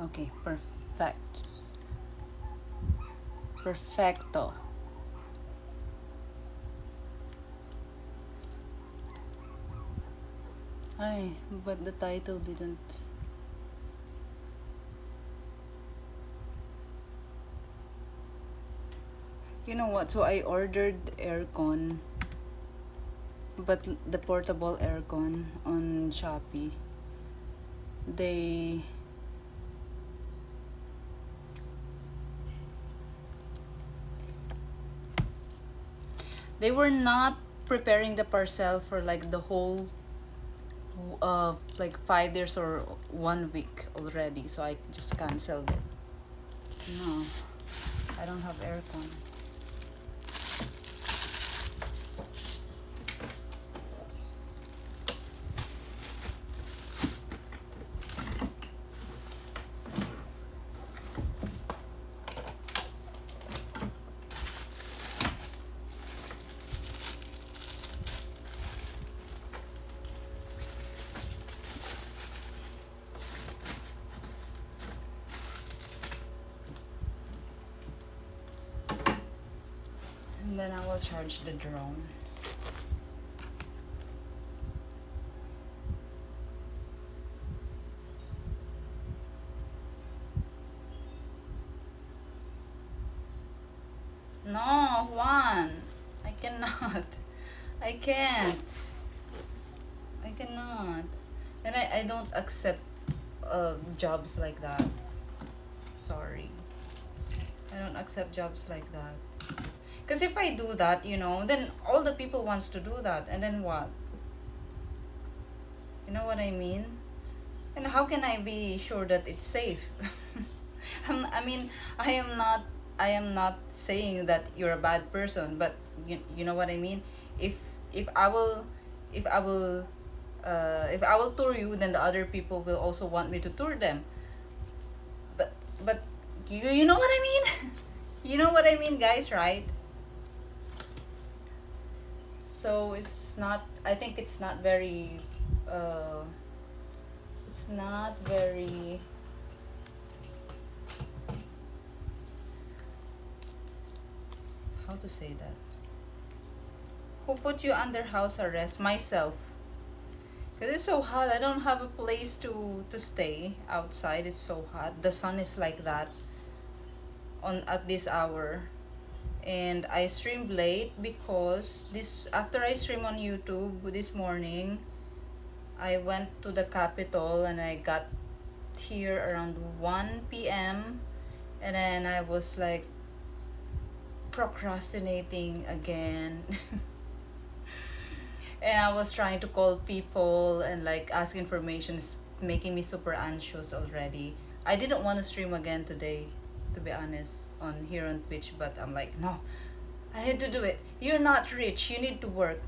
Okay, perfect. Perfecto. Ay, but the title didn't. You know what? So I ordered aircon, but the portable aircon on Shopee. They they were not preparing the parcel for like the whole like 5 days or 1 week already, so I just canceled it. No, I don't have aircon. And then I will charge the drone. No, Juan, I cannot. I can't. I cannot. And I don't accept jobs like that. Sorry. I don't accept jobs like that. Because if I do that, then all the people wants to do that. And then what? You know what I mean? And how can I be sure that it's safe? I mean, I am not saying that you're a bad person, but you know what I mean? If if I will if I will if I will tour you, then the other people will also want me to tour them. But you know what I mean? You know what I mean, guys, right? So it's not, I think it's not very, how to say that? Who put you under house arrest? Myself. Because it's so hot. I don't have a place to stay outside. It's so hot. The sun is like that on at this hour. And I streamed late because this after I stream on YouTube this morning, I went to the Capitol and I got here around 1 p.m. and then I was like procrastinating again. And I was trying to call people and like ask information. It's making me super anxious already. I didn't want to stream again today, to be honest, on here on Twitch, but I'm like, no, I need to do it. You're not rich, you need to work.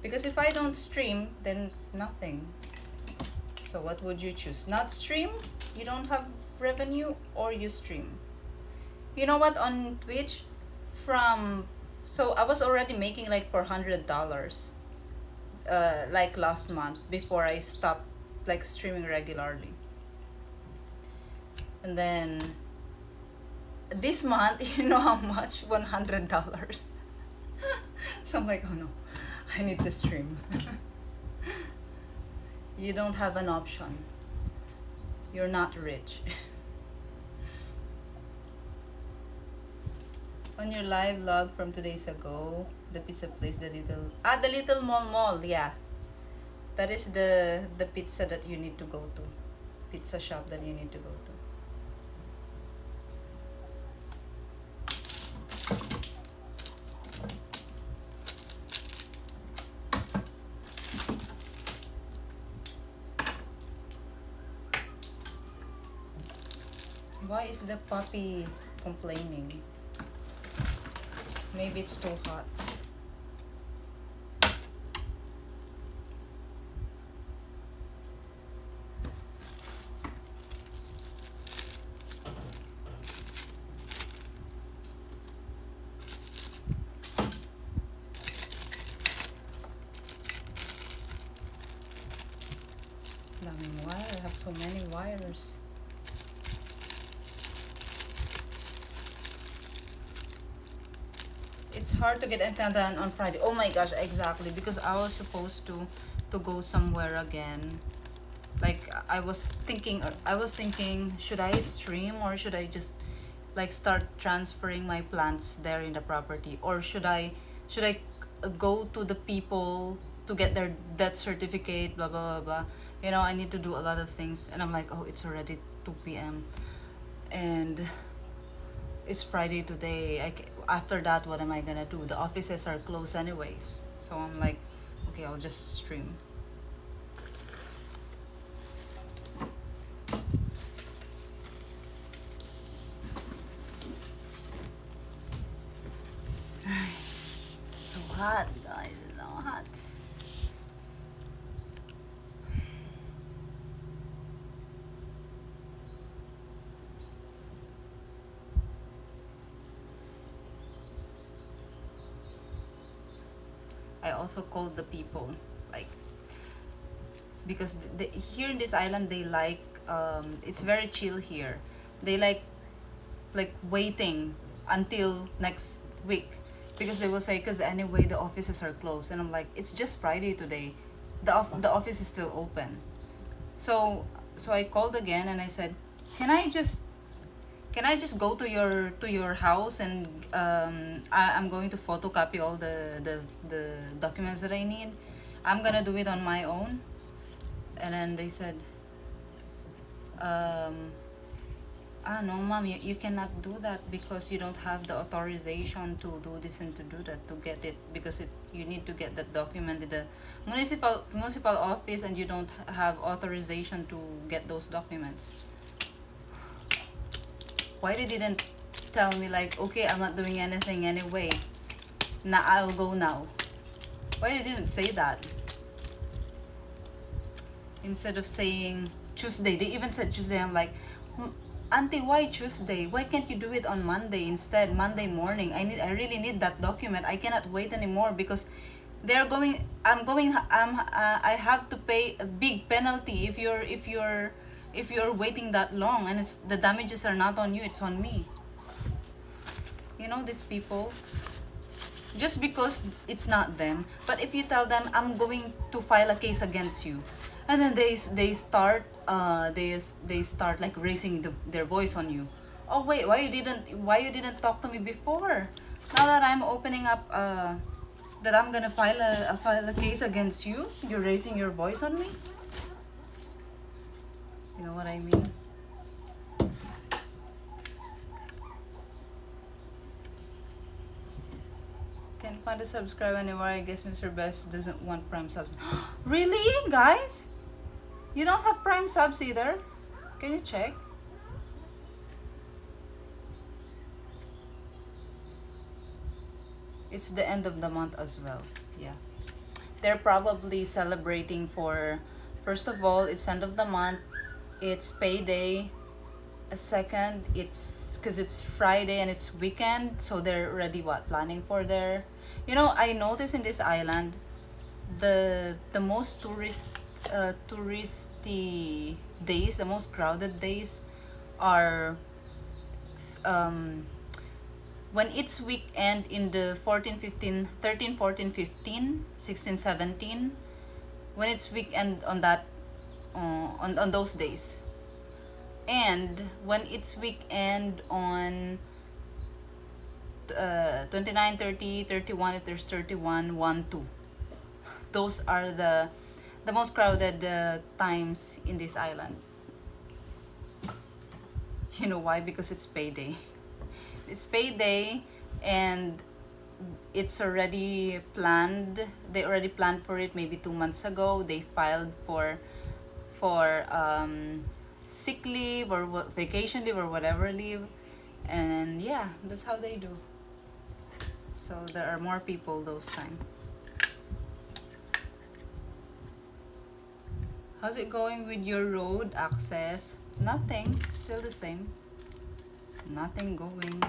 Because if I don't stream, then nothing. So what would you choose? Not stream? You don't have revenue, or you stream? You know what, on Twitch, so I was already making like $400 like last month before I stopped like streaming regularly. And then this month, you know how much? $100. So I'm like, oh no, I need to stream. You don't have an option. You're not rich. On your live log from 2 days ago, the pizza place, the little mall, yeah. That is the pizza that you need to go to. Pizza shop that you need to go to. Why is the puppy complaining? Maybe it's too hot. Daming wire. I have so many wires. It's hard to get anything done on Friday. Oh my gosh, exactly. Because I was supposed to go somewhere again. Like I was thinking, should I stream or should I just like start transferring my plants there in the property, or should I go to the people to get their death certificate, blah blah blah blah. You know, I need to do a lot of things, and I'm like, oh, it's already 2 p.m. and it's Friday today. After that, what am I gonna do? The offices are closed anyways. So I'm like, okay, I'll just stream. So hot, guys. It's so hot. I also called the people, like, because here in this island they like, it's very chill here. They like waiting until next week, because they will say, because anyway the offices are closed, and I'm like, it's just Friday today, the office is still open. So I called again and I said, can I just go to your house, and I'm going to photocopy all the documents that I need. I'm gonna do it on my own. And then they said, no, mom, you cannot do that because you don't have the authorization to do this and to do that, to get it, because you need to get that document in the municipal office, and you don't have authorization to get those documents. Why they didn't tell me, like, okay, I'm not doing anything anyway, I'll go now? Why they didn't say that? Instead of saying Tuesday, they even said Tuesday. I'm like, Auntie, why Tuesday? Why can't you do it on Monday instead? Monday morning. I really need that document. I cannot wait anymore, because I have to pay a big penalty if you're waiting that long, and it's the damages are not on you, it's on me. You know, these people, just because it's not them, but if you tell them, I'm going to file a case against you, and then they start like raising their voice on you. Oh wait, why you didn't talk to me before? Now that I'm opening up, that I'm gonna file a case against you, you're raising your voice on me. You know what I mean? Can't find a subscribe anywhere. I guess Mr. Best doesn't want Prime subs. Really, guys? You don't have Prime subs either? Can you check? It's the end of the month as well. Yeah. They're probably celebrating for, first of all, it's end of the month. It's payday. A second, it's because it's Friday and it's weekend, so they're already planning for their, you know, I noticed in this island, the most touristy days, the most crowded days are when it's weekend in the 14 15 13 14 15 16 17, when it's weekend on that on those days. And when it's weekend on 29 30 31, if there's 31 1 2, those are the most crowded times in this island. You know why? Because it's payday. It's payday, and it's already planned. They already planned for it maybe 2 months ago. They filed for sick leave or vacation leave or whatever leave, and yeah, that's how they do. So there are more people those time. How's it going with your road access? Nothing, still the same. Nothing going.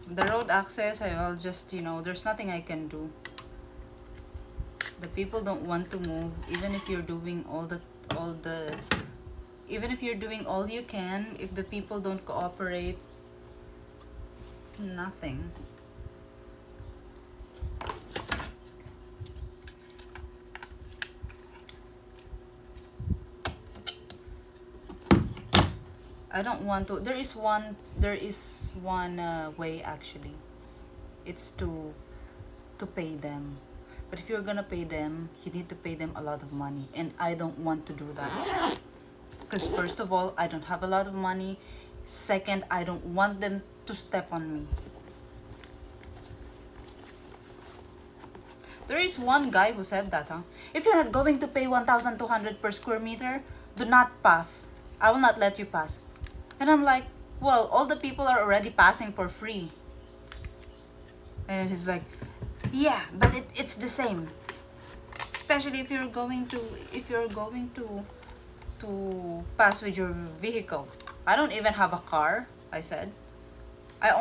The road access, I will just, there's nothing I can do. The people don't want to move, even if you're doing even if you're doing all you can. If the people don't cooperate, nothing. I don't want to. There is one way actually. It's to pay them. But if you're gonna pay them, you need to pay them a lot of money, and I don't want to do that. Because first of all, I don't have a lot of money. Second, I don't want them to step on me. There is one guy who said that, huh? If you're not going to pay 1,200 per square meter, do not pass. I will not let you pass. And I'm like, well, all the people are already passing for free. And he's like, yeah, but it's the same. Especially if you're going to pass with your vehicle. I don't even have a car, I said. I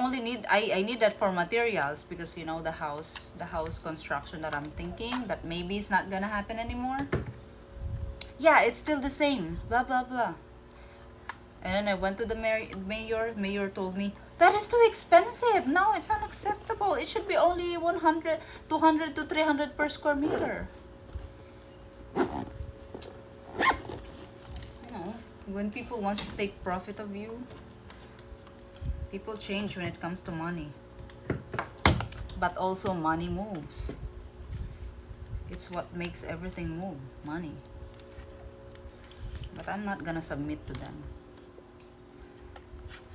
need that for materials because you know the house construction that I'm thinking that maybe it's not gonna happen anymore. Yeah, it's still the same. Blah blah blah. And then I went to the mayor. Mayor told me that is too expensive. No, it's unacceptable. It should be only 100, 200 to 300 per square meter. You know, when people wants to take profit of you, people change when it comes to money. But also money moves. It's what makes everything move, money. But I'm not gonna submit to them.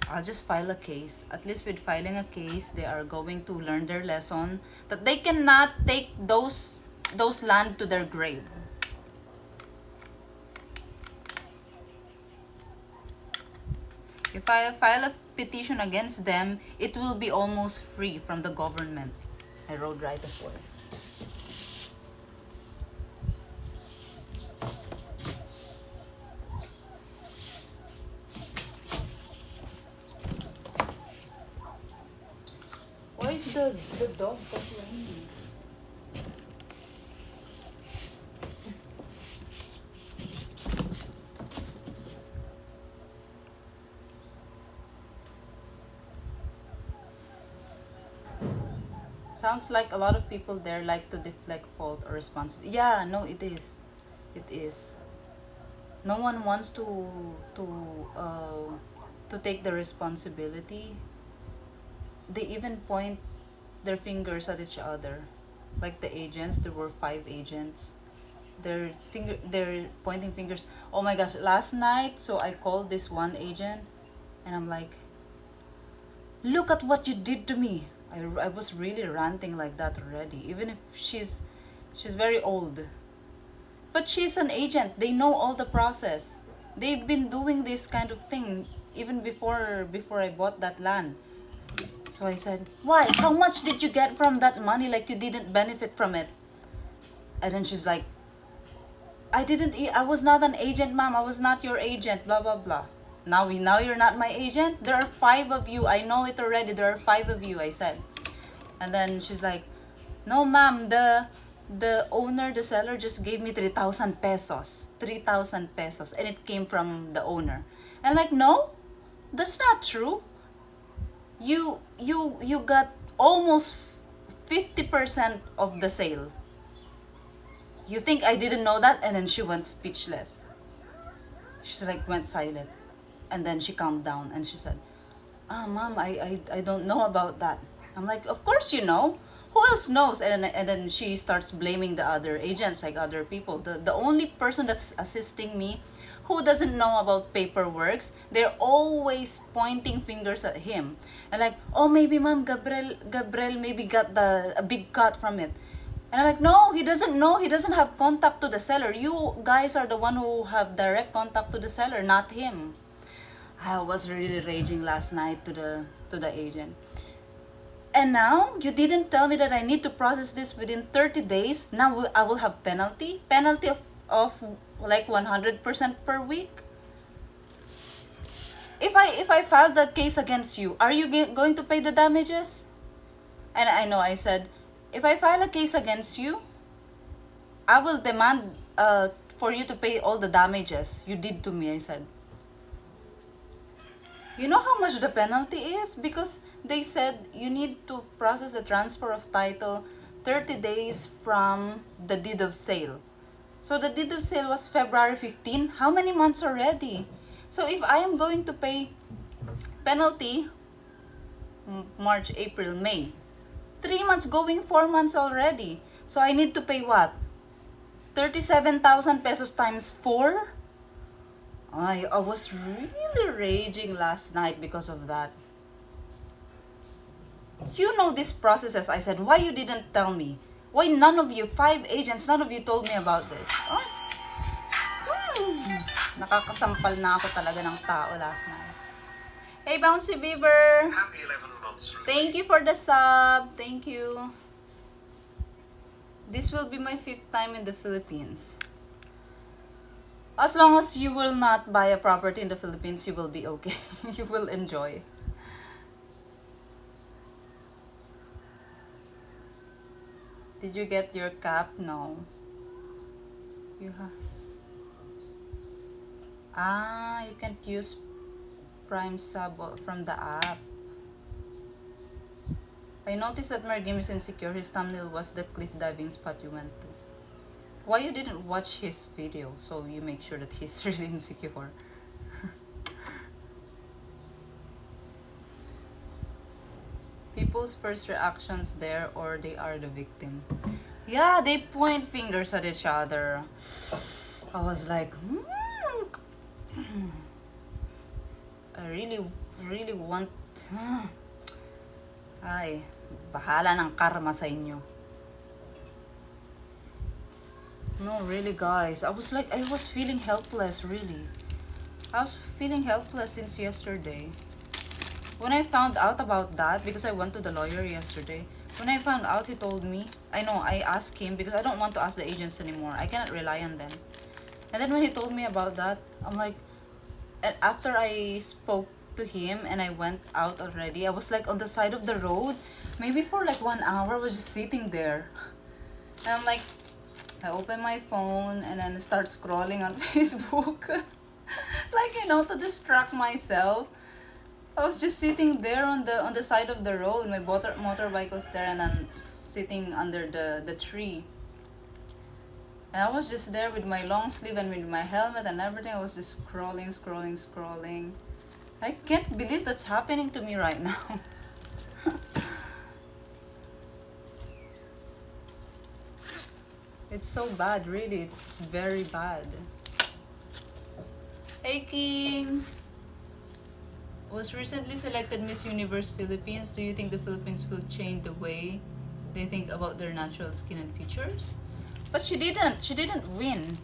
I'll just file a case. At least with filing a case, they are going to learn their lesson that they cannot take those land to their grave. If I file a petition against them, it will be almost free from the government. I wrote right before. Why is the dog complaining? Sounds like a lot of people there like to deflect fault or responsibility. Yeah, no, it is. It is. No one wants to take the responsibility. They even point their fingers at each other. Like the agents, there were 5 agents. They're pointing fingers. Oh my gosh, last night, so I called this one agent and I'm like, look at what you did to me. I was really ranting like that already, even if she's very old. But she's an agent. They know all the process. They've been doing this kind of thing even before I bought that land. So I said, why? How much did you get from that money? Like you didn't benefit from it. And then she's like, I was not an agent, ma'am. I was not your agent, blah, blah, blah. Now you're not my agent? There are 5 of you. I know it already. There are 5 of you, I said. And then she's like, no, ma'am, the owner, the seller just gave me 3,000 pesos. 3,000 pesos. And it came from the owner. And I'm like, no, that's not true. You got almost 50% of the sale. You think I didn't know that? And then she went speechless. She's like, went silent. And then she calmed down and she said, mom, I don't know about that. I'm like, of course you know. Who else knows? And then she starts blaming the other agents, like other people. The only person that's assisting me who doesn't know about paperwork, they're always pointing fingers at him. And like, oh, maybe ma'am, Gabriel maybe got a big cut from it. And I'm like, no, he doesn't know. He doesn't have contact to the seller. You guys are the one who have direct contact to the seller, not him. I was really raging last night to the agent. And now you didn't tell me that I need to process this within 30 days. Now I will have penalty of like 100% per week. If I file the case against you, are you going to pay the damages? And I know I said, if I file a case against you, I will demand for you to pay all the damages you did to me, I said. You know how much the penalty is? Because they said you need to process the transfer of title 30 days from the deed of sale. So the deed of sale was February 15. How many months already? So if I am going to pay penalty, March, April, May, 3 months going 4 months already. So I need to pay what? 37,000 pesos times 4? I was really raging last night because of that. You know these processes, I said. Why you didn't tell me? Why none of you, 5 agents, none of you told me about this? Oh. Nakakasampal na ako talaga ng tao last night. Hey, Bouncy Beaver! Happy 11 months. Thank you for the sub. Thank you. This will be my 5th time in the Philippines. As long as you will not buy a property in the Philippines, you will be okay. You will enjoy. Did you get your cap? No. You have. You can't use Prime sub from the app. I noticed that my game is insecure. His thumbnail was the cliff diving spot you went to. Why you didn't watch his video so you make sure that he's really insecure? People's first reactions there, or they are the victim. Yeah, they point fingers at each other. I was like, I really want... Ay, bahala ng karma sa inyo. No, really guys, I was feeling helpless, really. I was feeling helpless since yesterday. When I found out about that, because I went to the lawyer yesterday, when I found out, he told me, I asked him, because I don't want to ask the agents anymore. I cannot rely on them. And then when he told me about that, I'm like, and after I spoke to him and I went out already, I was like on the side of the road, maybe for like 1 hour, I was just sitting there. And I'm like, I open my phone and then start scrolling on Facebook. Like, to distract myself. I was just sitting there on the side of the road. My motorbike was there and I'm sitting under the tree. And I was just there with my long sleeve and with my helmet and everything. I was just scrolling. I can't believe that's happening to me right now. It's so bad, really. It's very bad. Hey, King! Was recently selected Miss Universe Philippines. Do you think the Philippines will change the way they think about their natural skin and features? But she didn't. She didn't win.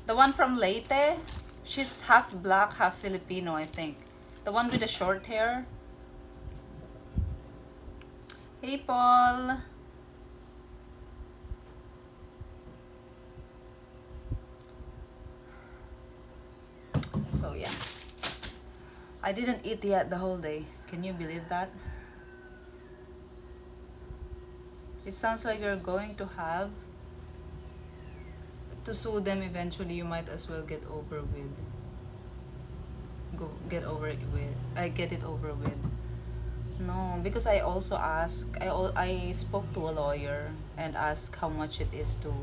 The one from Leyte, she's half black, half Filipino, I think. The one with the short hair. Hey, Paul! So yeah, I didn't eat yet the whole day. Can you believe that? It sounds like you're going to have to sue them eventually. You might as well get over with. Get it over with. No, because I also asked. I spoke to a lawyer and asked how much it is to,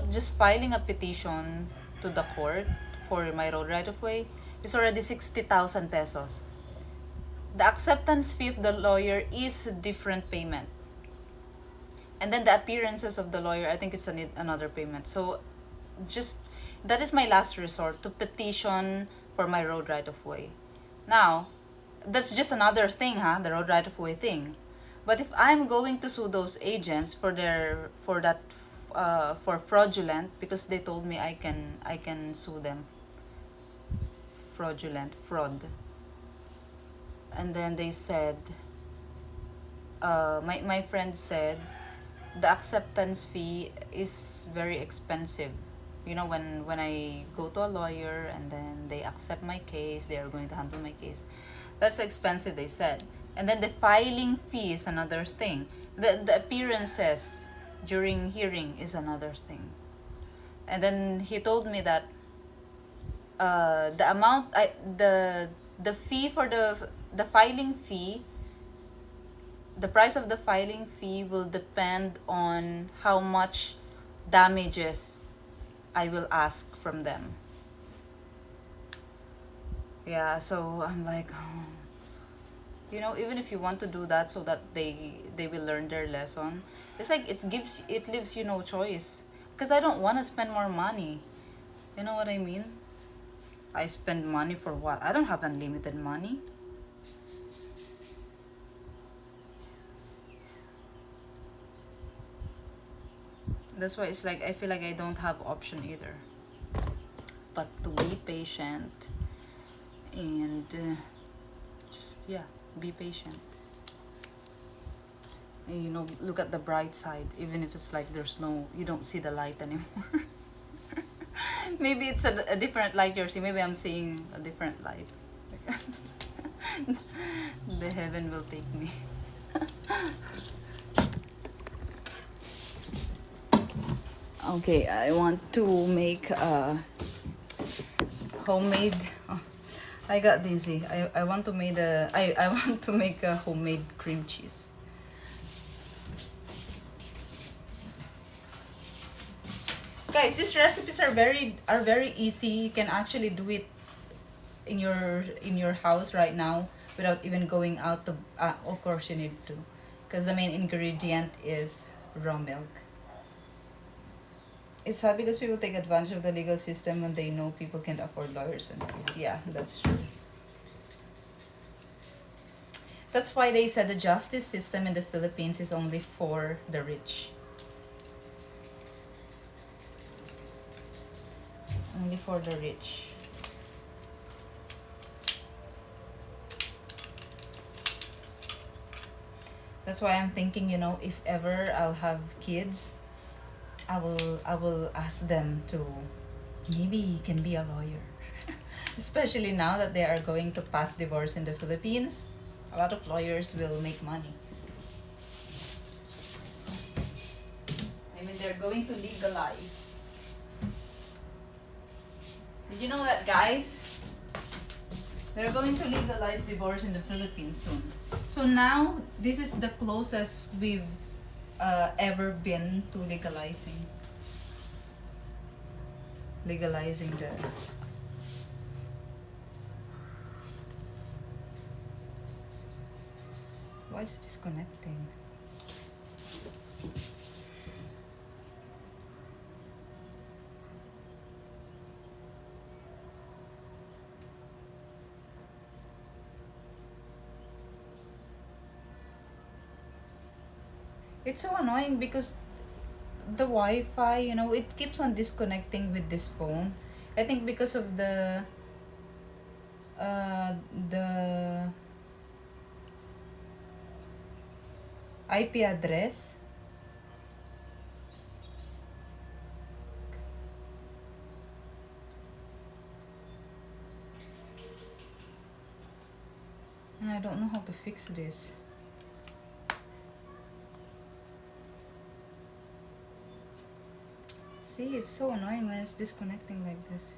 just filing a petition to the court for my road right of way is already 60,000 pesos. The acceptance fee of the lawyer is a different payment. And then the appearances of the lawyer, I think it's another payment. So that is my last resort, to petition for my road right of way. Now, that's just another thing, the road right of way thing. But if I'm going to sue those agents for fraudulent, because they told me I can sue them fraud. And then they said, my friend said, the acceptance fee is very expensive. When I go to a lawyer and then they accept my case, they are going to handle my case. That's expensive, they said. And then the filing fee is another thing. The appearances during hearing is another thing. And then he told me that the amount, the fee for the filing fee, the price of the filing fee will depend on how much damages I will ask from them. Yeah, so I'm like, oh, even if you want to do that so that they will learn their lesson, it's like it leaves you no choice. Because I don't want to spend more money. You know what I mean? I spend money for what? I don't have unlimited money. That's why it's like I feel like I don't have option either. But to be patient and just, yeah, be patient. And look at the bright side, even if it's like you don't see the light anymore. Maybe it's a different light you're seeing. Maybe I'm seeing a different light. The heaven will take me. Okay, I want to make a homemade. Oh, I got dizzy. I want to make I want to make a homemade cream cheese. Guys, these recipes are very easy. You can actually do it in your house right now without even going out to. Of course, you need to, because the main ingredient is raw milk. It's sad because people take advantage of the legal system when they know people can't afford lawyers and fees. Yeah, that's true. That's why they said the justice system in the Philippines is only for the rich. Only for the rich. That's why I'm thinking, if ever I'll have kids, I will ask them to maybe can be a lawyer. Especially now that they are going to pass divorce in the Philippines, a lot of lawyers will make money. I mean, they're going to legalize. Did you know that, guys? They're going to legalize divorce in the Philippines soon. So now, this is the closest we've ever been to legalizing the. Why is it disconnecting? It's so annoying because the Wi-Fi, it keeps on disconnecting with this phone. I think because of the IP address. And I don't know how to fix this. See, it's so annoying when it's disconnecting like this.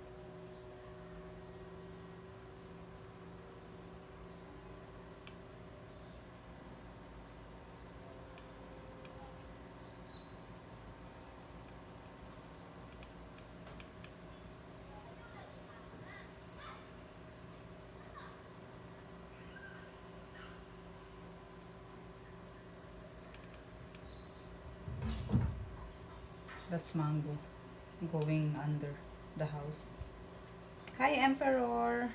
That's Mango going under the house. Hi, Emperor.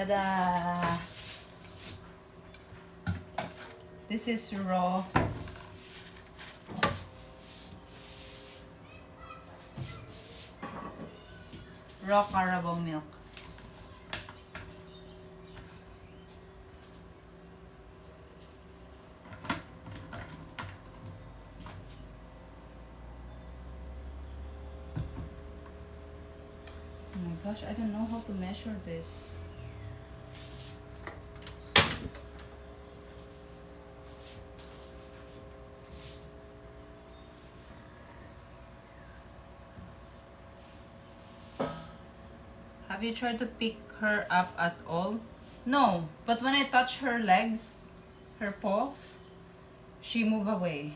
Ta-da! This is raw Carabao milk. Oh my gosh, I don't know how to measure this. Have you tried to pick her up at all? No, but when I touch her legs, her paws, she move away.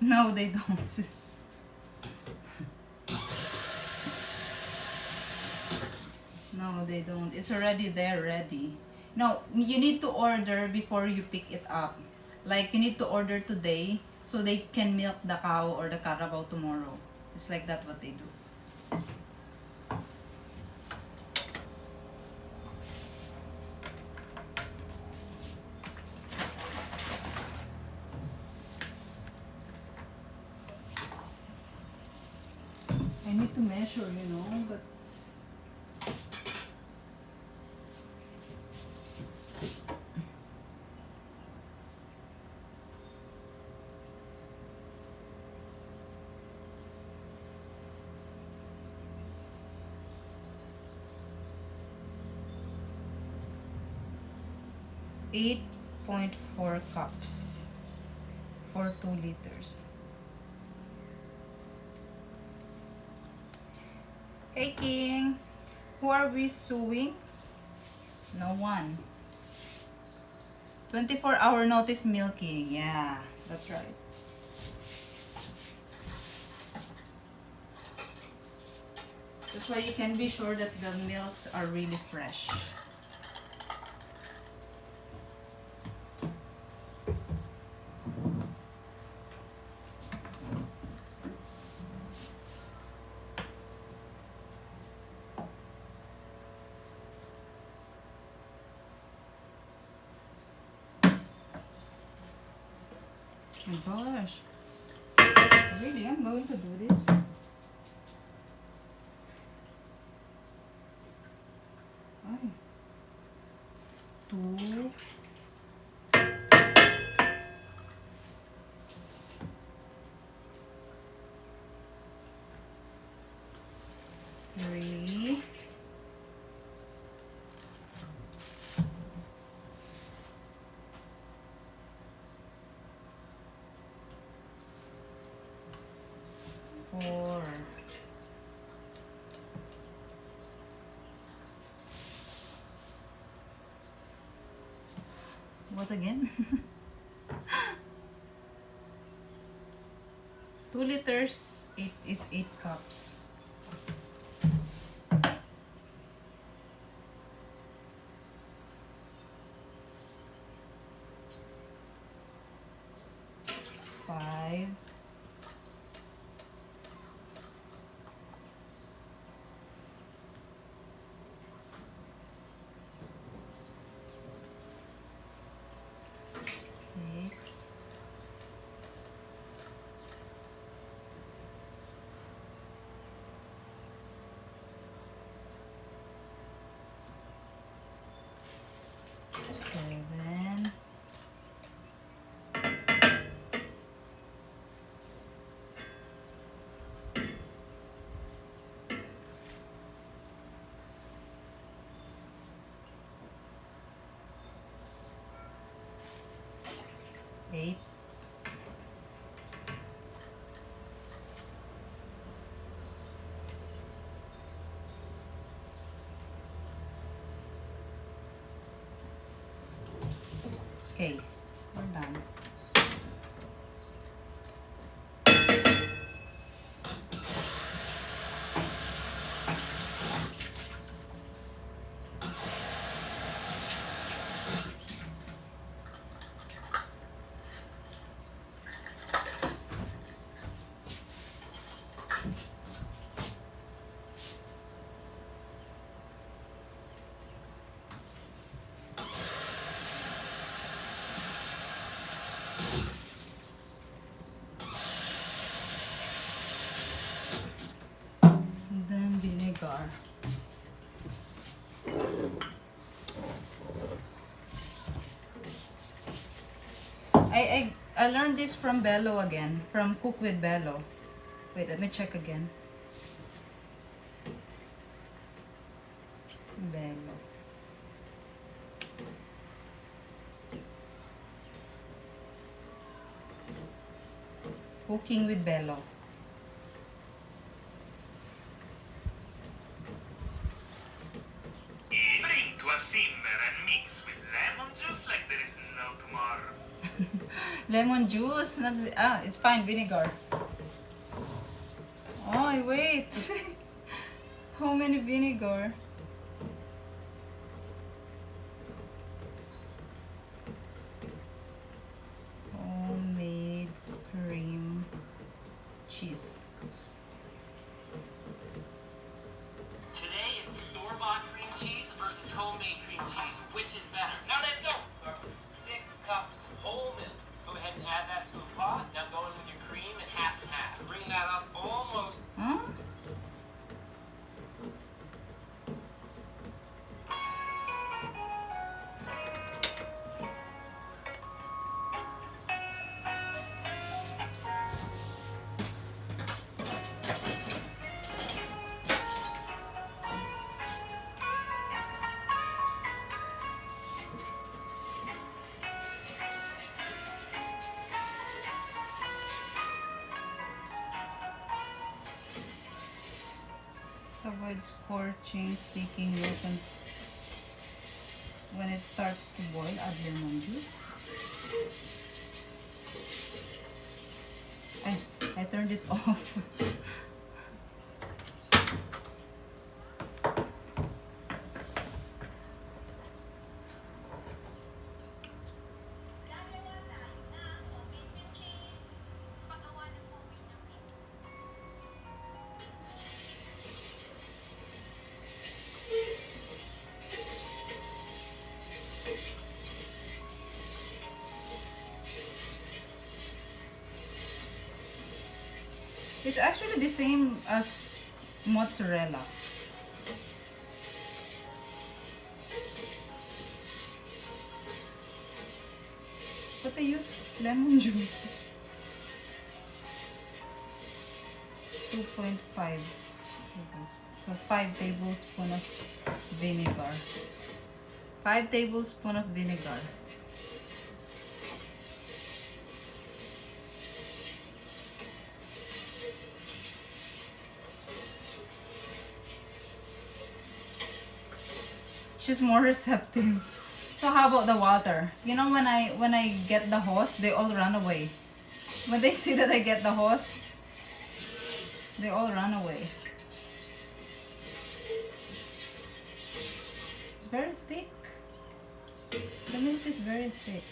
No, they don't. No, they don't. It's already there, ready. No, you need to order before you pick it up. Like, you need to order today so they can milk the cow or the carabao tomorrow. It's like that what they do. I need to measure, you know, but 8.4 cups for 2 liters. Hey King, who are we suing? No one. 24-hour notice milking. Yeah, that's right. That's why you can be sure that the milks are really fresh. Oh my gosh. Really? I'm going to do this? Ay. 2. 3. 4. What again? 2 liters, 8 is 8 cups. Five. 6. 7. 8. 8. We're done. I learned this from Bello again, from Cook with Bello. Wait, let me check again. Bello. Cooking with Bello. Bring to a simmer and mix with lemon juice like there is no tomorrow. Lemon juice, not it's fine, vinegar. Oh, wait. How many vinegar? Homemade cream cheese. Today it's store-bought cream cheese versus homemade cream cheese. Which is better? Now let's go! Start with 6 cups whole milk. Go ahead and add that to a pot. Now go in with your cream and half. Bring that up almost. Huh? Avoid scorching, sticking milk, and when it starts to boil, add lemon juice. I turned it off. It's actually the same as mozzarella. But I use lemon juice. 2.5. So 5 tablespoons of vinegar. 5 tablespoons of vinegar. She's more receptive. So how about the water? You know, when I get the hose, they all run away. When they see that I get the hose, they all run away. It's very thick. The milk is very thick.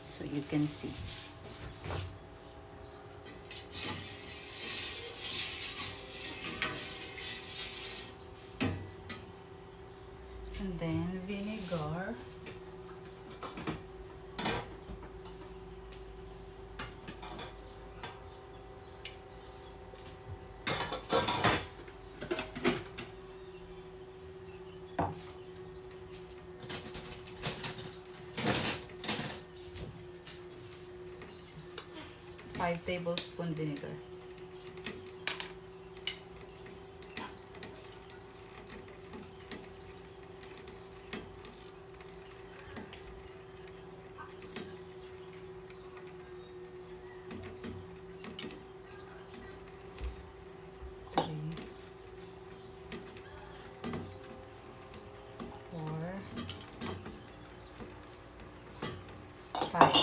So you can see. And then vinegar. Five tablespoon vinegar. Five.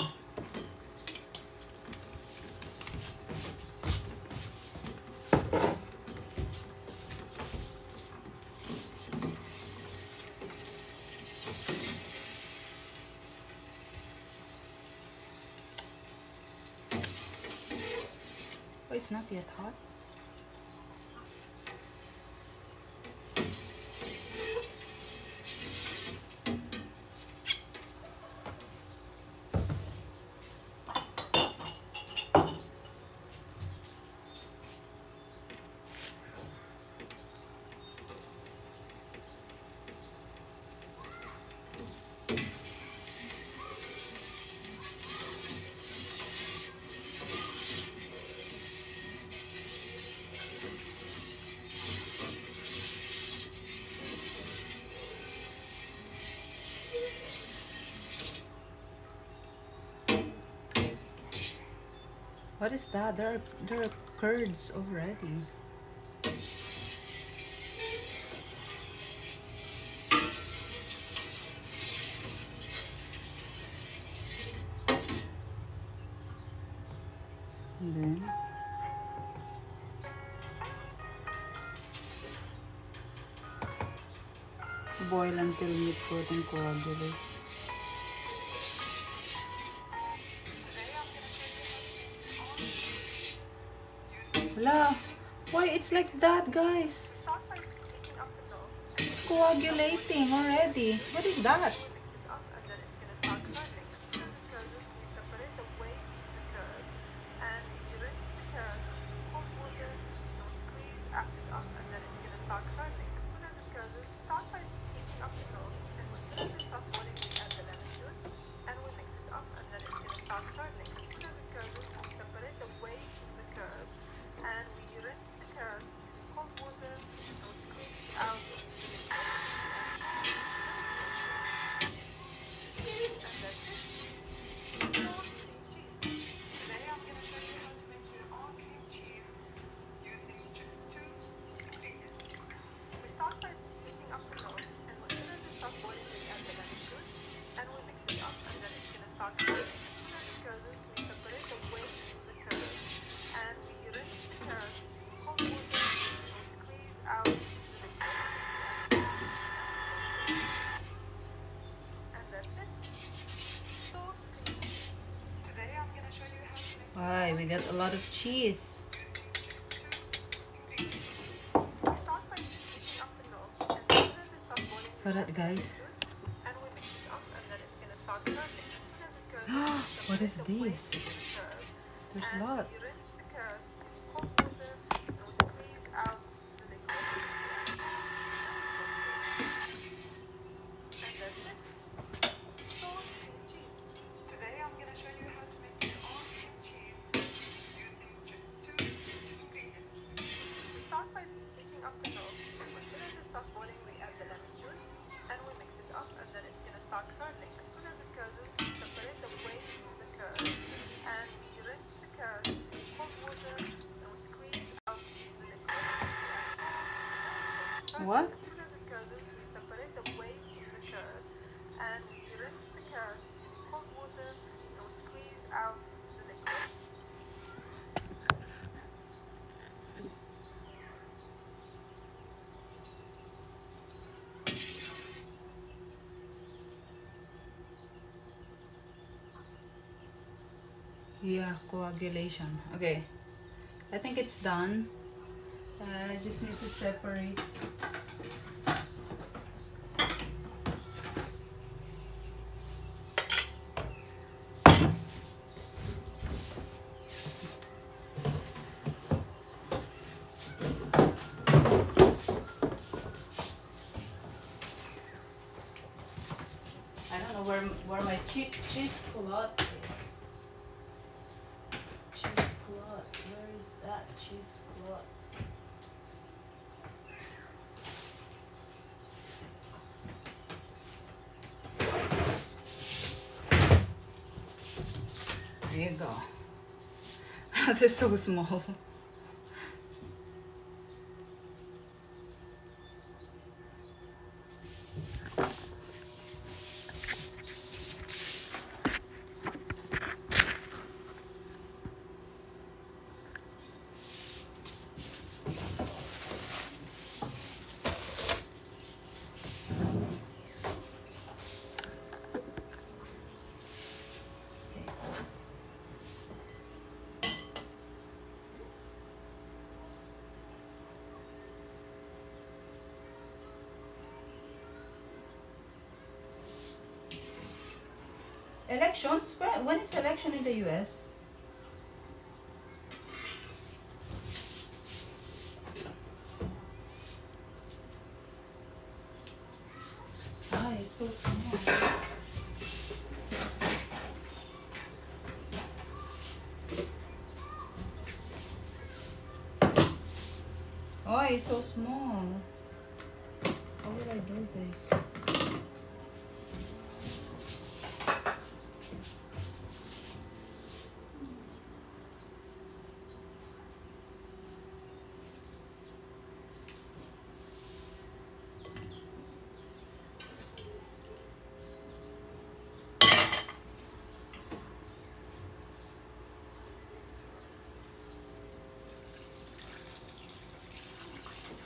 Oh, it's not yet hot. What is that? There are curds already. And then boil until meat protein coagulates. Wala. Why it's like that, guys? It's coagulating already. What is that? Why, we got a lot of cheese. So that, guys. What is this? There's a lot. What? Yeah, coagulation. Okay, I think it's done. I just need to separate. I don't know where my cheesecloth is. Cheesecloth. Where is that cheesecloth? There you go. That is so small. Elections? When is election in the US? Ah, it's so small. Oh, it's so small. How will I do this?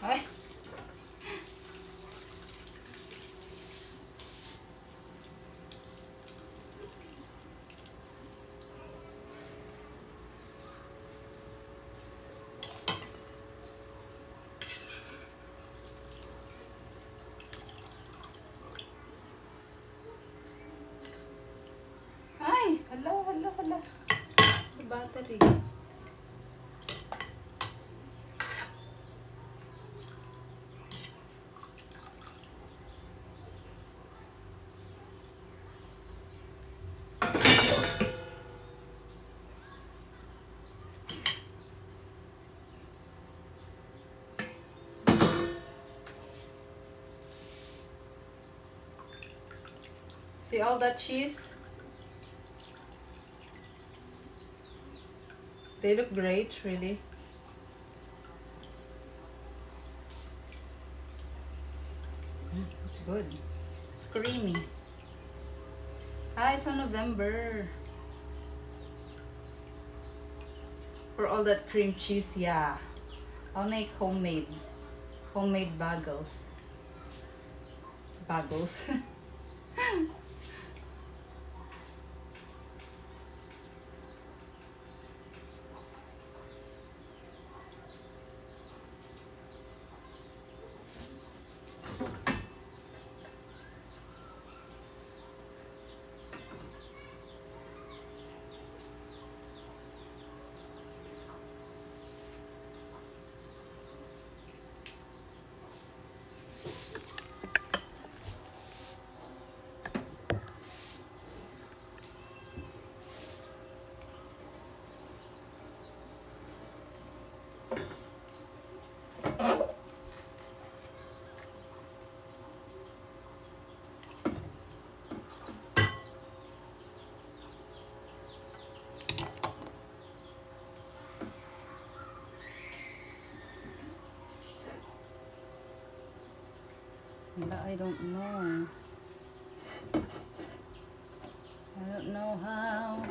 Ay. Ay, hala. The battery. See all that cheese? They look great, really. It's good. It's creamy. Ah, it's on November. For all that cream cheese, yeah. I'll make homemade bagels. Bagels. I don't know. I don't know how.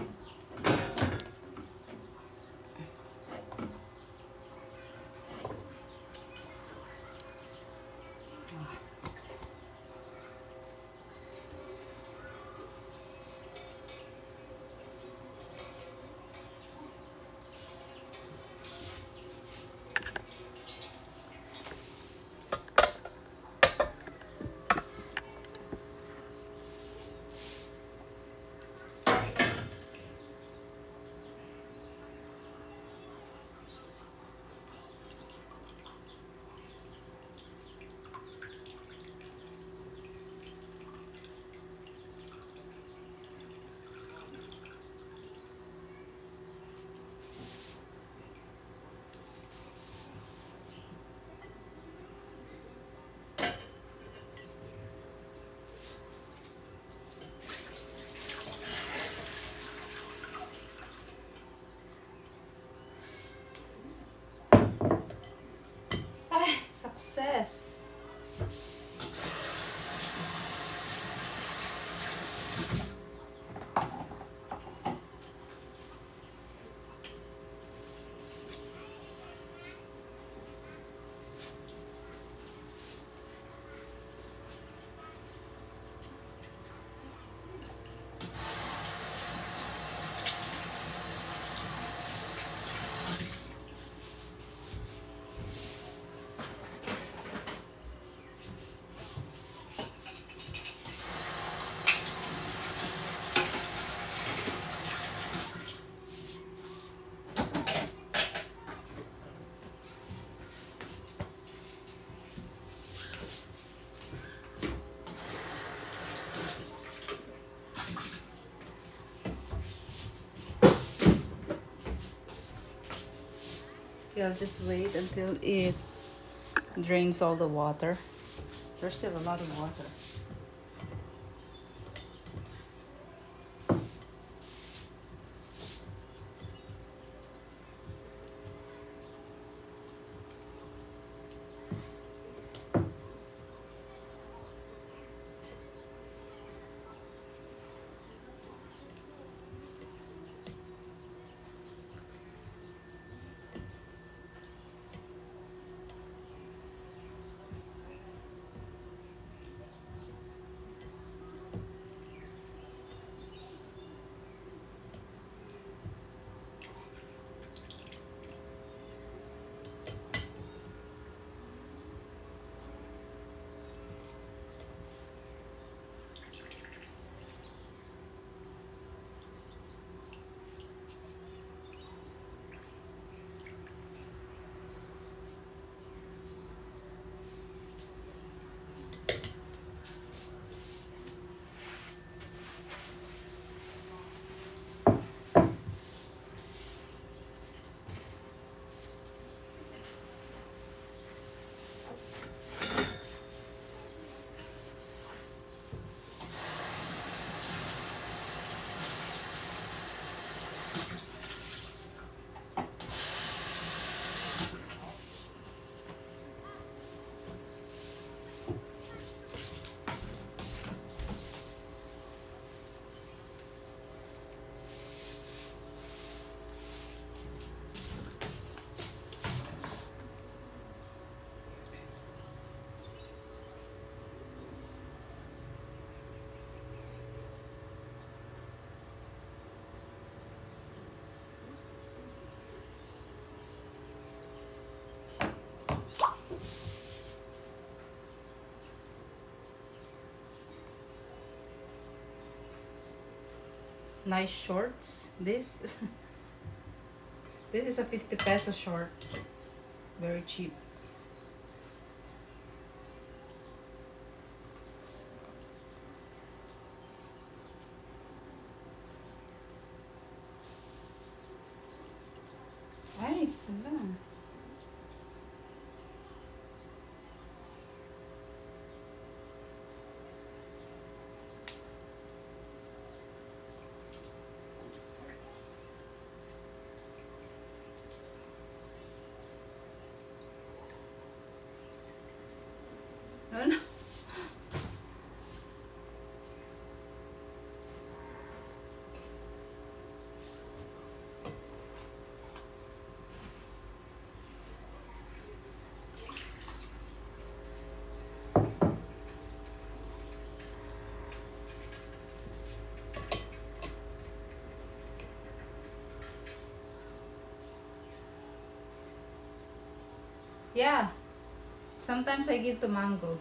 Ah, success. Okay, I'll just wait until it drains all the water. There's still a lot of water. Nice shorts. This this is a 50 peso short. Very cheap. Ay, wala. Ano? Yeah. Sometimes I give to Mango.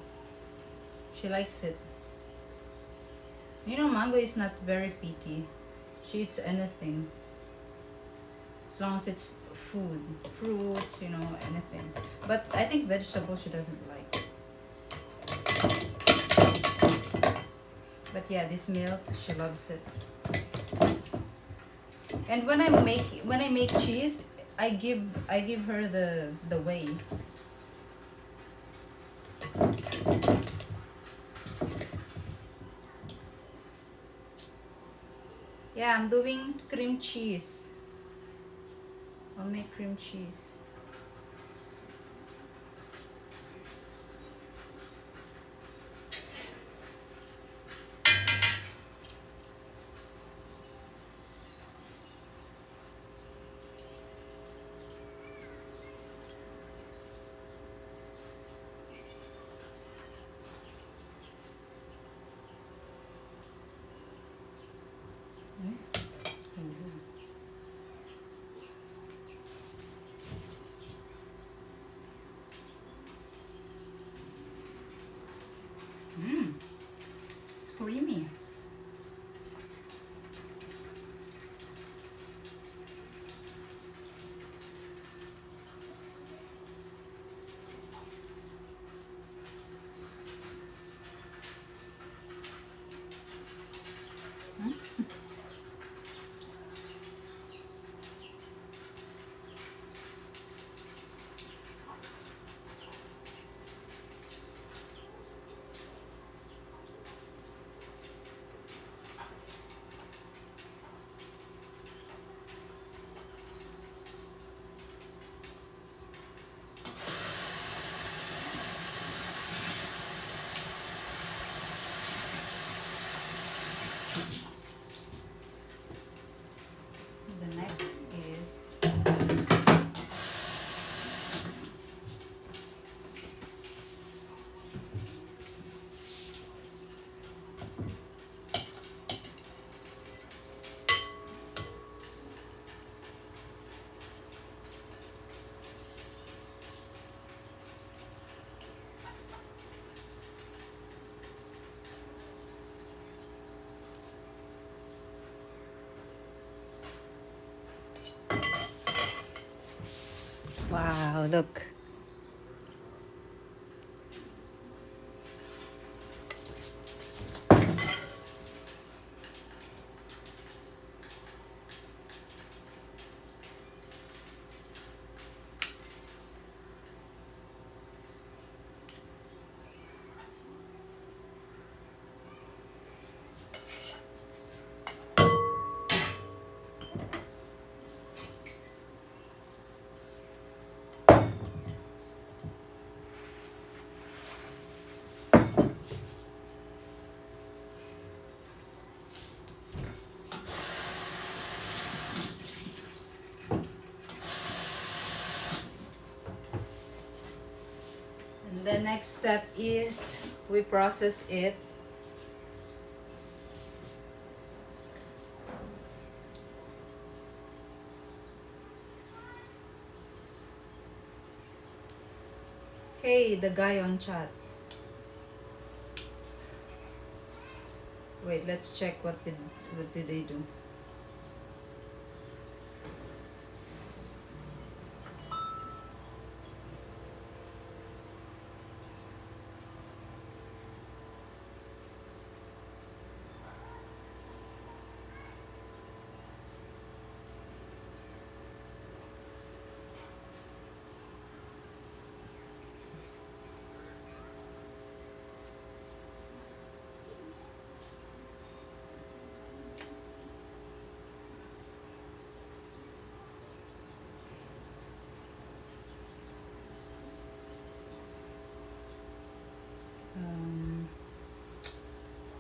She likes it. You know, Mango is not very picky. She eats anything. As long as it's food. Fruits, you know, anything. But I think vegetables she doesn't like. But yeah, this milk, she loves it. And when I make cheese, I give her the whey. Yeah, I'm doing cream cheese. I'll make cream cheese. It's creamy. Oh, look. And the next step is we process it. Hey, the guy on chat. Wait, let's check what did they do.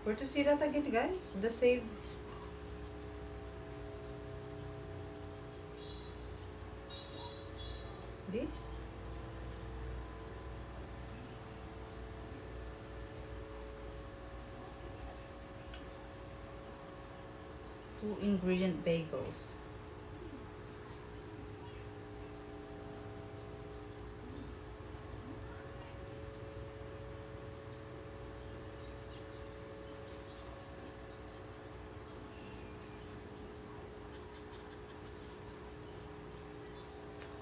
Where to see that again, guys? The save. This. 2-ingredient bagels.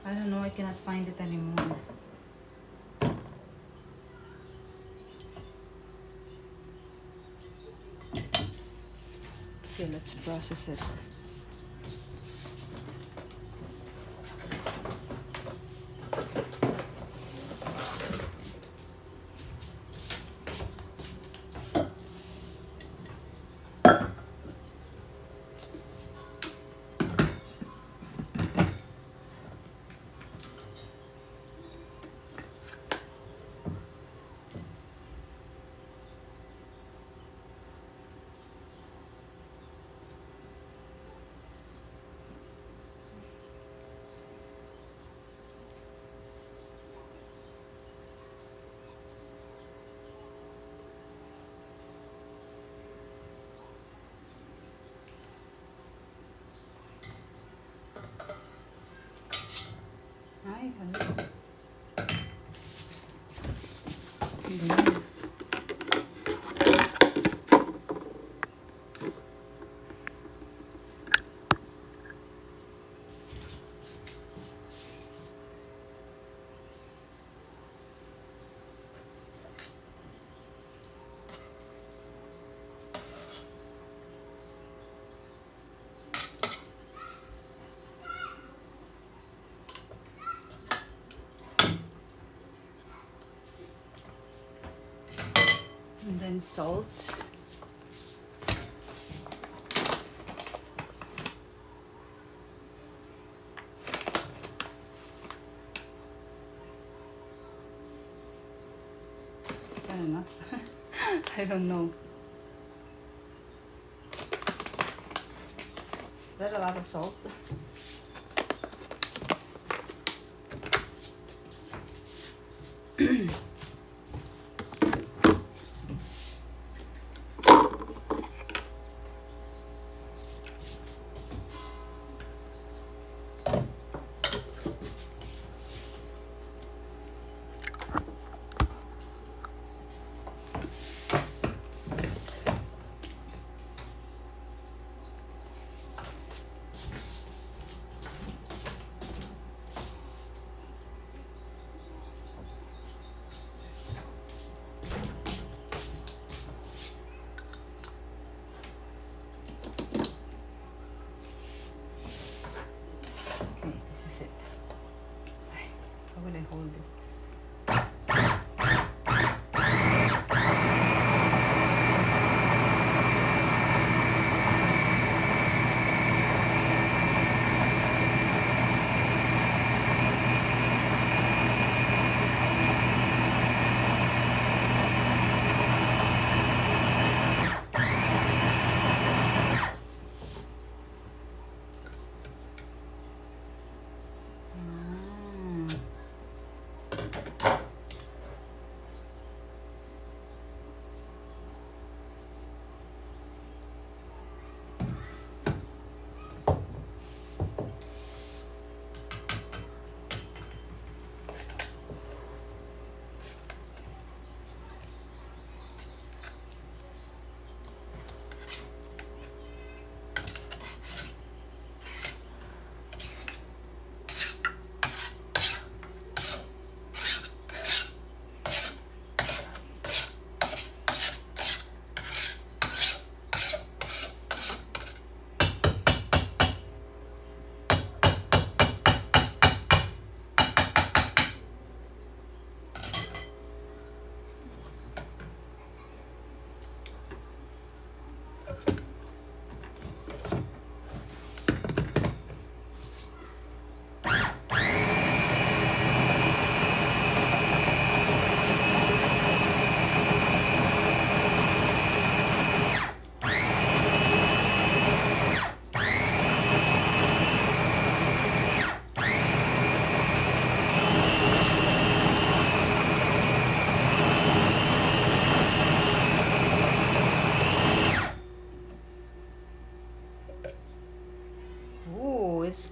I don't know, I cannot find it anymore. Okay, let's process it. Ay, hello. Ganyan. And then salt. Is that enough? I don't know. Is that a lot of salt?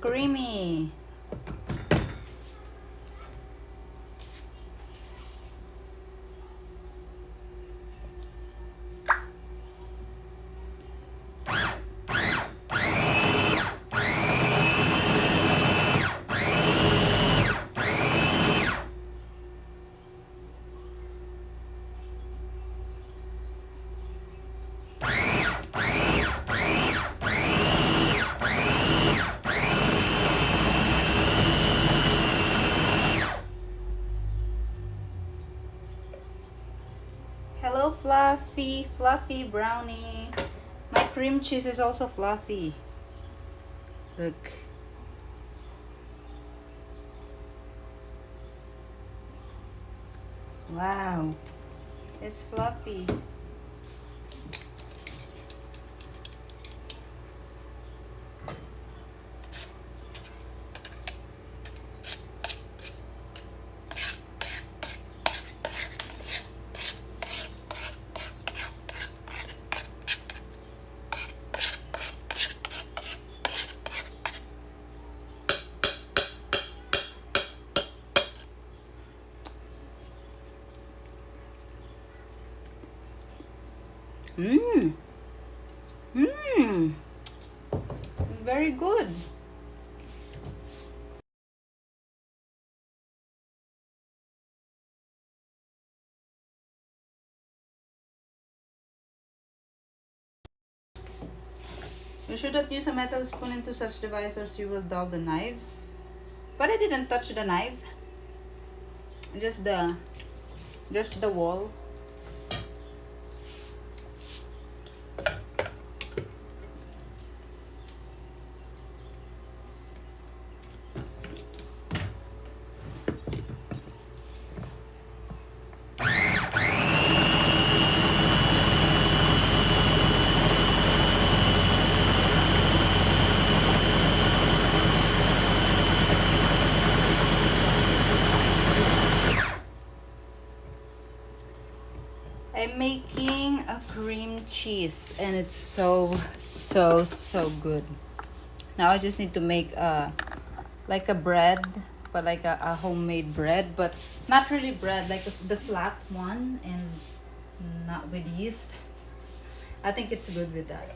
creamy. Hello, fluffy, fluffy brownie. My cream cheese is also fluffy. Look. Wow. It's fluffy. Mmm. Mmm. It's very good. You should not use a metal spoon into such devices. You will dull the knives. But I didn't touch the knives. Just the wall. I'm making a cream cheese and it's so good. Now I just need to make like a bread, but like a homemade bread, but not really bread, like the flat one and not with yeast. I think it's good with that.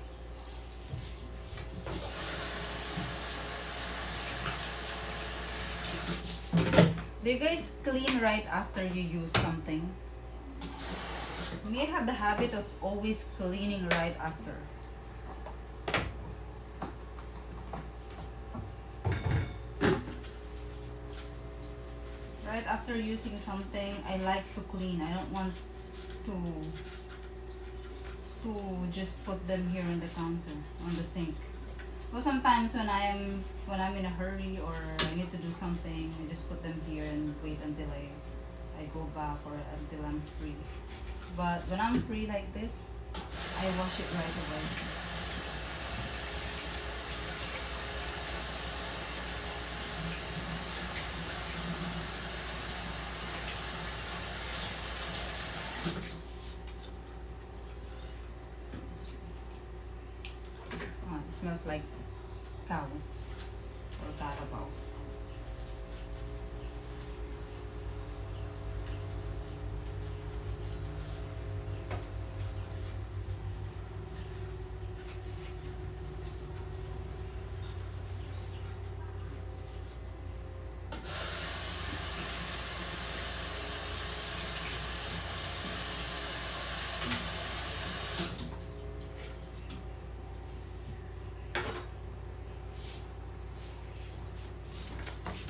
Do you guys clean right after you use something? Me, I have the habit of always cleaning right after. Right after using something, I like to clean. I don't want to just put them here on the counter, on the sink. Well, sometimes when I'm in a hurry or I need to do something, I just put them here and wait until I go back or until I'm free. But when I'm free like this, I wash it right away. Oh, it smells like cow or carabao.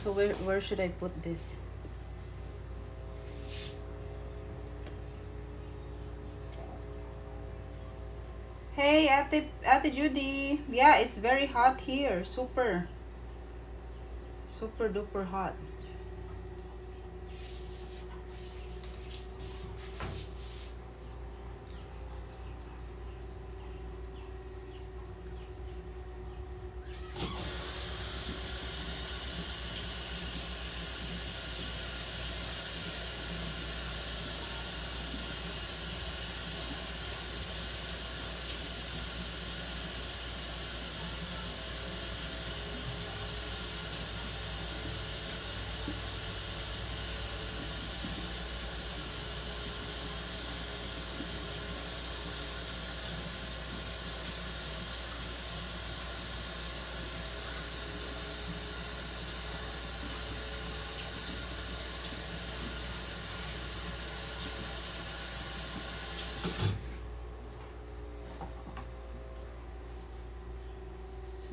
So where should I put this? Hey, Ate Judy. Yeah, it's very hot here. Super duper hot.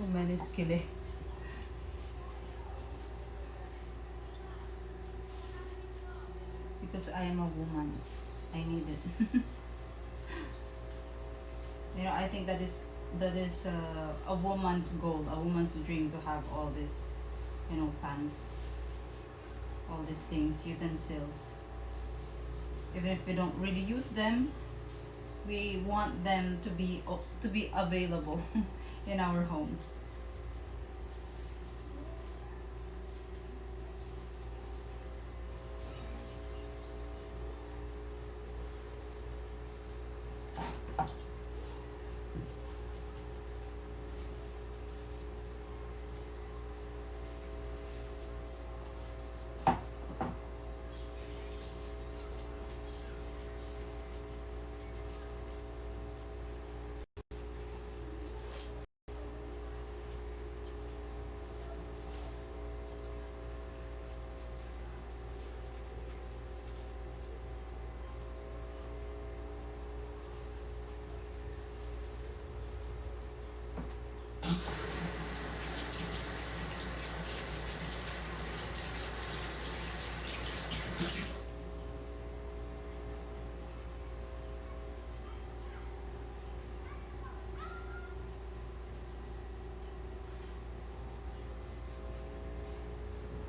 So many skille. Because I am a woman. I need it. You know, I think that is a woman's goal, a woman's dream to have all this, you know, fans, all these things, utensils. Even if we don't really use them, we want them to be available in our home.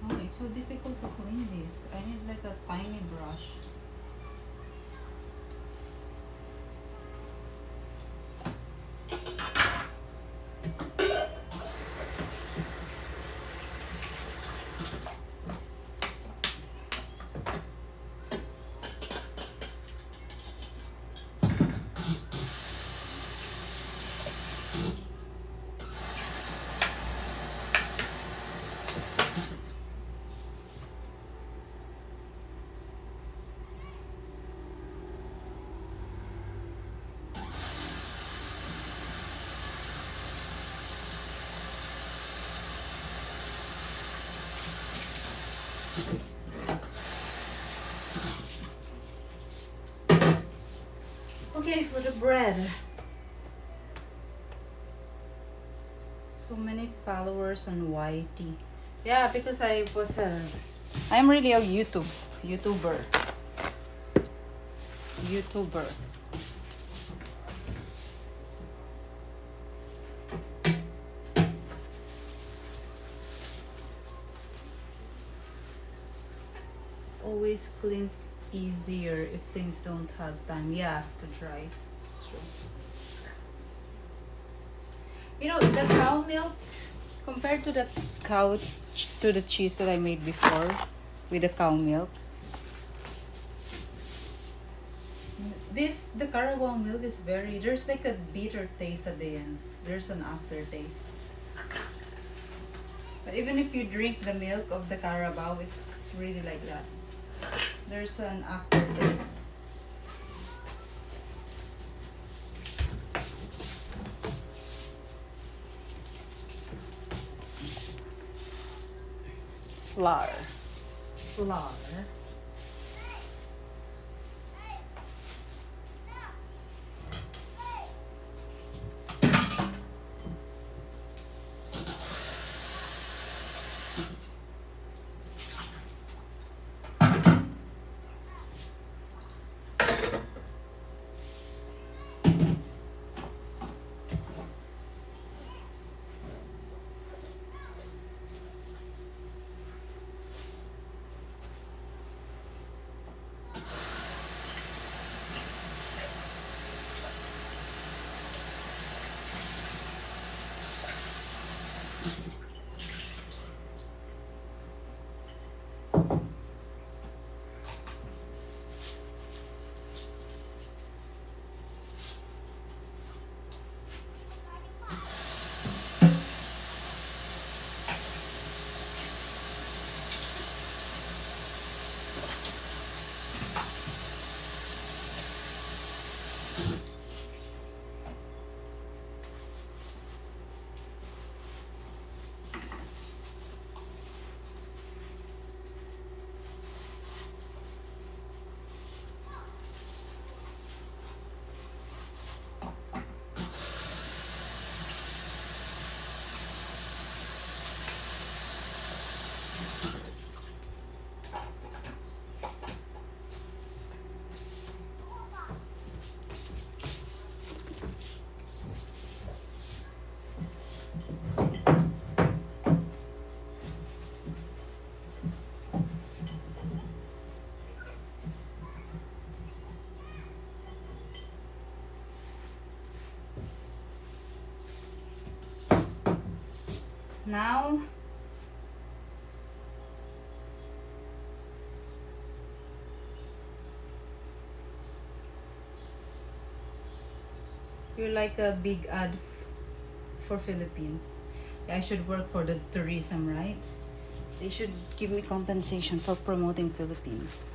Oh, it's so difficult to clean this. I need like a tiny brush. Okay, for the bread. So many followers on YT. Yeah, because I'm really a YouTuber. YouTuber. Always cleans easier if things don't have time. Yeah, to dry. It's true. You know, the cow milk compared to the cow to the cheese that I made before with the cow milk. The Carabao milk is there's like a bitter taste at the end. There's an aftertaste. But even if you drink the milk of the Carabao, it's really like that. There's an aftertaste. Flour. Flour. Now, you're like a big ad for Philippines. I should work for the tourism, right? They should give me compensation for promoting Philippines.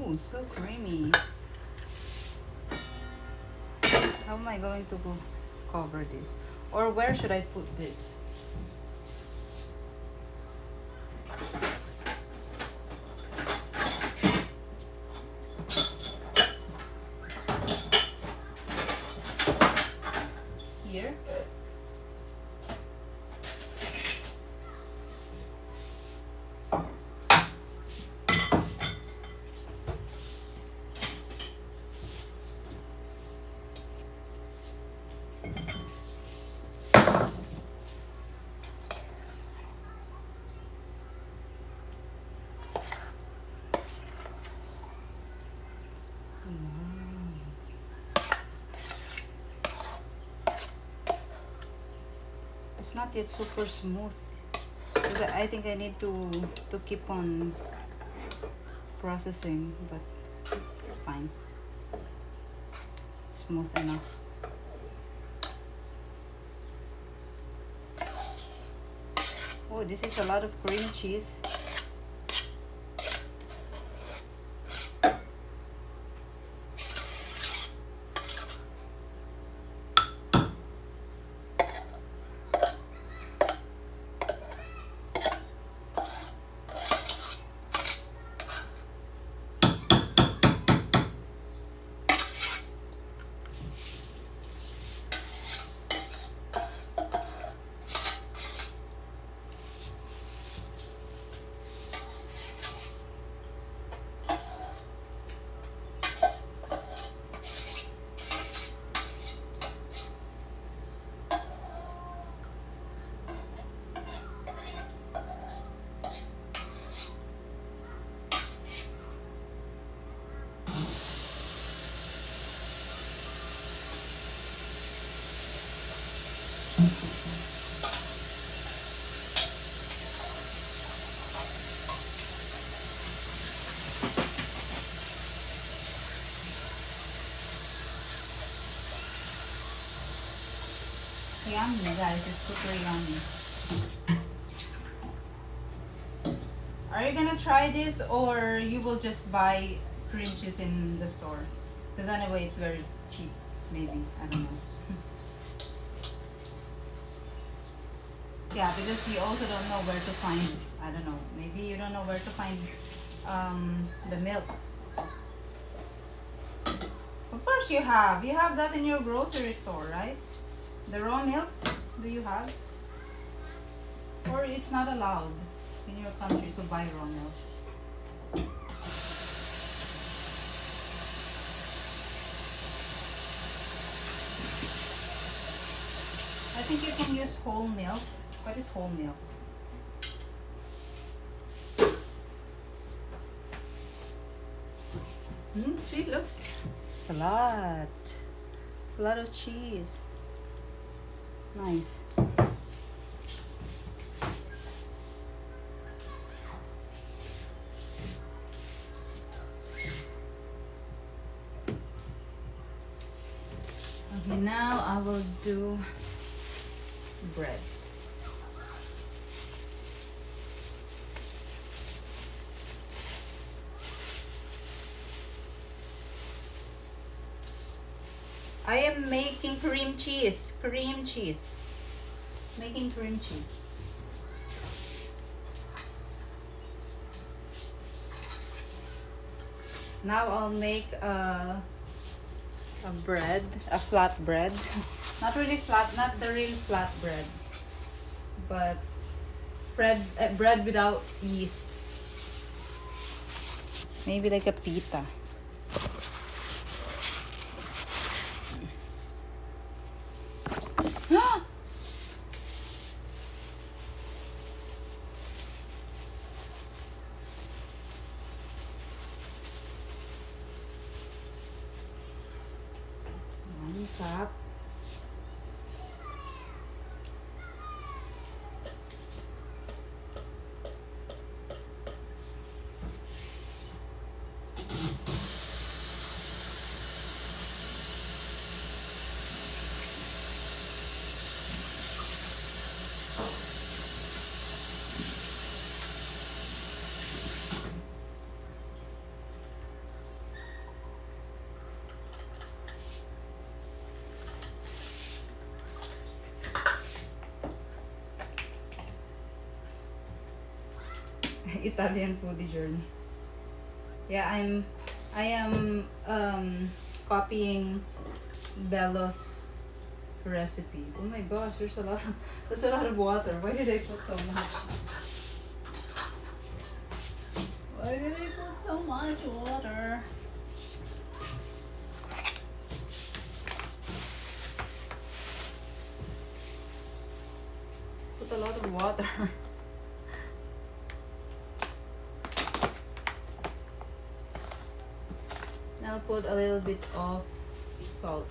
Ooh, so creamy. How am I going to cover this? Or where should I put this? Here? It's not yet super smooth. Because I think I need to keep on processing, but it's fine. It's smooth enough. Oh, this is a lot of cream cheese. Yummy, guys. It's super yummy. Are you gonna try this, or you will just buy cream cheese in the store? Because anyway, it's very cheap. Maybe, I don't know. Yeah, because you also don't know where to find. I don't know. Maybe you don't know where to find the milk. Of course you have. You have that in your grocery store, right? The raw milk, do you have? Or it's not allowed in your country to buy raw milk? I think you can use whole milk. What is whole milk? See, look. It's a lot. It's a lot of cheese. Nice. Okay, now I will do bread. I am making cream cheese. Cream cheese. Making cream cheese. Now I'll make a bread, a flat bread. Not really flat, not the real flat bread, but bread without yeast. Maybe like a pita. One cup. Italian foodie journey. Yeah, I am copying Bello's recipe. Oh my gosh, that's a lot of water. Why did I put so much? Why did I put so much water? Put a lot of water. Now put a little bit of salt.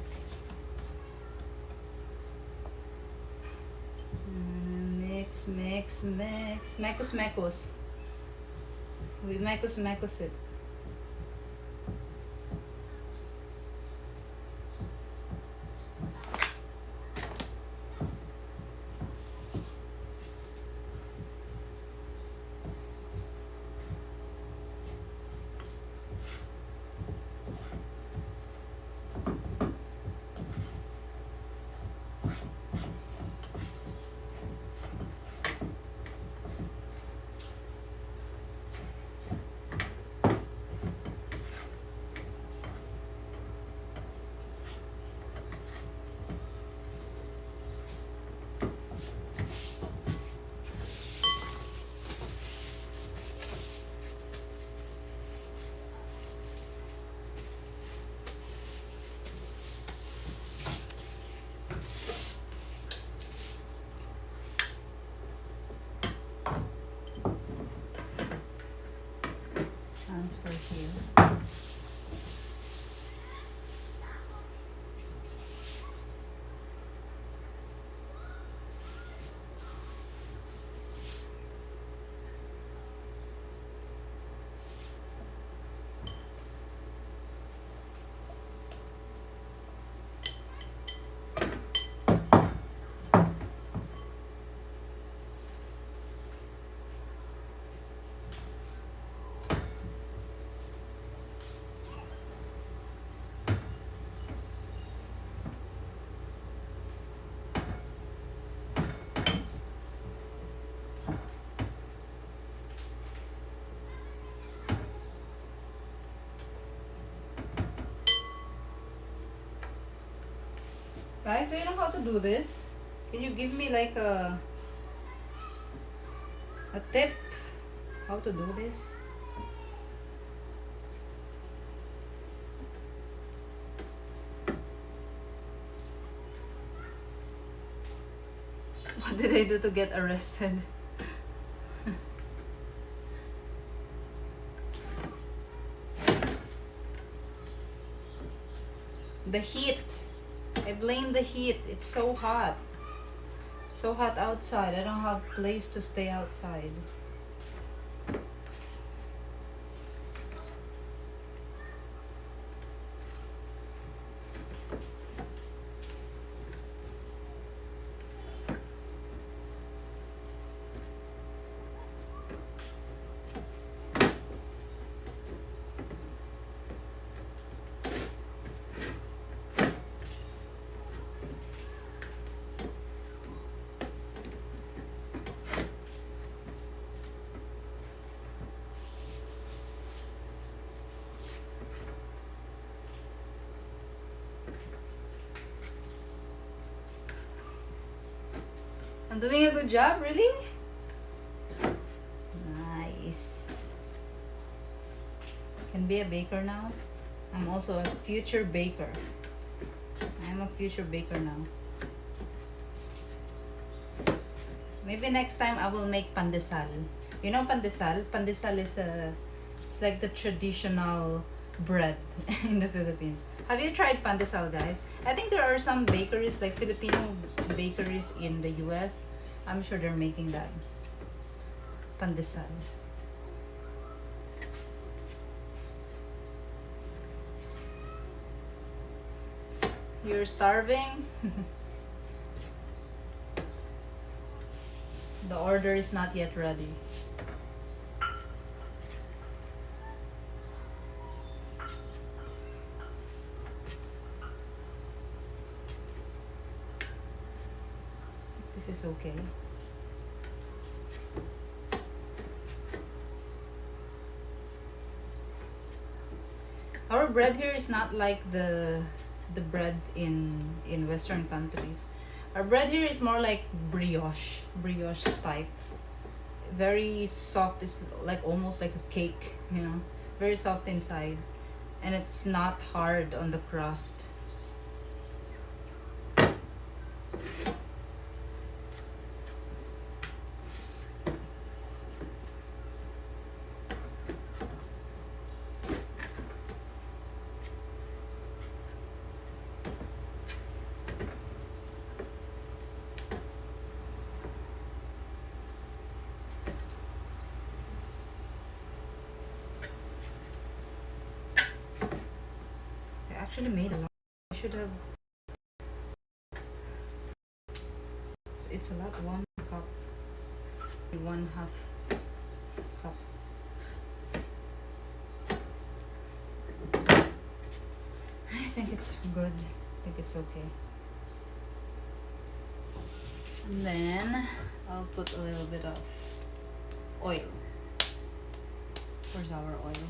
Mix, mix, mix. Mekos, mekos. We mekos, mekos it. Transfer here. Guys, do you know how to do this? Can you give me like a tip how to do this? What did I do to get arrested? The heat. I blame the heat. It's so hot. So hot outside. I don't have place to stay outside. I'm doing a good job, really? can be a baker now. I'm also a future baker. I am a future baker now. Maybe next time I will make pandesal. You know pandesal? Pandesal is it's like the traditional bread in the Philippines. Have you tried pandesal, guys? I think there are some bakeries, like Filipino bakeries in the US. I'm sure they're making that. Pandesal. You're starving? The order is not yet ready. This is okay. Our bread here is not like the bread in Western countries. Our bread here is more like brioche type. Very soft. It's like almost like a cake, you know. Very soft inside, and it's not hard on the crust. Actually made a lot. I should have. It's a lot. 1 cup, 1/2 cup. I think it's good. I think it's okay. And then I'll put a little bit of oil. Where's our oil?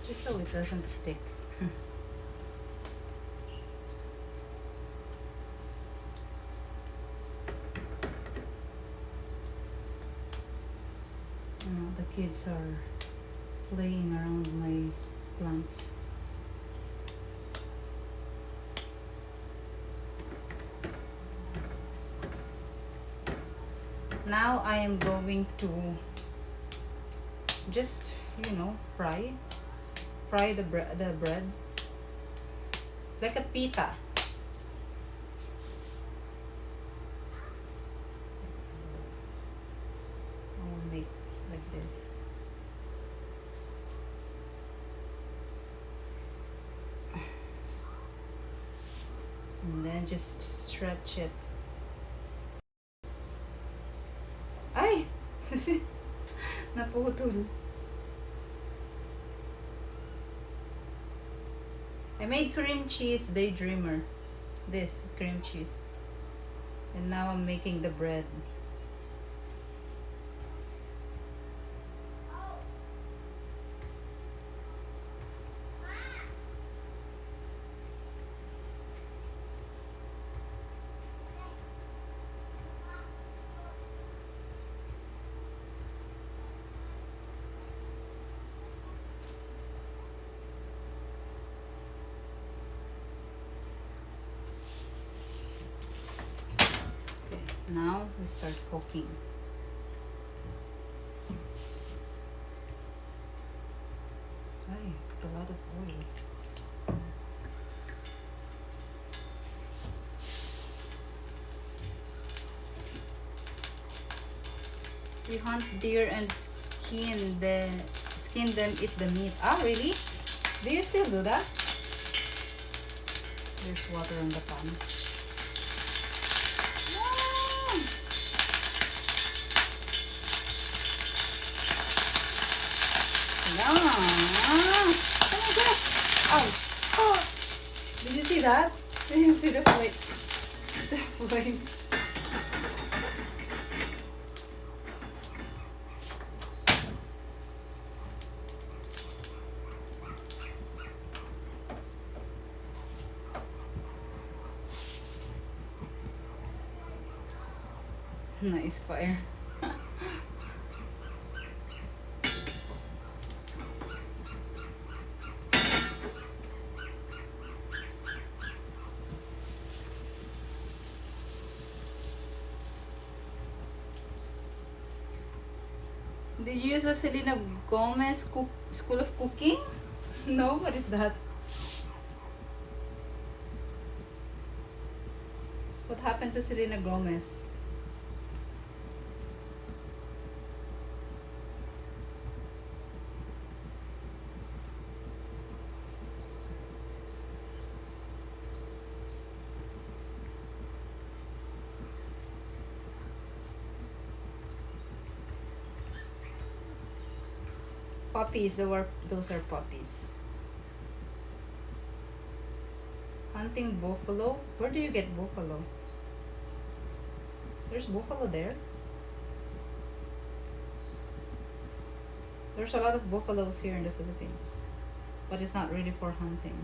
Just so it doesn't stick. The kids are playing around my plants. Now I am going to just, fry the bread like a pita. I'll make like this. And then just stretch it. Ay! Naputol. I made cream cheese daydreamer. This cream cheese. And now I'm making the bread. Now we start cooking. Ay, put a lot of oil. We hunt deer and skin then eat the meat. Ah, really? Do you still do that? There's water in the pan. Ah! Yeah. Oh my god. Ow. Oh. Did you see that? Did you see the flame? The flame. Nice fire. Did you use a Selena Gomez School of Cooking? No, what is that? What happened to Selena Gomez? Puppies, those are puppies. Hunting buffalo? Where do you get buffalo? There's buffalo there. There's a lot of buffaloes here in the Philippines. But it's not really for hunting.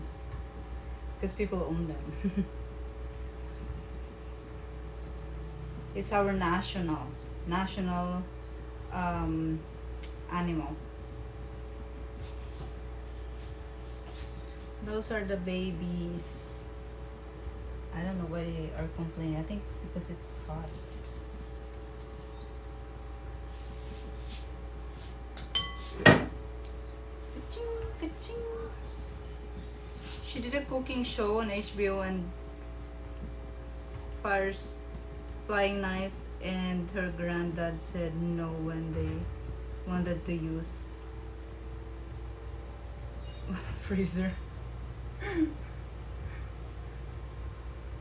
Because people own them. It's our national animal. Those are the babies. I don't know why they are complaining. I think because it's hot. Ka-ching, ka-ching. She did a cooking show on HBO and fires flying knives, and her granddad said no when they wanted to use freezer.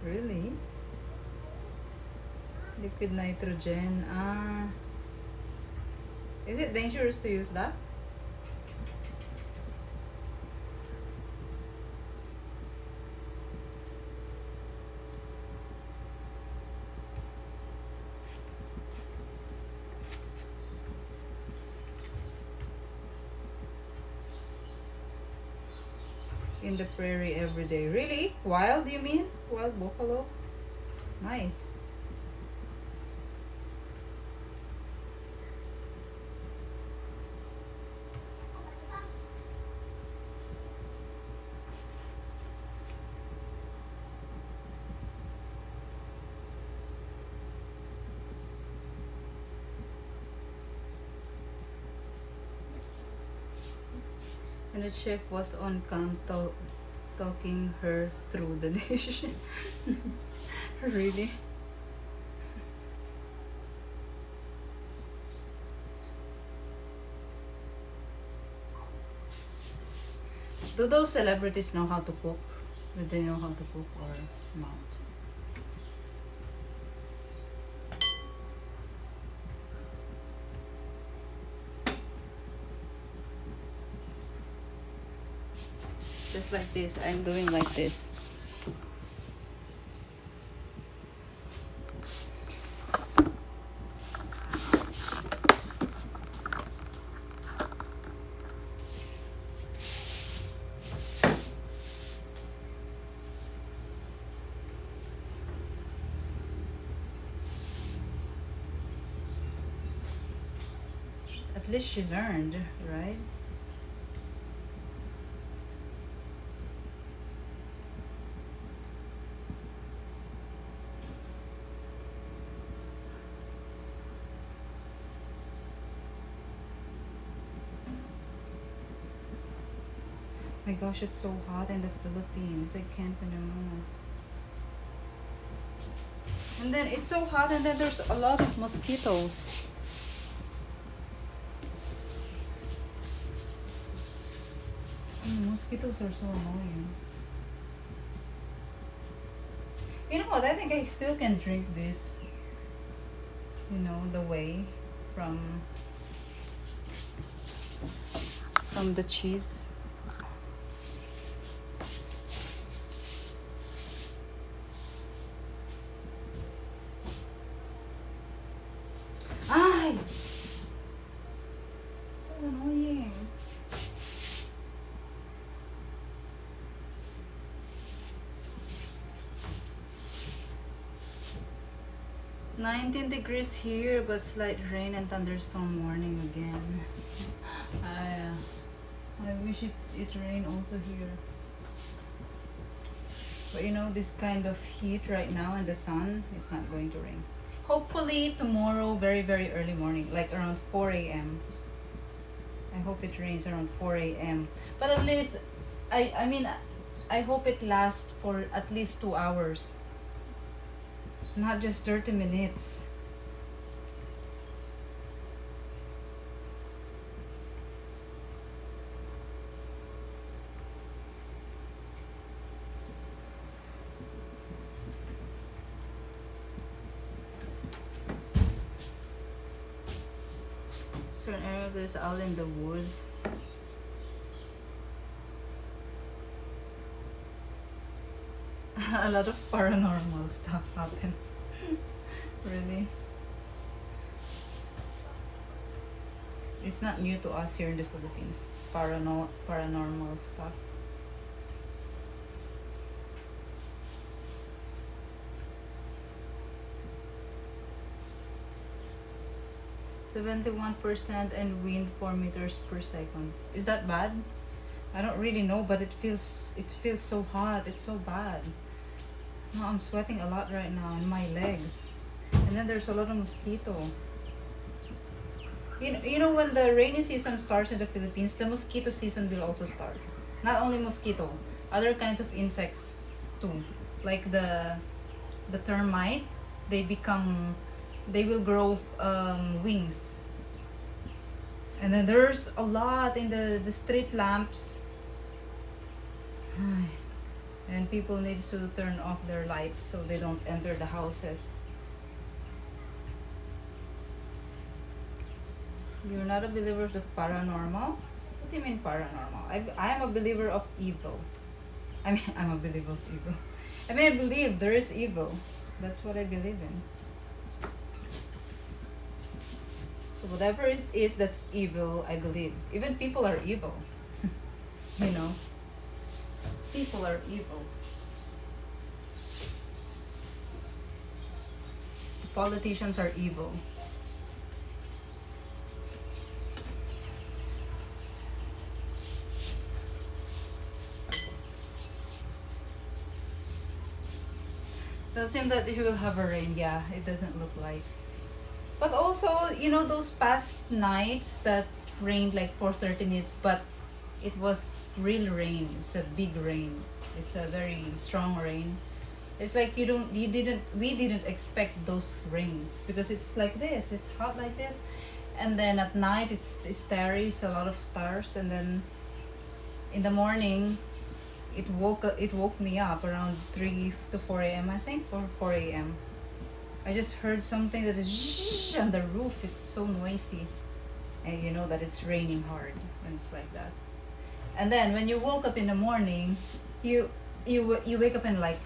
Really? Liquid nitrogen. Ah. Is it dangerous to use that? In the prairie every day. Really? Wild, you mean? Wild buffalo? Nice. And the chef was on cam talking her through the dish. Really? Do those celebrities know how to cook? Do they know how to cook or not? Just like this. I'm doing like this. At least she learned, right? My gosh, it's so hot in the Philippines. I can't know. And then it's so hot, and then there's a lot of mosquitoes. Mosquitoes are so annoying. You know what? I think I still can drink this. You know, the whey from the cheese. Ay! So annoying. -19 degrees here, but slight rain and thunderstorm warning again. I wish it rained also here. But you know, this kind of heat right now and the sun, it's not going to rain. Hopefully tomorrow, very, very early morning, like around 4 a.m. I hope it rains around 4 a.m. But at least, I mean, I hope it lasts for at least 2 hours. Not just 30 minutes. Certain area is out in the woods. A lot of paranormal stuff happen. Really. It's not new to us here in the Philippines. Paranormal stuff. %71% and wind 4 meters per second. Is that bad? I don't really know, but it feels so hot. It's so bad. No, I'm sweating a lot right now in my legs. And then there's a lot of mosquito. You know when the rainy season starts in the Philippines, the mosquito season will also start. Not only mosquito, other kinds of insects too. Like the termite, they will grow wings. And then there's a lot in the street lamps. And people need to turn off their lights so they don't enter the houses. You're not a believer of the paranormal? What do you mean paranormal? I am a believer of evil. I mean, I'm a believer of evil. I mean, I believe there is evil. That's what I believe in. So whatever it is that's evil, I believe. Even people are evil. You know? People are evil. Politicians are evil. Doesn't seem that you will have a rain. Yeah, it doesn't look like. But also, you know, those past nights that rained like for 30 minutes, but it was real rain. It's a big rain. It's a very strong rain. It's like we didn't expect those rains because it's like this. It's hot like this, and then at night it's starry. It's a lot of stars, and then in the morning, it woke me up around 3 to 4 a.m. I think, or 4 a.m. I just heard something that is on the roof. It's so noisy, and you know that it's raining hard when it's like that. And then when you woke up in the morning, you wake up and like,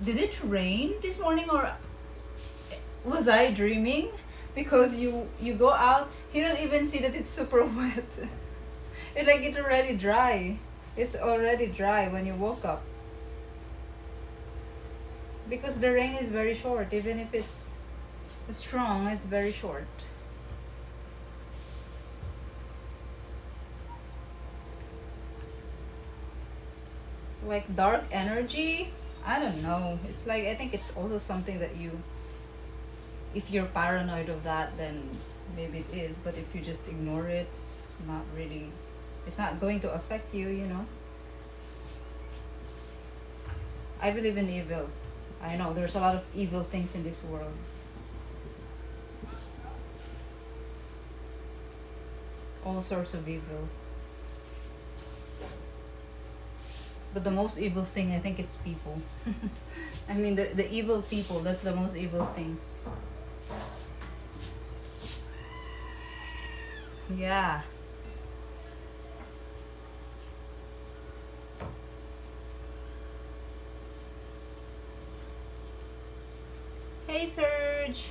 did it rain this morning or was I dreaming? Because you go out, you don't even see that it's super wet. It's like it's already dry. It's already dry when you woke up. Because the rain is very short, even if it's strong, it's very short. Like dark energy, I don't know. It's like, I think it's also something that if you're paranoid of that, then maybe it is. But if you just ignore it, it's not going to affect you, you know. I believe in evil. I know there's a lot of evil things in this world. All sorts of evil. But the most evil thing, I think it's people. I mean, the evil people, that's the most evil thing. Yeah. Hey, Serge!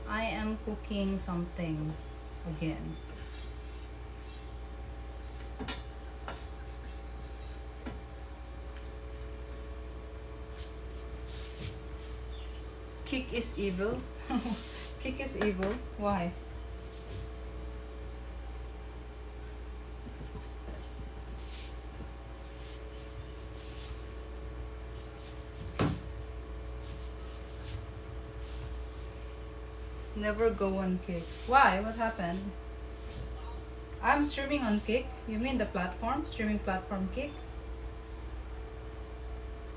I am cooking something again. Kick is evil? Kick is evil? Why? Never go on Kick. Why? What happened? I'm streaming on Kick. You mean the platform? Streaming platform Kick?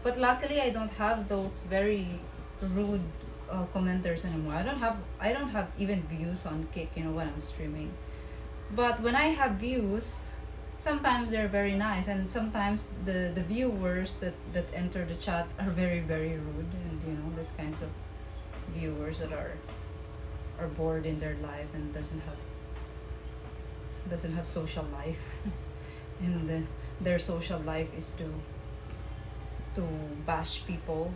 But luckily I don't have those very rude commenters anymore. I don't have even views on Kick, you know, when I'm streaming. But when I have views, sometimes they're very nice, and sometimes the viewers that enter the chat are very, very rude, and you know, these kinds of viewers that are bored in their life and doesn't have social life. And their social life is to bash people.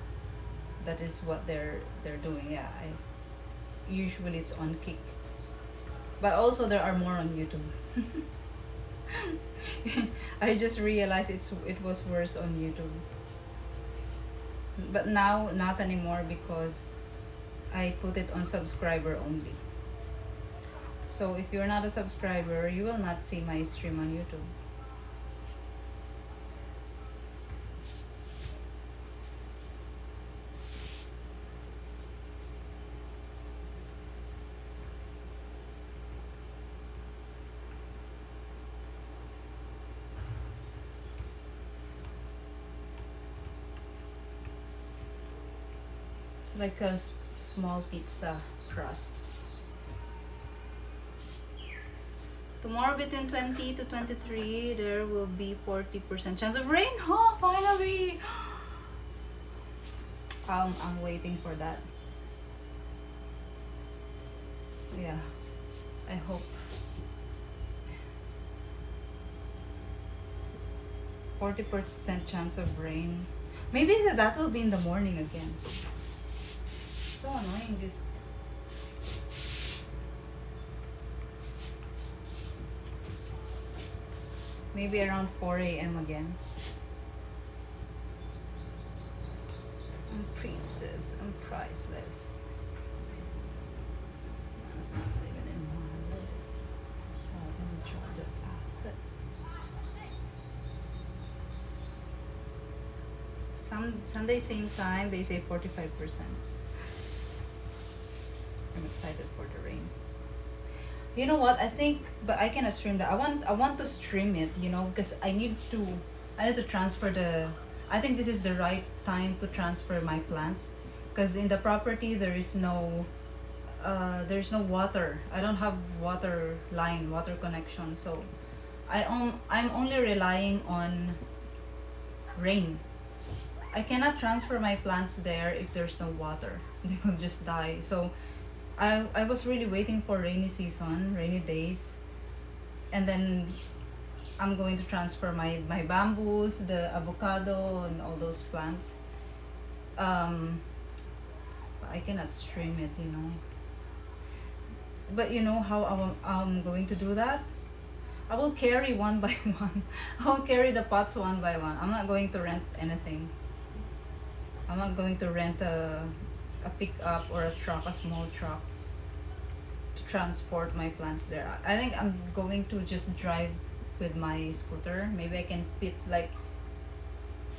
That is what they're doing. Yeah, usually it's on Kick, but also there are more on YouTube. I just realized it was worse on YouTube, but now not anymore because I put it on subscriber only. So if you're not a subscriber, you will not see my stream on YouTube. It's like a small pizza crust. Tomorrow between 20 to 23, there will be 40% chance of rain. Oh, finally! I'm waiting for that. Yeah, I hope. 40% chance of rain. Maybe that will be in the morning again. So annoying, this. Maybe around 4 a.m. again. I'm princess, I'm priceless. Man's not living in my list. Oh, this is chocolate. Sunday same time, they say 45%. I'm excited for the rain. You know what? I think, but I cannot stream that. I want to stream it, you know, because I need to transfer the. I think this is the right time to transfer my plants, because in the property there's no water. I don't have water connection, so I'm only relying on rain. I cannot transfer my plants there if there's no water. They will just die. So I was really waiting for rainy season, rainy days, and then I'm going to transfer my bamboos, the avocado, and all those plants. But I cannot stream it, you know. But you know how I'm going to do that? I will carry one by one. I'll carry the pots one by one. I'm not going to rent anything. I'm not going to rent a pickup or a truck, a small truck, to transport my plants there. I think I'm going to just drive with my scooter. Maybe I can fit like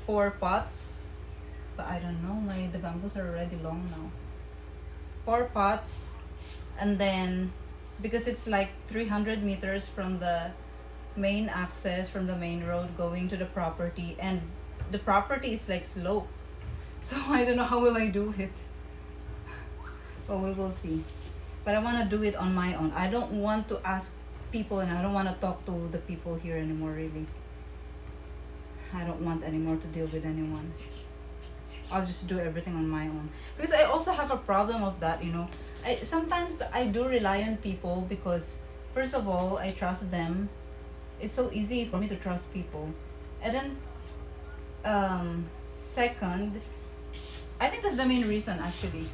4 pots, but I don't know. The bamboos are already long now. 4 pots, and then because it's like 300 meters from the main access, from the main road going to the property, and the property is like slope. So I don't know how will I do it. But we will see. But I want to do it on my own. I don't want to ask people, and I don't want to talk to the people here anymore, really. I don't want anymore to deal with anyone. I'll just do everything on my own. Because I also have a problem of that, you know. Sometimes I do rely on people because, first of all, I trust them. It's so easy for me to trust people. And then, second, I think that's the main reason actually.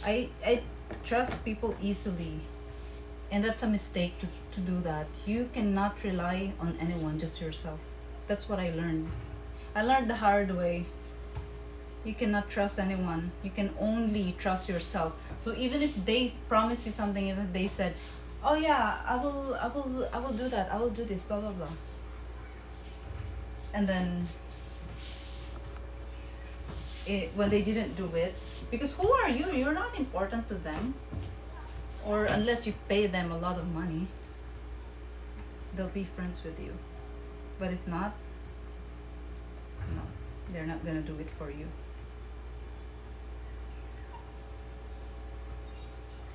I trust people easily. And that's a mistake to do that. You cannot rely on anyone, just yourself. That's what I learned. I learned the hard way. You cannot trust anyone. You can only trust yourself. So even if they promise you something, even if they said, "Oh yeah, I will do that. I will do this, blah blah blah," and then when they didn't do it, because who are you? You're not important to them, or unless you pay them a lot of money, they'll be friends with you. But if not, no, they're not gonna do it for you.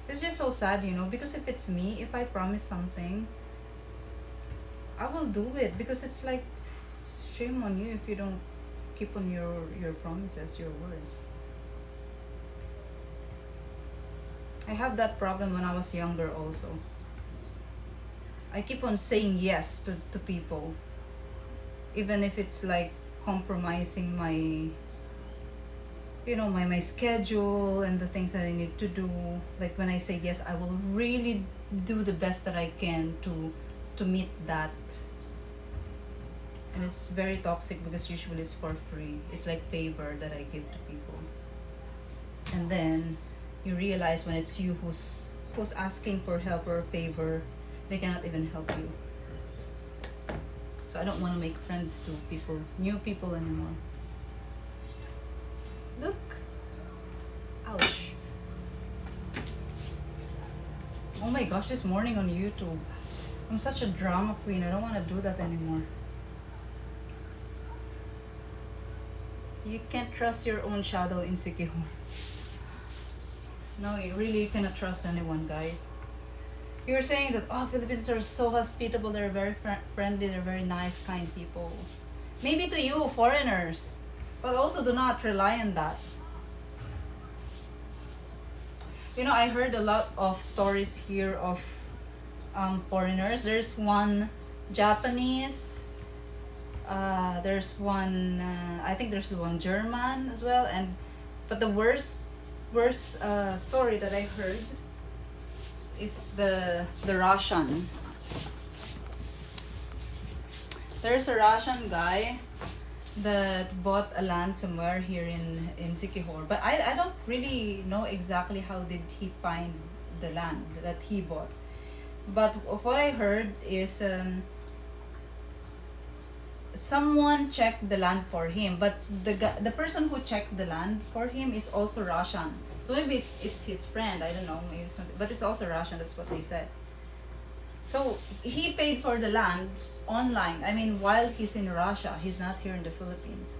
It's just so sad, you know, because if it's me, if I promise something, I will do it, because it's like, shame on you if you don't keep on your promises, your words. I have that problem when I was younger also. I keep on saying yes to people, even if it's like compromising my, you know, my schedule and the things that I need to do. Like when I say yes, I will really do the best that I can to meet that. And it's very toxic because usually it's for free. It's like favor that I give to people. And then you realize when it's you who's asking for help or a favor, they cannot even help you. So I don't want to make friends to people, new people anymore. Look. Ouch. Oh my gosh, this morning on YouTube. I'm such a drama queen. I don't want to do that anymore. You can't trust your own shadow in Siquijor. No, you cannot trust anyone, guys. You were saying that, oh, Philippines are so hospitable. They're very friendly. They're very nice, kind people. Maybe to you, foreigners. But also do not rely on that. You know, I heard a lot of stories here of foreigners. There's one Japanese. There's one. I think there's one German as well. But the worst story that I heard is the Russian. There's a Russian guy that bought a land somewhere here in Siquijor. But I don't really know exactly how did he find the land that he bought. But what I heard is someone checked the land for him, but the person who checked the land for him is also Russian. So maybe it's his friend, I don't know, maybe something, but it's also Russian, that's what they said. So he paid for the land online. I mean, while he's in Russia, he's not here in the Philippines.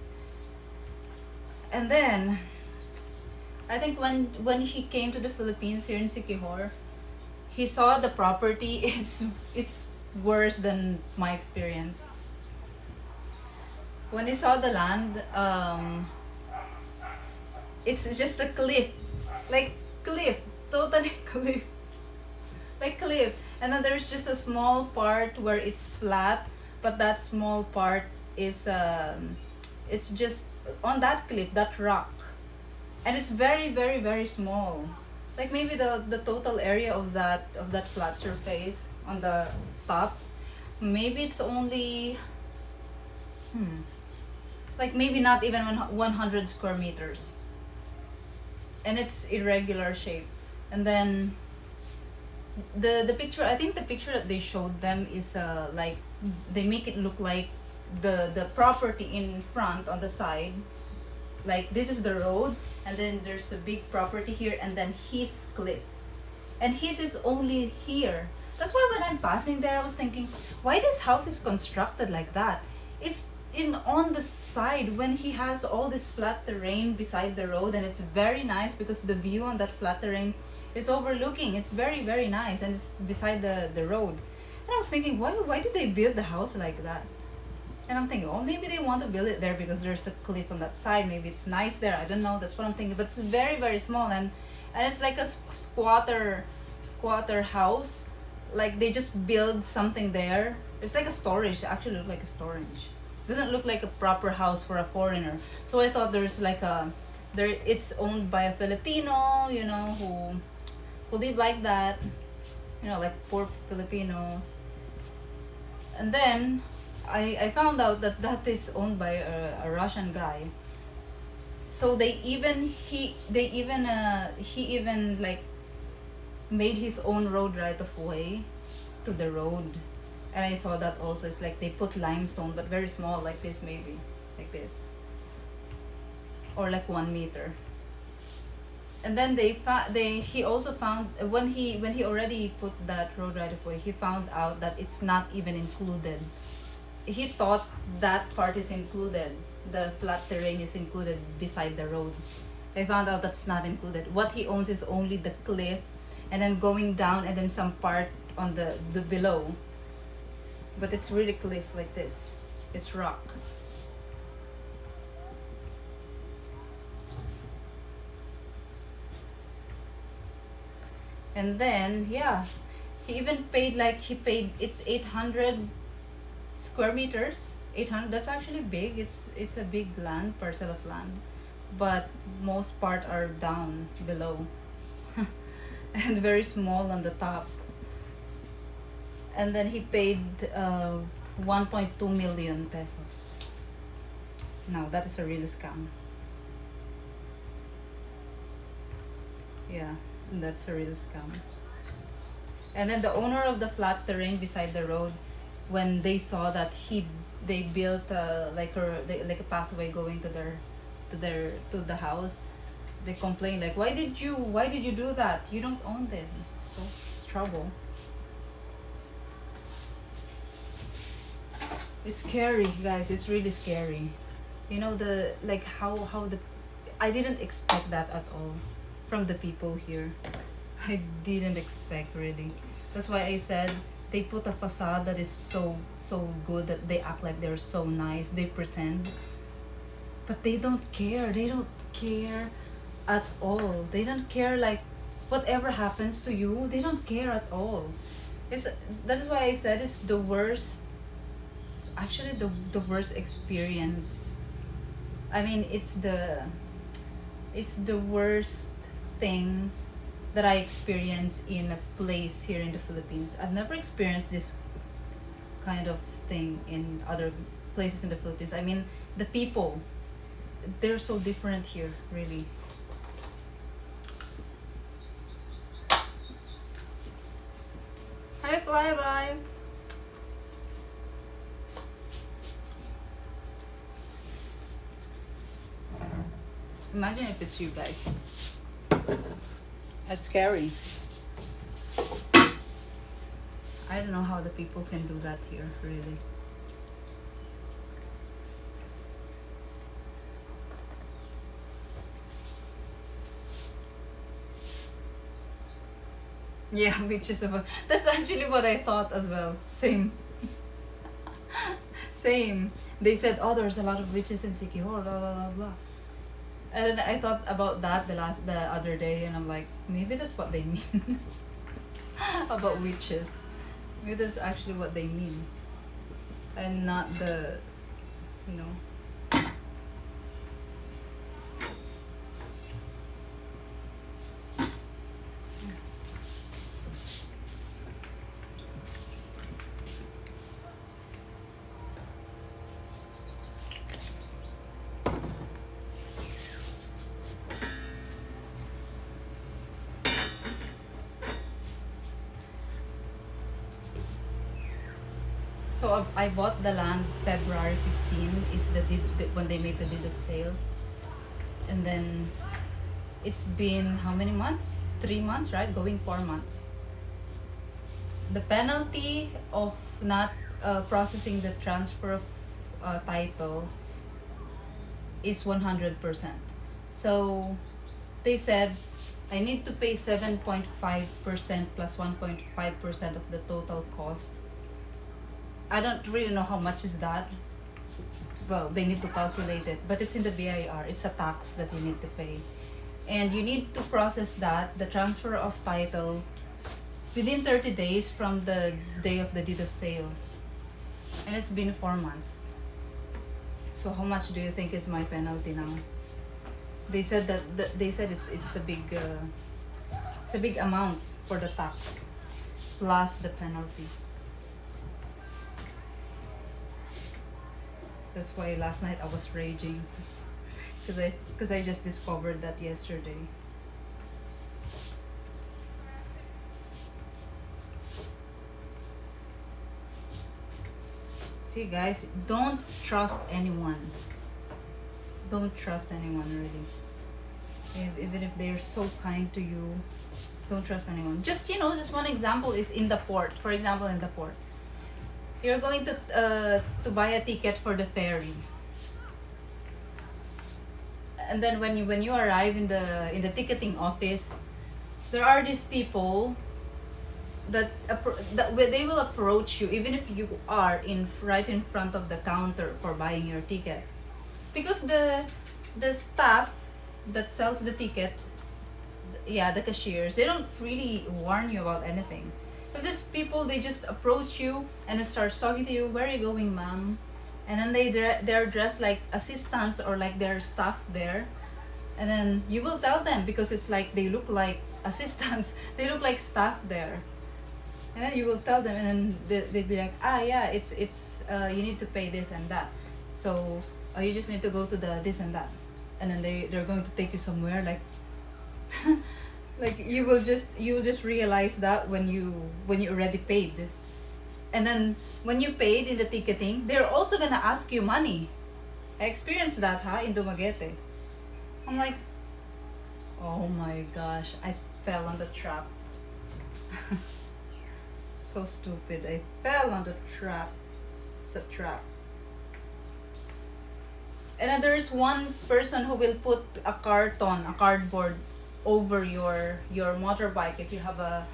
And then I think when he came to the Philippines here in Siquijor, he saw the property. It's worse than my experience. When he saw the land, it's just a cliff, like cliff, totally cliff, like cliff. And then there's just a small part where it's flat, but that small part is it's just on that cliff, that rock, and it's very very very small. Like maybe the total area of that flat surface on the top, maybe it's only like maybe not even 100 square meters, and it's irregular shape. And then the picture, I think the picture that they showed them is like they make it look like the property in front on the side, like this is the road, and then there's a big property here, and then his cliff, and his is only here. That's why when I'm passing there, I was thinking, why this house is constructed like that? It's in on the side when he has all this flat terrain beside the road, and it's very nice because the view on that flat terrain is overlooking. It's very very nice, and it's beside the road. And I was thinking, why did they build the house like that? And I'm thinking, oh, maybe they want to build it there because there's a cliff on that side. Maybe it's nice there. I don't know. That's what I'm thinking. But it's very, very small, and it's like a squatter house. Like they just build something there. It's like a storage. It actually look like a storage. Doesn't look like a proper house for a foreigner. So I thought there's like a there. It's owned by a Filipino, you know, who live like that, you know, like poor Filipinos. And then I found out that that is owned by a Russian guy. So he even like made his own road right of way to the road. And I saw that also. It's like they put limestone, but very small, like this maybe, like this, or like 1 meter. And then he also found when he already put that road right of way, he found out that it's not even included. He thought that part is included, the flat terrain is included beside the road. I found out that's not included. What he owns is only the cliff, and then going down, and then some part on the below. But it's really cliff like this. It's rock. And then yeah, he even paid like he paid it's 800 square meters. 800, that's actually big. It's a big land, parcel of land, but most part are down below and very small on the top. And then he paid 1.2 million pesos. Now that is a real scam. Yeah, that's a real scam. And then the owner of the flat terrain beside the road, when they saw that they built like a pathway going to the house, they complained like, why did you do that? You don't own this. So it's trouble. It's scary, guys. It's really scary. You know, the like how the I didn't expect that at all from the people here. I didn't expect, really. That's why I said they put a facade that is so good, that they act like they're so nice. They pretend, but they don't care. They don't care at all. They don't care, like whatever happens to you. They don't care at all. It's That is why I said it's the worst. It's actually the worst experience. I mean, it's the worst thing that I experience in a place here in the Philippines. I've never experienced this kind of thing in other places in the Philippines. I mean, the people, they're so different here, really. Hi, bye bye. Imagine if it's you guys. That's scary. I don't know how the people can do that here, really. Yeah, witches of that's actually what I thought as well. Same. Same. They said, oh, there's a lot of witches in Siquijor, blah blah blah blah. And then I thought about that the other day, and I'm like, maybe that's what they mean about witches. Maybe that's actually what they mean, and not the, you know. So I bought the land February 15 is when they made the deed of sale. And then it's been how many months? 3 months, right? Going 4 months. The penalty of not processing the transfer of title is 100%. So they said I need to pay 7.5% plus 1.5% of the total cost. I don't really know how much is that, well, they need to calculate it, but it's in the BIR. It's a tax that you need to pay. And you need to process that, the transfer of title, within 30 days from the day of the deed of sale. And it's been 4 months. So how much do you think is my penalty now? They said they said it's a big amount for the tax plus the penalty. That's why last night I was raging because I just discovered that yesterday. See guys, don't trust anyone. Don't trust anyone really. Even if they're so kind to you, don't trust anyone. Just just one example is in the port. For example, in the port, you're going to buy a ticket for the ferry, and then when you arrive in the ticketing office, there are these people that they will approach you even if you are right in front of the counter for buying your ticket, because the staff that sells the ticket, yeah, the cashiers, they don't really warn you about anything. Because these people, they just approach you and they start talking to you. Where are you going, ma'am? And then they're dressed like assistants or like they're staff there, and then you will tell them because it's like they look like assistants, they look like staff there, and then you will tell them, and then they'd be like, yeah, it's you need to pay this and that, so you just need to go to the this and that, and then they're going to take you somewhere like like you will just realize that when you already paid. And then when you paid in the ticketing, they're also gonna ask you money. I experienced that in Dumaguete. I'm like, oh my gosh, I fell on the trap. So stupid. I fell on the trap. It's a trap. And then there's one person who will put a cardboard over your motorbike if you have a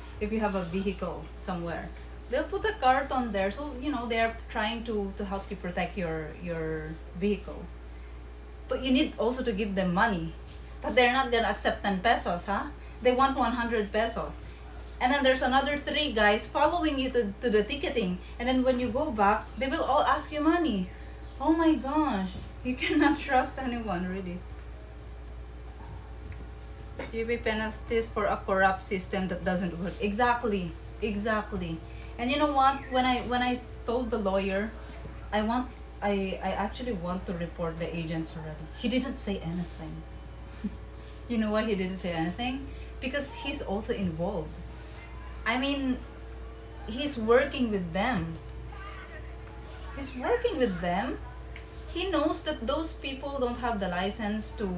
vehicle somewhere. They'll put a carton there, so they're trying to help you protect your vehicle. But you need also to give them money. But they're not gonna accept 10 pesos, They want 100 pesos. And then there's another 3 guys following you to the ticketing. And then when you go back, they will all ask you money. Oh my gosh. You cannot trust anyone, really. CB penalties for a corrupt system that doesn't work. Exactly. And you know what? When I told the lawyer, I actually want to report the agents already. He didn't say anything. You know why he didn't say anything? Because he's also involved. I mean, he's working with them. He knows that those people don't have the license to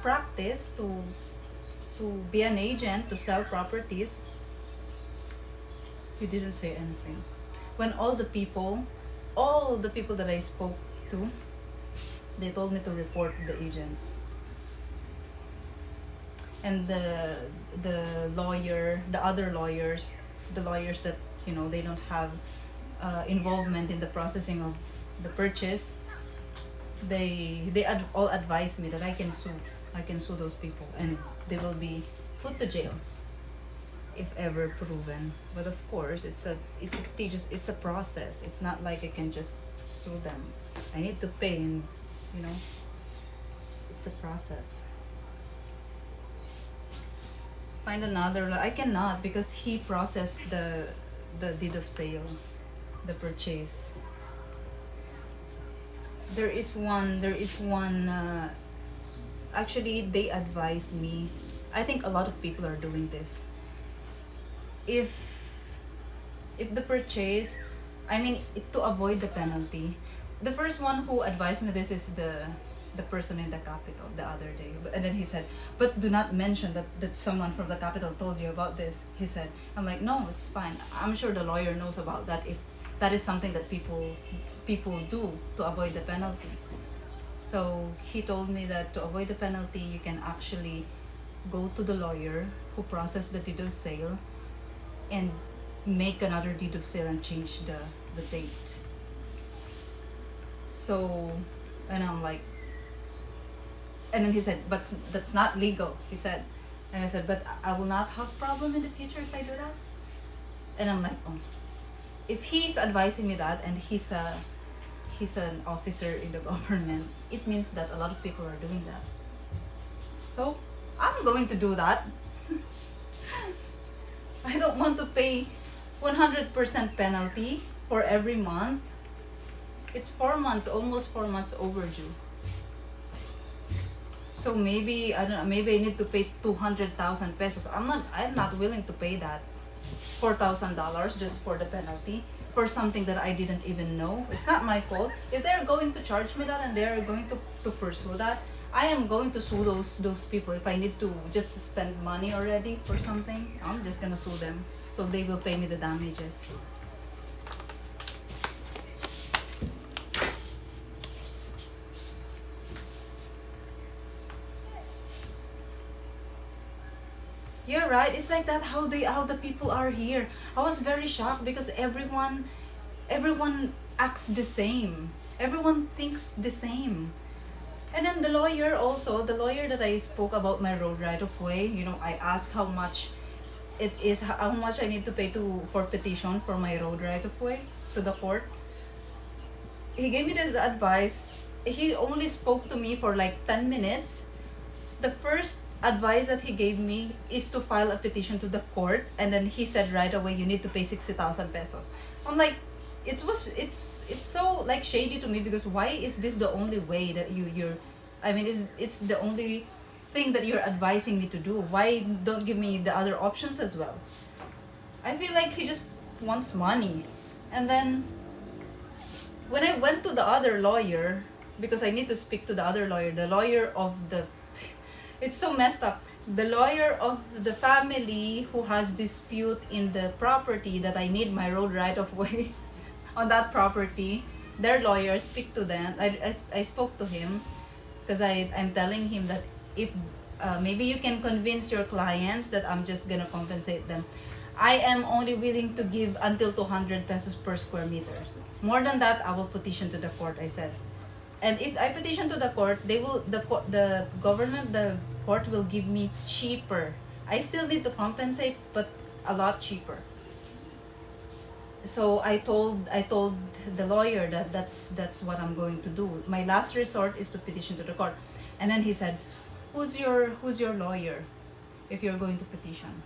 practice, to be an agent, to sell properties. He didn't say anything. When all the people that I spoke to, they told me to report the agents. And the other lawyers, the lawyers that they don't have involvement in the processing of the purchase, they all advise me that I can sue those people, and they will be put to jail if ever proven. But of course, it's a process. It's not like I can just sue them. I need to pay, and it's a process. Find another. I cannot, because he processed the deed of sale, the purchase. There is one. Actually, they advise me. I think a lot of people are doing this. If the purchase, to avoid the penalty, the first one who advised me this is the person in the capital the other day. And then he said, but do not mention that someone from the capital told you about this, he said. I'm like, no, it's fine. I'm sure the lawyer knows about that, if that is something that people do to avoid the penalty. So he told me that to avoid the penalty, you can actually go to the lawyer who processed the deed of sale and make another deed of sale and change the date. So, and I'm like, and then he said, but that's not legal, he said. And I said, but I will not have problem in the future if I do that. And I'm like, oh, if he's advising me that, and he's an officer in the government, it means that a lot of people are doing that. So I'm going to do that. I don't want to pay 100% penalty for every month. It's 4 months, almost 4 months overdue. So maybe, I don't know, maybe I need to pay 200,000 pesos. I'm not willing to pay that. $4,000 just for the penalty for something that I didn't even know. It's not my fault. If they're going to charge me that and they're going to pursue that, I am going to sue those people. If I need to just spend money already for something, I'm just gonna sue them. So they will pay me the damages. You're right. It's like that how the people are here. I was very shocked because everyone acts the same. Everyone thinks the same. And then the lawyer also, the lawyer that I spoke about my road right of way, I asked how much it is, how much I need to pay for petition for my road right of way to the court. He gave me this advice. He only spoke to me for like 10 minutes. The first advice that he gave me is to file a petition to the court, and then he said right away you need to pay 60,000 pesos. I'm like, it's so like shady to me, because why is this the only way that you're I mean, it's the only thing that you're advising me to do? Why don't give me the other options as well? I feel like he just wants money. And then when I went to the other lawyer, because I need to speak to the other lawyer, the lawyer of the it's so messed up. The lawyer of the family who has dispute in the property that I need my road right of way on that property, their lawyer, speak to them. I spoke to him because I'm telling him that if maybe you can convince your clients that I'm just gonna compensate them. I am only willing to give until 200 pesos per square meter. More than that, I will petition to the court, I said. And if I petition to the court, the court will give me cheaper. I still need to compensate, but a lot cheaper. So I told the lawyer that that's what I'm going to do. My last resort is to petition to the court. And then he said, who's your lawyer if you're going to petition?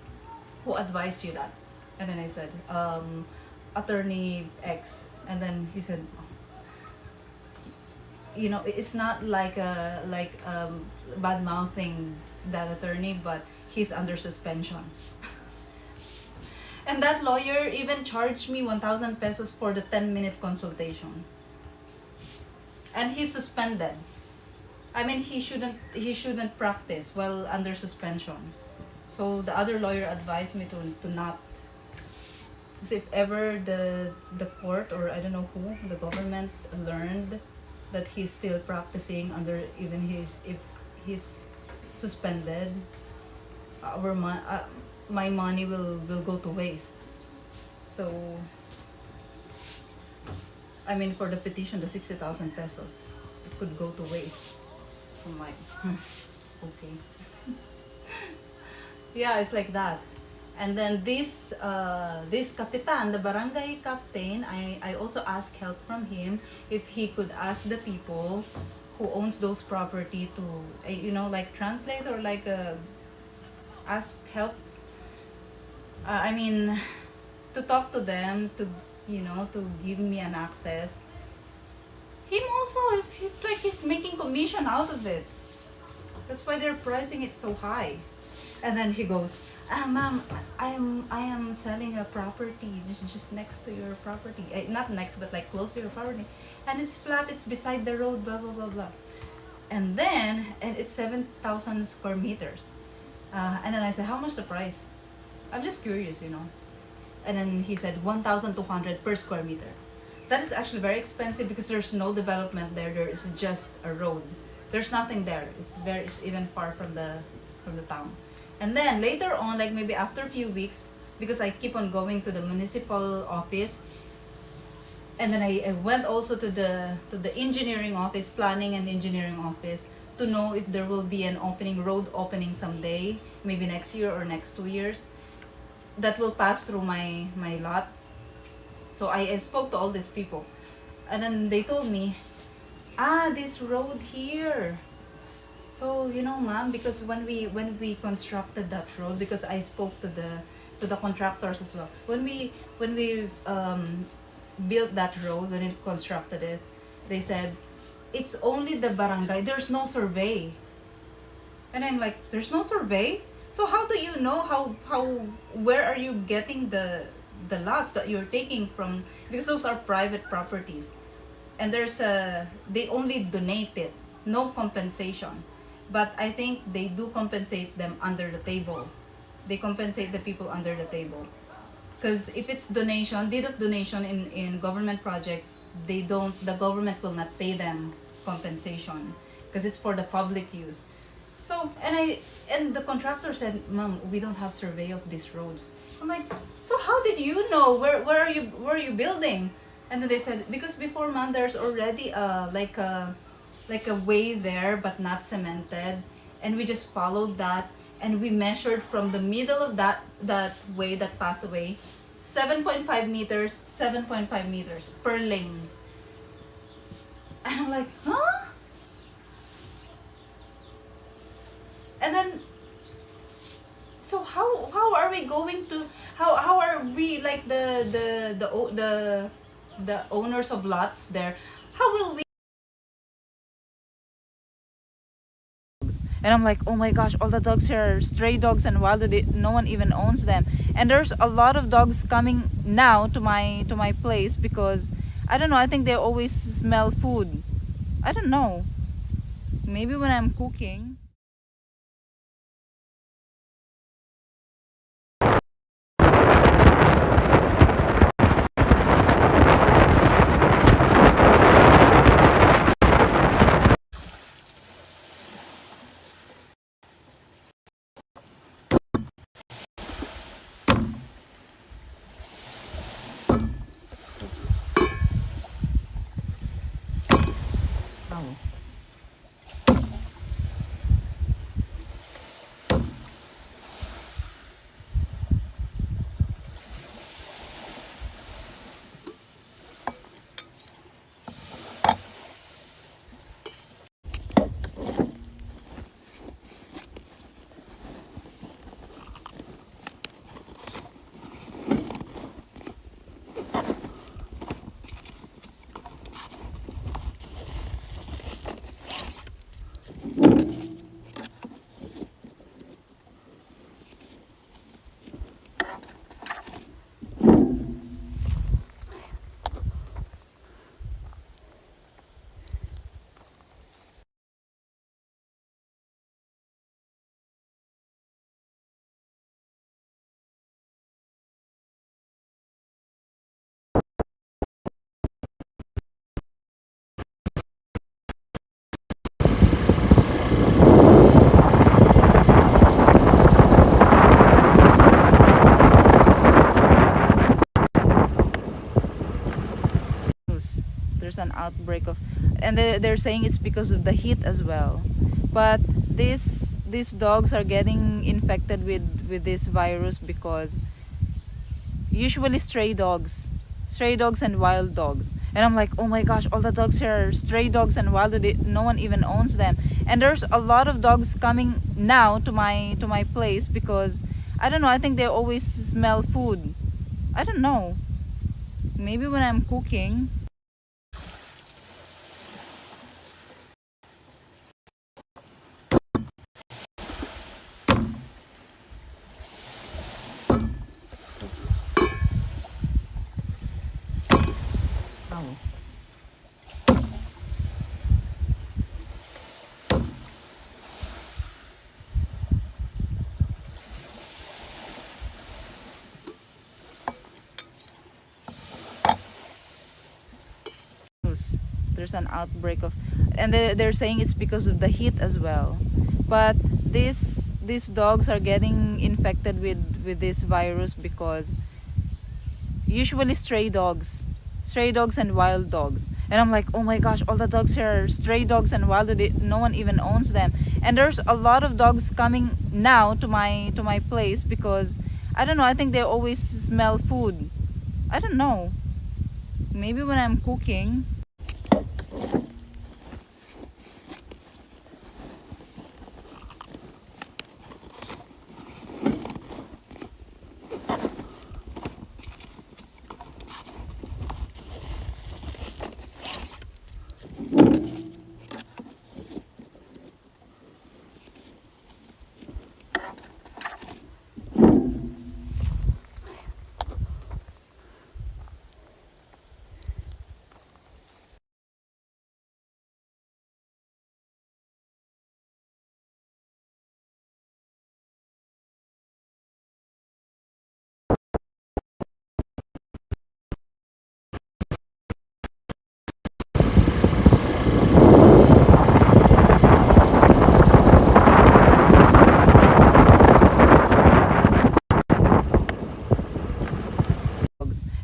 Who advised you that? And then I said, attorney X. And then he said, it's not like bad mouthing that attorney, but he's under suspension. And that lawyer even charged me 1,000 pesos for the 10-minute consultation. And he's suspended. I mean, he shouldn't practice while under suspension. So the other lawyer advised me to not. Because if ever the court, or I don't know who, the government learned that he's still practicing under, even if he's suspended, my money will go to waste. So I mean, for the petition, the 60,000 pesos, it could go to waste. So I'm like, okay. Yeah, it's like that. And then this kapitan, the barangay captain, I also asked help from him if he could ask the people who owns those property to, like translate, or like ask help. I mean, to talk to them, to give me an access. Him also he's making commission out of it. That's why they're pricing it so high. And then he goes, ma'am, I am selling a property just next to your property. Not next, but like close to your property. And it's flat, it's beside the road, blah, blah, blah, blah. And it's 7,000 square meters. And then I said, how much the price? I'm just curious, And then he said 1,200 per square meter. That is actually very expensive because there's no development there. There is just a road. There's nothing there. It's even far from the town. And then later on, like maybe after a few weeks, because I keep on going to the municipal office, And then I went also to the engineering office, planning and engineering office, to know if there will be an opening, road opening someday, maybe next year or next 2 years, that will pass through my lot. So I spoke to all these people, and then they told me, this road here. So ma'am, because when we constructed that road, because I spoke to the contractors as well. When we built that road, when it constructed it, they said it's only the barangay. There's no survey. And I'm like, there's no survey? So how do you know how where are you getting the lots that you're taking from, because those are private properties. And they only donate it, no compensation. But I think they do compensate them under the table. They compensate the people under the table. Because if it's donation, deed of donation in government project, the government will not pay them compensation because it's for the public use. So and the contractor said, "Ma'am, we don't have survey of these roads." I'm like, so how did you know where are you building? And then they said, because before, ma'am, there's already like a way there but not cemented, and we just followed that, and we measured from the middle of that way, that pathway, 7.5 meters, 7.5 meters per lane. And I'm like, huh? And then, so how are we going to, how are we, like the owners of lots there, how will we? And I'm like, oh my gosh, all the dogs here are stray dogs and wild. No one even owns them. And there's a lot of dogs coming now to my place because I don't know. I think they always smell food. I don't know. Maybe when I'm cooking. There's an outbreak of, and they're saying it's because of the heat as well. But these dogs are getting infected with this virus because usually stray dogs and wild dogs. And I'm like, oh my gosh, all the dogs here are stray dogs and wild. No one even owns them. And there's a lot of dogs coming now to my place because I don't know. I think they always smell food. I don't know. Maybe when I'm cooking. There's an outbreak of, and they're saying it's because of the heat as well. But these dogs are getting infected with this virus because usually stray dogs stray dogs and wild dogs. And I'm like, oh my gosh, all the dogs here are stray dogs and wild. No one even owns them. And there's a lot of dogs coming now to my place because I don't know. I think they always smell food. I don't know. Maybe when I'm cooking.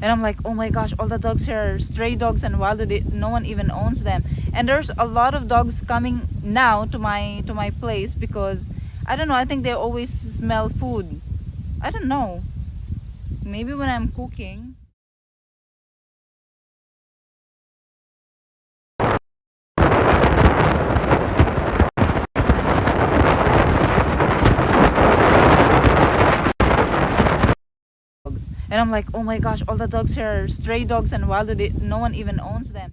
And I'm like, oh my gosh, all the dogs here are stray dogs and wild. No one even owns them. And there's a lot of dogs coming now to my place because I don't know. I think they always smell food. I don't know. Maybe when I'm cooking. And I'm like, oh my gosh, all the dogs here are stray dogs and wild. No one even owns them.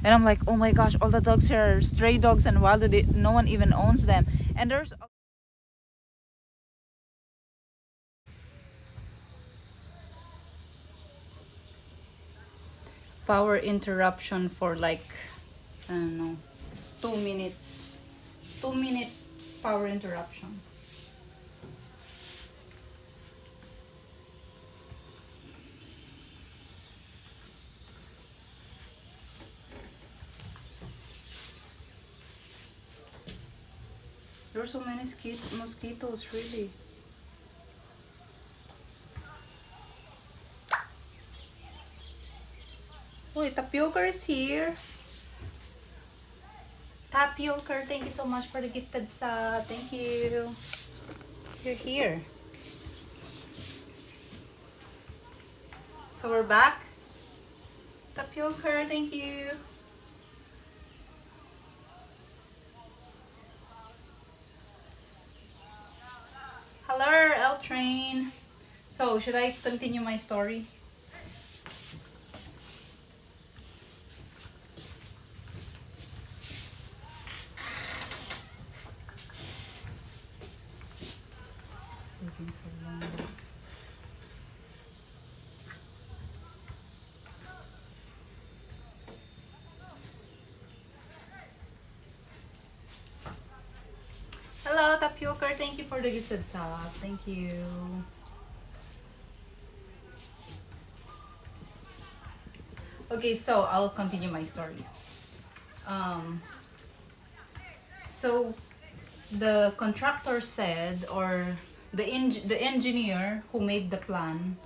And I'm like, oh my gosh, all the dogs here are stray dogs and wild. No one even owns them. And there's power interruption for like, I don't know, 2 minutes. 2 minute power interruption. There are so many mosquitoes, really. Oh, Tapioca is here. Tapioca, thank you so much for the gifted sub. Thank you. You're here. So we're back. Tapioca, thank you. Hello, L Train. So, should I continue my story? It's taking so long. Hello, Tapioca. Thank you for the gifted sub. Thank you. Okay, so I'll continue my story. Um, so the contractor said, or the engineer who made the plan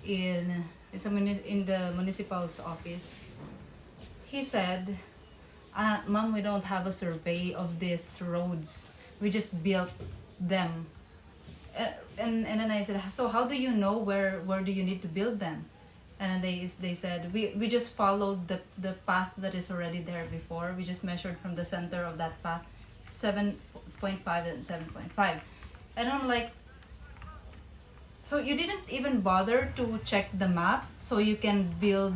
in the municipal's office, he said, "Ma'am, we don't have a survey of these roads. We just built them." And then I said, "So how do you know where do you need to build them?" And then they said, we just followed the path that is already there before. We just measured from the center of that path 7.5 and 7.5. And I'm like, so you didn't even bother to check the map so you can build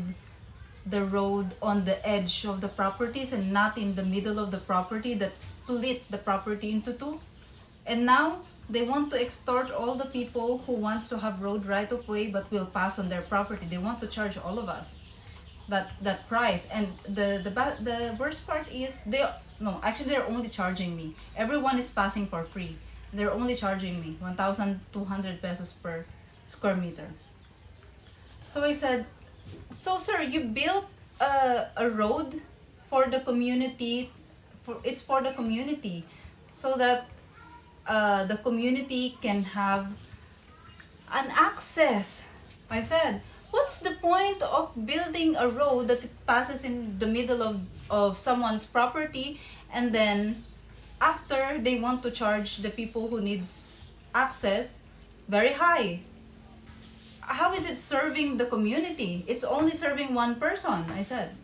the road on the edge of the properties and not in the middle of the property that split the property into two? And now they want to extort all the people who wants to have road right of way but will pass on their property. They want to charge all of us that price. And the worst part is they're only charging me. Everyone is passing for free. They're only charging me 1,200 pesos per square meter. So I said, so sir, you built a road for the community, it's for the community, so that the community can have an access. I said, what's the point of building a road that it passes in the middle of someone's property, and then after they want to charge the people who needs access very high? How is it serving the community? It's only serving one person, I said.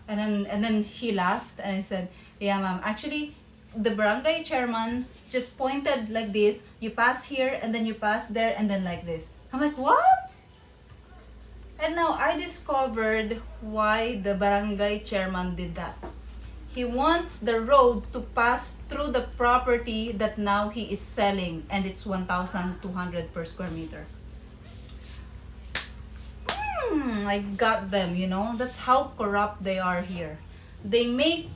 And then he laughed and I said, yeah ma'am, actually the barangay chairman just pointed like this, you pass here and then you pass there and then like this. I'm like, what? And now I discovered why the barangay chairman did that. He wants the road to pass through the property that now he is selling, and it's 1,200 per square meter. I got them, you know. That's how corrupt they are here. They make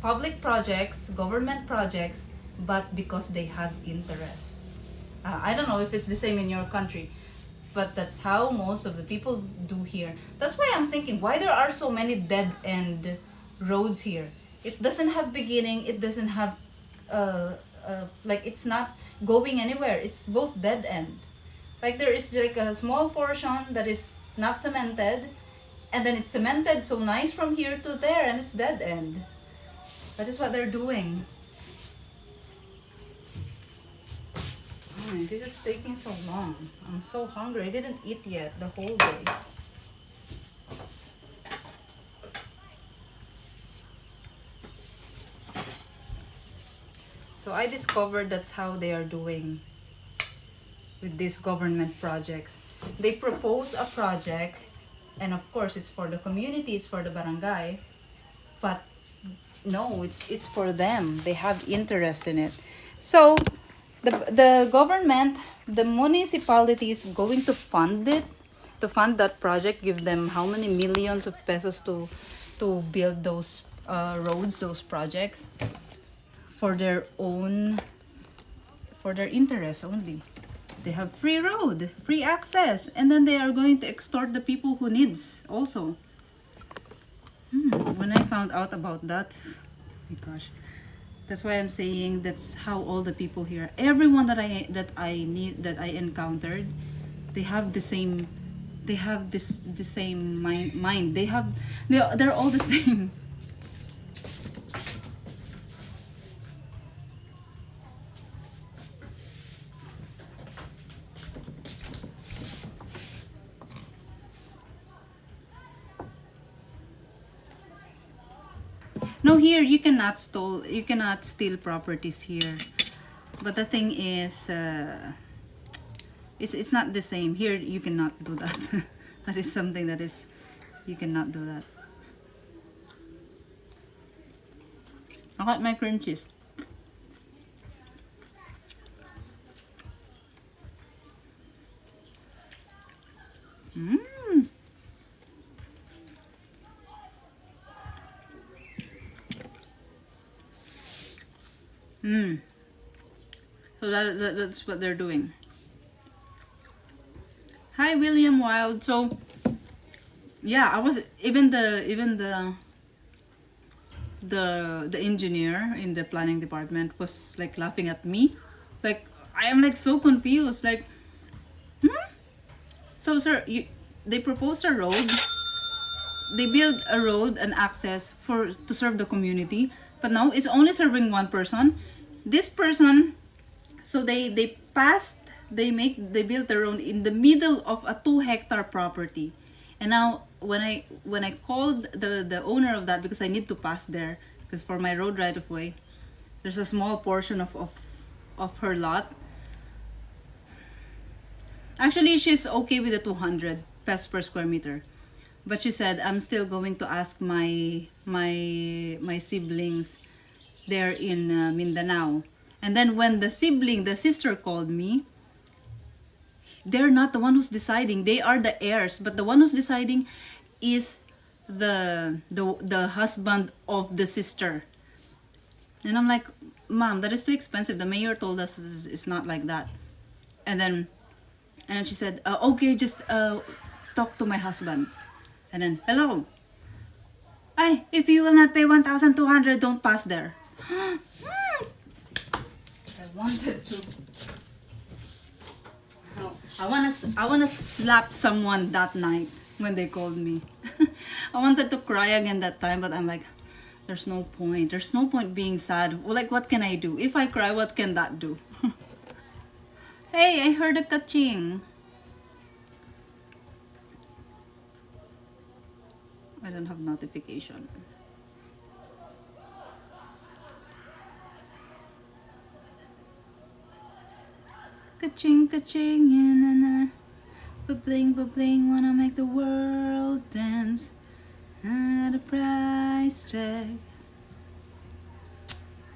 public projects, government projects, but because they have interest. I don't know if it's the same in your country, but that's how most of the people do here. That's why I'm thinking why there are so many dead end roads here. It doesn't have beginning. It doesn't have like it's not going anywhere. It's both dead end. Like there is like a small portion that is not cemented, and then it's cemented so nice from here to there, and it's dead end. That is what they're doing. This is taking so long. I'm so hungry. I didn't eat yet the whole day. So I discovered that's how they are doing with these government projects. They propose a project, and of course it's for the community, it's for the barangay, but no, it's for them. They have interest in it. So the government, the municipality is going to fund it, to fund that project, give them how many millions of pesos to build those roads, those projects, for their own, for their interest only. They have free road, free access, and then they are going to extort the people who needs also. When I found out about that, oh my gosh, that's why I'm saying that's how all the people here, everyone that I encountered, they have the same, they have the same mind. They're all the same. No, here you cannot steal properties here. But the thing is, it's not the same. Here you cannot do that. That is something that is, you cannot do that. I got my cream cheese. So that's what they're doing. Hi, William Wild. So yeah, I was even the engineer in the planning department was like laughing at me. Like I am like so confused. Like, so sir, they proposed a road. They build a road and access to serve the community, but now it's only serving one person. This person, so they built their own in the middle of a 2-hectare property. And now when I called the owner of that, because I need to pass there, because for my road right of way, there's a small portion of her lot. Actually, she's okay with the 200 pesos per square meter, but she said, I'm still going to ask my siblings there in Mindanao. And then when the sister called me, they're not the one who's deciding. They are the heirs, but the one who's deciding is the husband of the sister. And I'm like, Mom, that is too expensive. The mayor told us it's not like that. And then she said, okay, just talk to my husband. And then, hello. Ay, if you will not pay 1,200, don't pass there. I wanted to. I wanna slap someone that night when they called me. I wanted to cry again that time, but I'm like, there's no point. There's no point being sad. Well, like, what can I do? If I cry, what can that do? Hey, I heard a kaching. I don't have notification. Kaching, kaching, na na. Bubbling, bubbling, wanna make the world dance. At a price tag.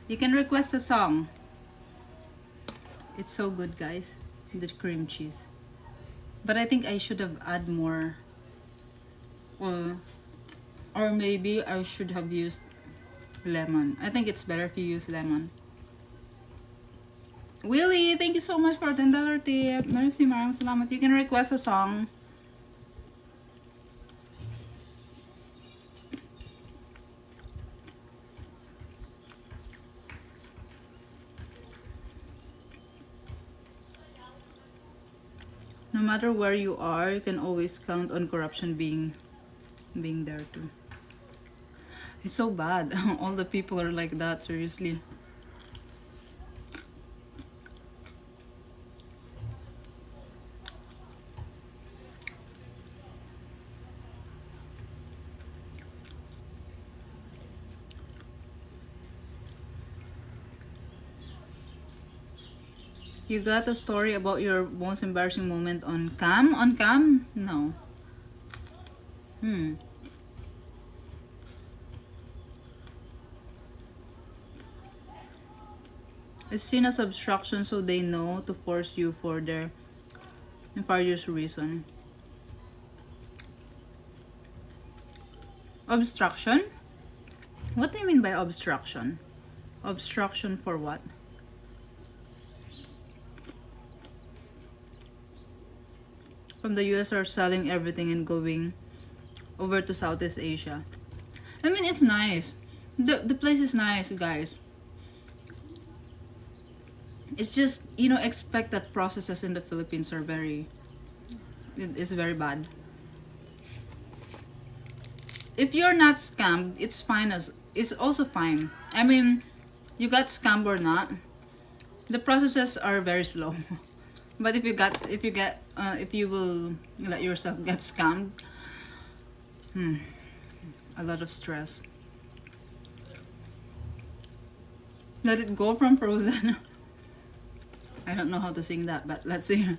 You can request a song. It's so good, guys. The cream cheese. But I think I should have add more. Or maybe I should have used lemon. I think it's better if you use lemon. Willie, thank you so much for $10 tip. Mercy, maraming salamat. You can request a song. No matter where you are, you can always count on corruption being there too. It's so bad. All the people are like that, seriously. You got a story about your most embarrassing moment on cam? On cam? No. It's seen as obstruction, so they know to force you for their nefarious reason. Obstruction? What do you mean by obstruction? Obstruction for what? From the US are selling everything and going over to Southeast Asia. I mean, it's nice. The place is nice, guys. It's just, expect that processes in the Philippines are it's very bad. If you're not scammed, it's fine it's also fine. I mean, you got scammed or not, the processes are very slow. But if you will let yourself get scammed, a lot of stress. Let it go from Frozen. I don't know how to sing that, but let's see.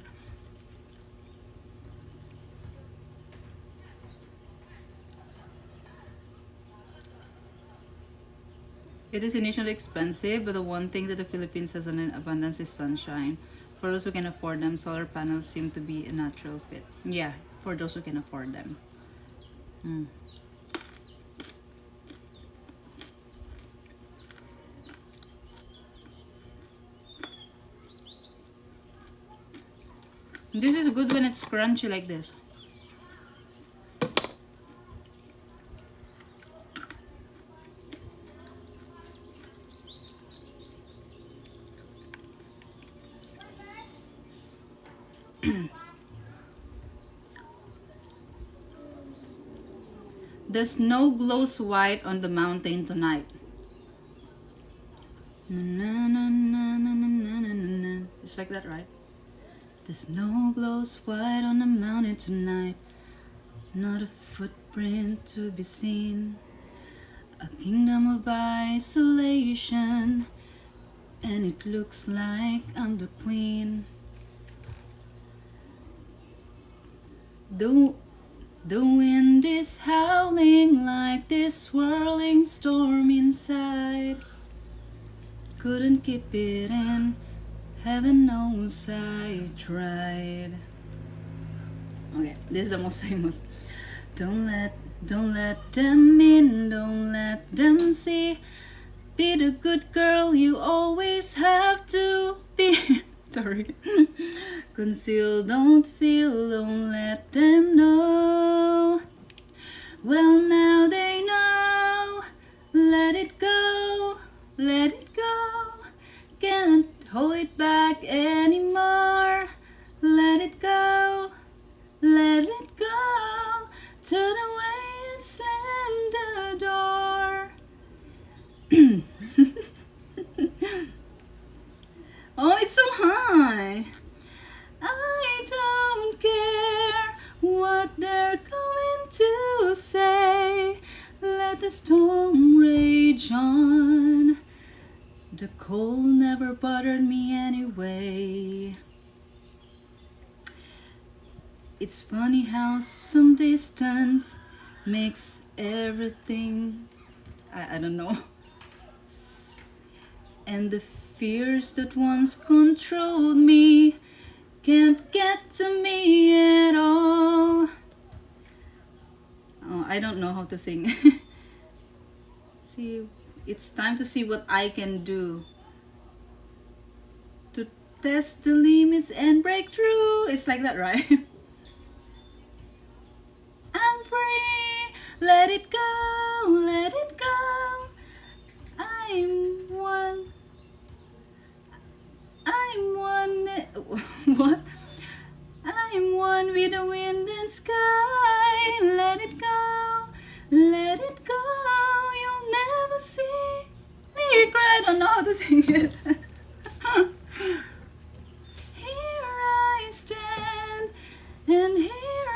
It is initially expensive, but the one thing that the Philippines has in abundance is sunshine. For those who can afford them, solar panels seem to be a natural fit. Yeah, for those who can afford them. This is good when it's crunchy like this. The snow glows white on the mountain tonight. It's like that, right? The snow glows white on the mountain tonight. Not a footprint to be seen. A kingdom of isolation. And it looks like I'm the queen. The wind is howling like this swirling storm inside. Couldn't keep it in, heaven knows I tried. Okay, this is the most famous. Don't let them in, don't let them see. Be the good girl you always have to be. Sorry. Conceal, don't feel, don't let them know. Well, now they know. Let it go, let it go. Can't hold it back anymore. Let it go, let it go. Turn away and slam the door. Oh, it's so high. I don't care what they're going to say. Let the storm rage on. The cold never bothered me anyway. It's funny how some distance makes everything, I don't know. And the fears that once controlled me can't get to me at all. Oh, I don't know how to sing. See, it's time to see what I can do to test the limits and break through. It's like that, right? I'm free. Let it go. Let it go. I'm one. I'm one. What? I'm one with the wind and sky. Let it go. Let it go. You'll never see me cry. I don't know how to sing it. Here I stand, and here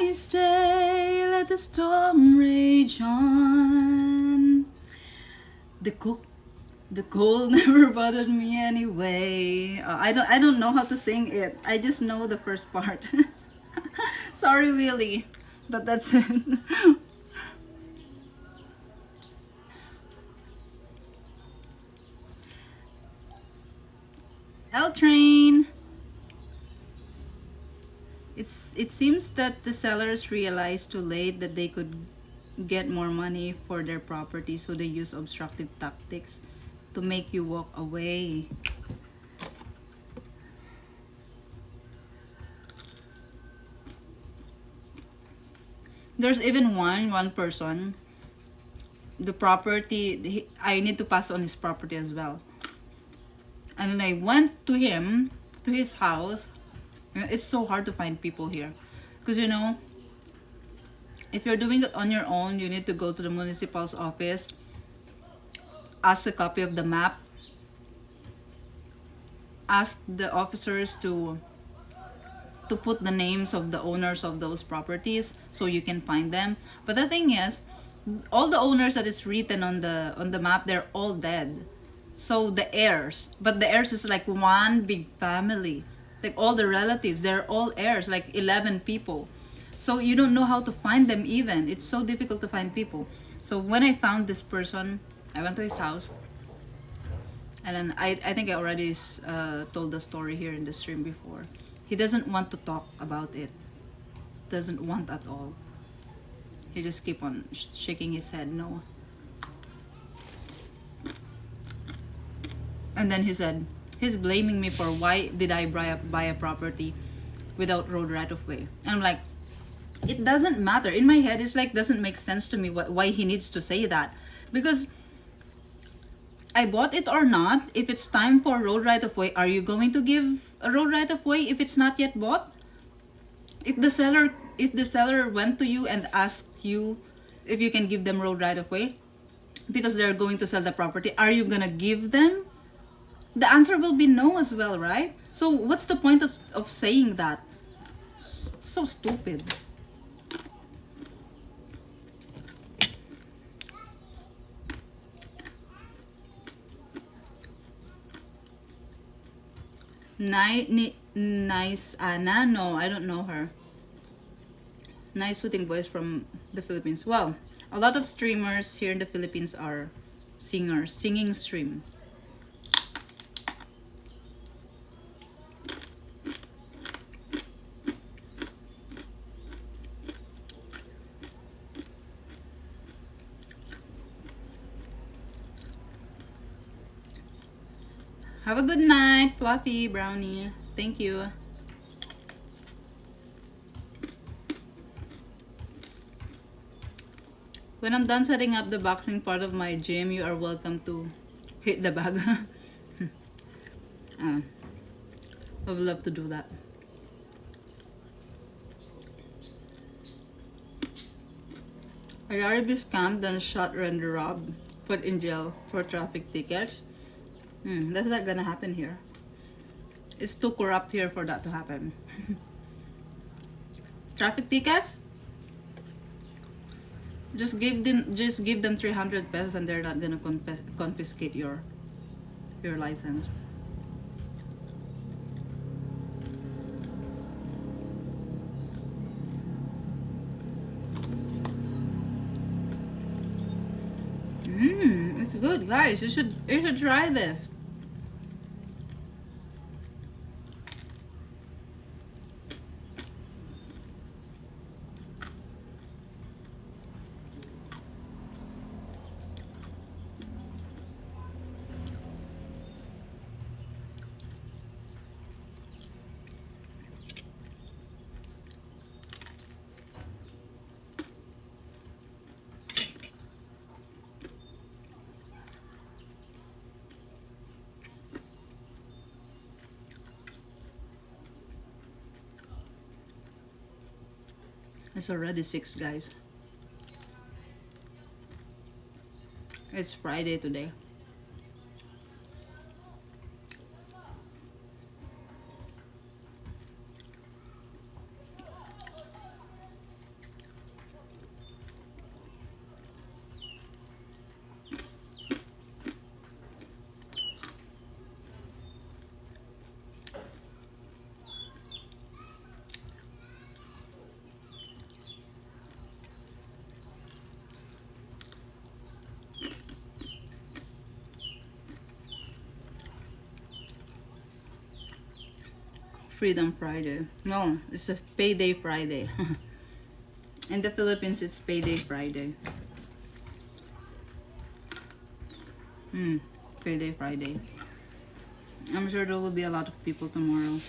I stay. Let the storm rage on. The cold never bothered me anyway. I don't know how to sing it. I just know the first part. Sorry, Willie, but that's it. L train. It seems that the sellers realized too late that they could get more money for their property, so they use obstructive tactics to make you walk away. There's even one person. The property, I need to pass on his property as well. And then I went to him, to his house. It's so hard to find people here. Because if you're doing it on your own, you need to go to the municipal's office, ask a copy of the map, ask the officers to put the names of the owners of those properties so you can find them. But the thing is, all the owners that is written on the map, they're all dead. So the heirs, but the heirs is like one big family. Like all the relatives, they're all heirs, like 11 people. So you don't know how to find them even. It's so difficult to find people. So when I found this person, I went to his house. And then I think I already told the story here in the stream before. He doesn't want to talk about it. Doesn't want at all. He just keep on shaking his head no. And then he said, he's blaming me for why did I buy a property without road right of way. And I'm like, it doesn't matter. In my head, it's like doesn't make sense to me why he needs to say that. Because I bought it or not, if it's time for road right of way, are you going to give a road right of way if it's not yet bought? If the seller went to you and asked you if you can give them road right of way because they're going to sell the property, are you gonna give them? The answer will be no as well, right? So what's the point of saying that? So stupid. Nice Anna? No, I don't know her. Nice soothing voice from the Philippines. Well, a lot of streamers here in the Philippines are singers, singing stream. Have a good night, Fluffy Brownie. Thank you. When I'm done setting up the boxing part of my gym, you are welcome to hit the bag. I would love to do that. I'd rather be scammed than shot and robbed, put in jail for traffic tickets. That's not gonna happen here. It's too corrupt here for that to happen. Traffic tickets? Just give them 300 pesos and they're not gonna confiscate your license. It's good, guys. You should try this. It's already 6, guys. It's Friday today. Freedom Friday. No, it's a payday Friday. In the Philippines, it's payday Friday. Payday Friday. I'm sure there will be a lot of people tomorrow.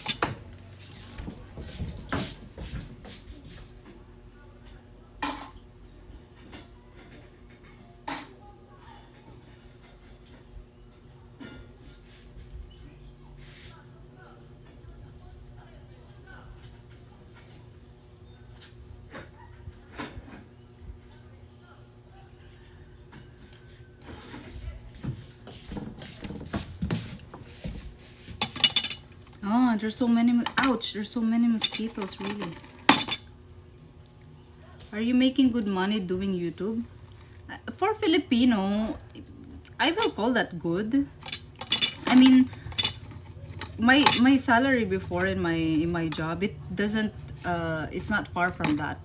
Oh, there's so many. Ouch! There's so many mosquitoes, really. Are you making good money doing YouTube? For Filipino, I will call that good. I mean, my salary before in my job, it doesn't it's not far from that,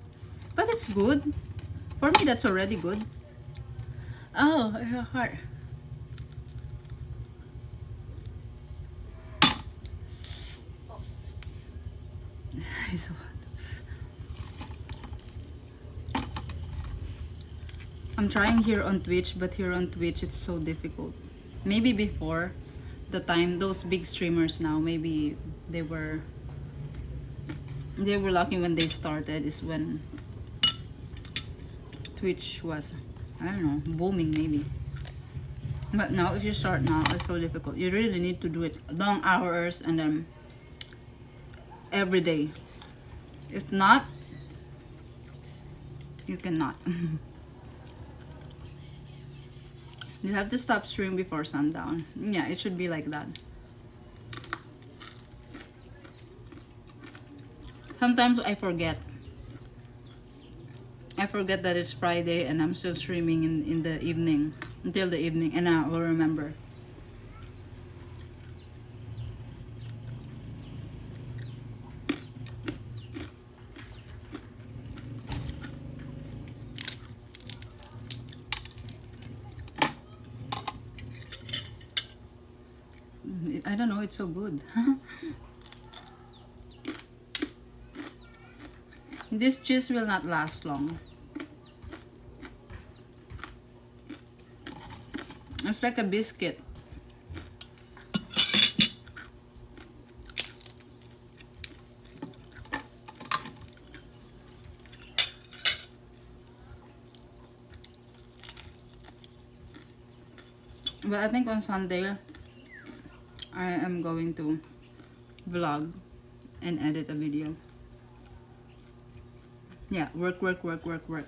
but it's good. For me, that's already good. Oh, heart. So I'm trying here on Twitch, but here on Twitch it's so difficult. Maybe before the time those big streamers now, maybe they were lucky when they started, is when Twitch was, I don't know, booming maybe. But now if you start now, it's so difficult. You really need to do it long hours and then every day. If not, you cannot. You have to stop streaming before sundown. Yeah, it should be like that. Sometimes I forget. I forget that it's Friday and I'm still streaming in the evening, until the evening, and I will remember. I don't know, it's so good. This cheese will not last long. It's like a biscuit. But I think on Sunday, I am going to vlog and edit a video. Yeah, work, work, work, work, work.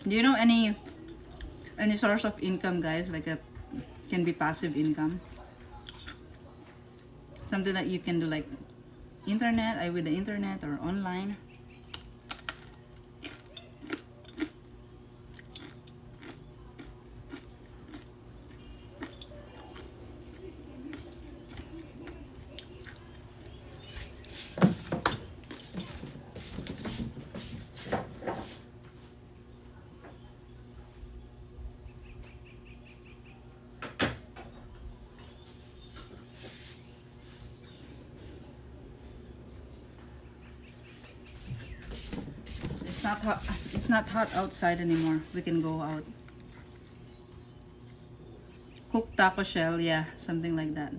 Do you know any source of income, guys? Like a can be passive income, something that you can do like internet, with the internet or online. It's not hot. It's not hot outside anymore. We can go out. Cook taco shell, yeah, something like that.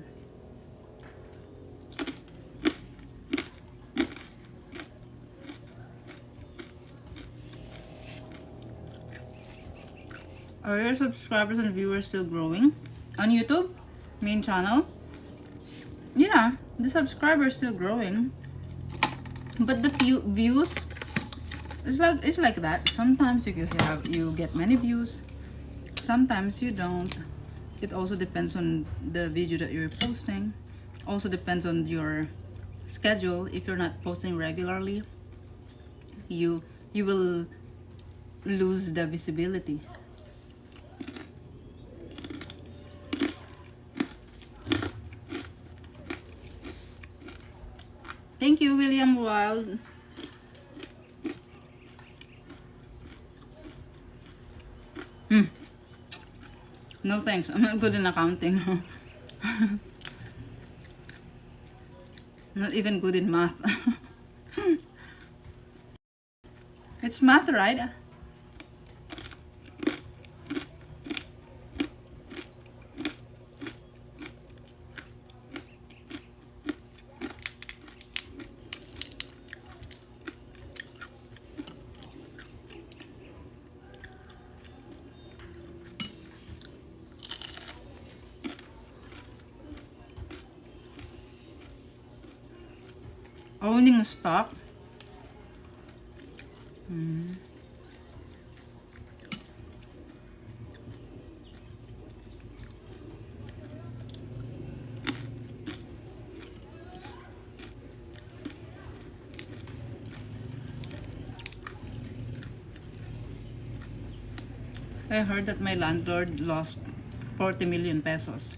Are your subscribers and viewers still growing on YouTube main channel? Yeah, the subscribers still growing, but the views, it's like that. Sometimes you get many views, sometimes you don't. It also depends on the video that you're posting. Also depends on your schedule. If you're not posting regularly, you will lose the visibility. Thank you, William Wild. No thanks. I'm not good in accounting. Not even good in math. It's math, right? Owning stock. I heard that my landlord lost 40 million pesos.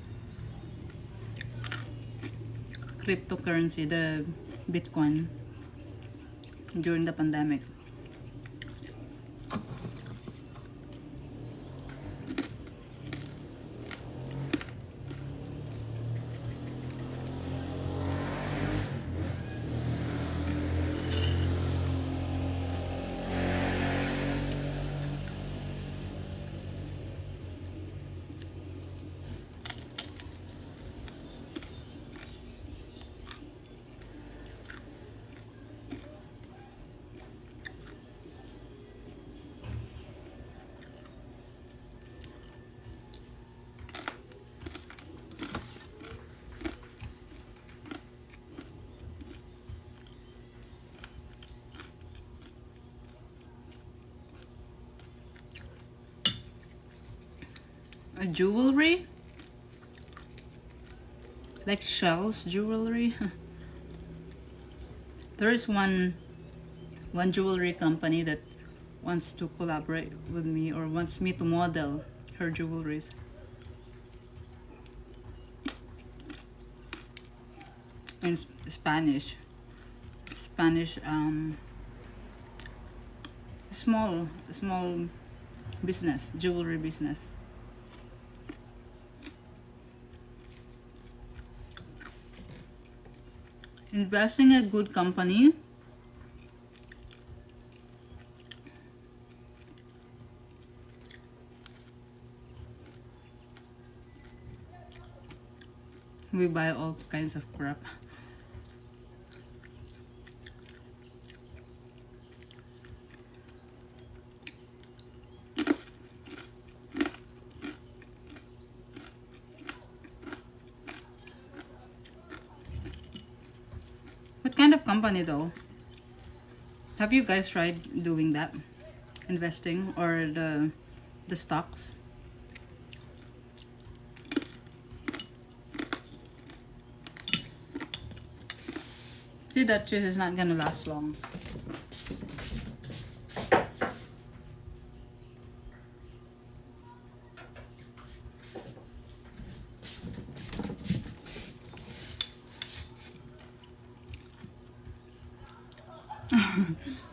Cryptocurrency, the Bitcoin, during the pandemic. A jewelry? Like shells jewelry? There is one jewelry company that wants to collaborate with me or wants me to model her jewelries. In Spanish. Small business, jewelry business. Investing in a good company We buy all kinds of crap. What kind of company though? Have you guys tried doing that? Investing or the stocks? See, that cheese is not gonna last long.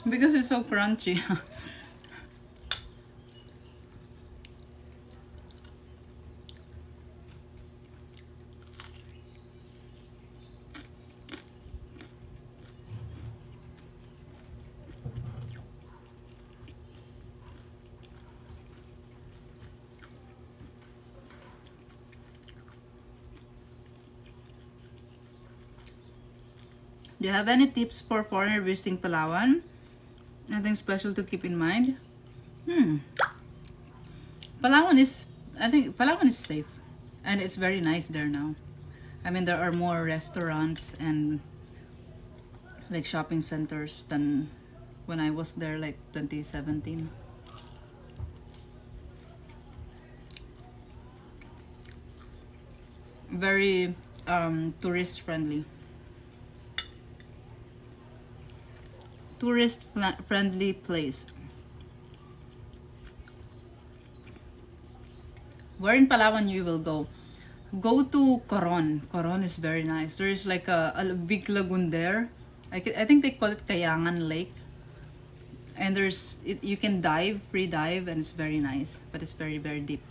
Because it's so crunchy. Do you have any tips for foreigner visiting Palawan? Nothing special to keep in mind? Palawan is, I think Palawan is safe. And it's very nice there now. I mean, there are more restaurants and like shopping centers than when I was there like 2017. Very tourist friendly. Tourist friendly place. Where in Palawan you will go? Go to Coron. Coron is very nice. There is like a big lagoon there. I think they call it Kayangan Lake. And you can dive, free dive, and it's very nice. But it's very, very deep.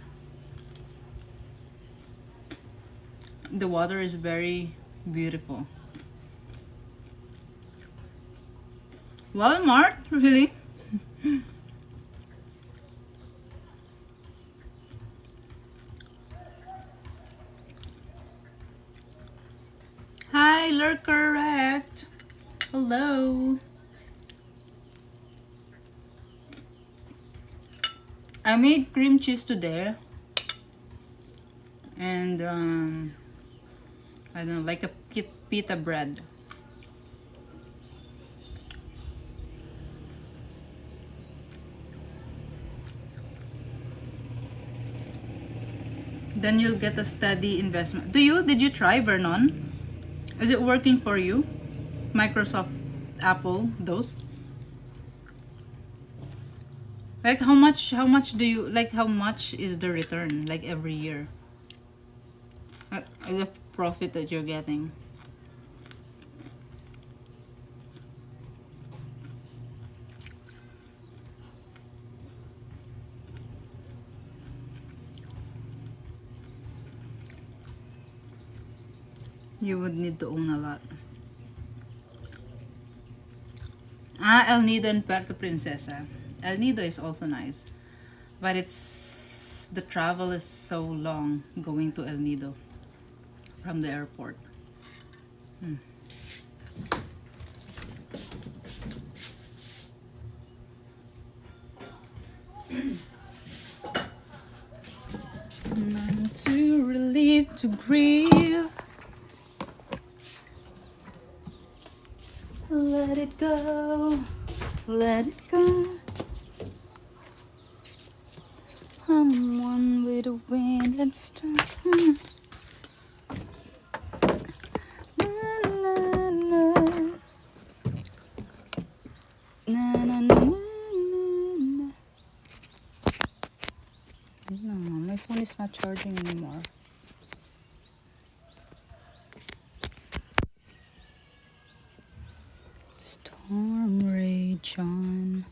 The water is very beautiful. Walmart? Really? Hi, Lurkerect. Hello. I made cream cheese today. And I don't know, like a pita bread. Then you'll get a steady investment. Did you try Vernon? Is it working for you? Microsoft, Apple, those? Like how much do you like, how much is the return like every year? The profit that you're getting. You would need to own a lot. El Nido and Puerto Princesa. El Nido is also nice. But the travel is so long going to El Nido from the airport. None to relieve, to grieve. Let it go, let it go. I'm one with the wind and strength. Na, na, na. Na, na, na, na, na. No, my phone is not charging anymore. Storm rage on.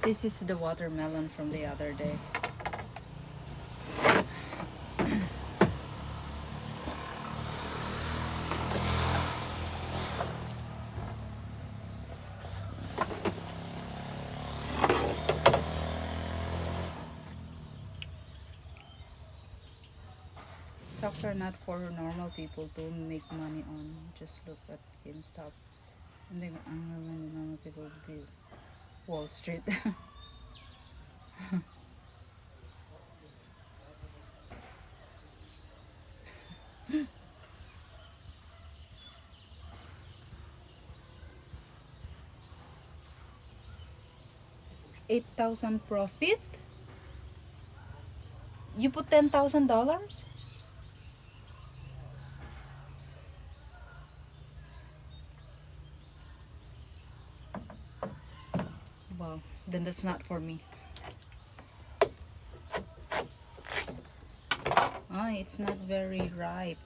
This is the watermelon from the other day. Stocks are not for normal people to make money on. Just look at GameStop. And then when normal people be Wall Street. 8,000 profit? You put $10,000? Wow, then that's not for me. Ah, it's not very ripe.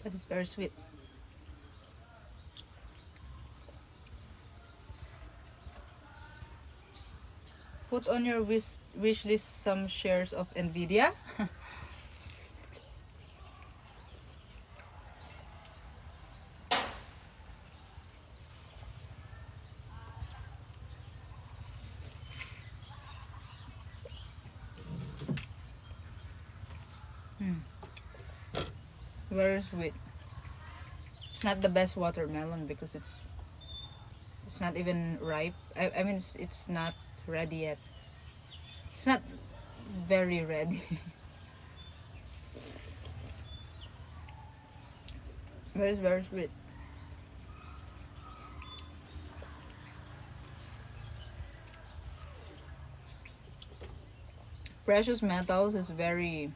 But it's very sweet. Put on your wish list some shares of Nvidia. Very sweet. It's not the best watermelon because it's not even ripe. I mean it's not ready yet. It's not very ready. But it's very sweet. Precious metals is very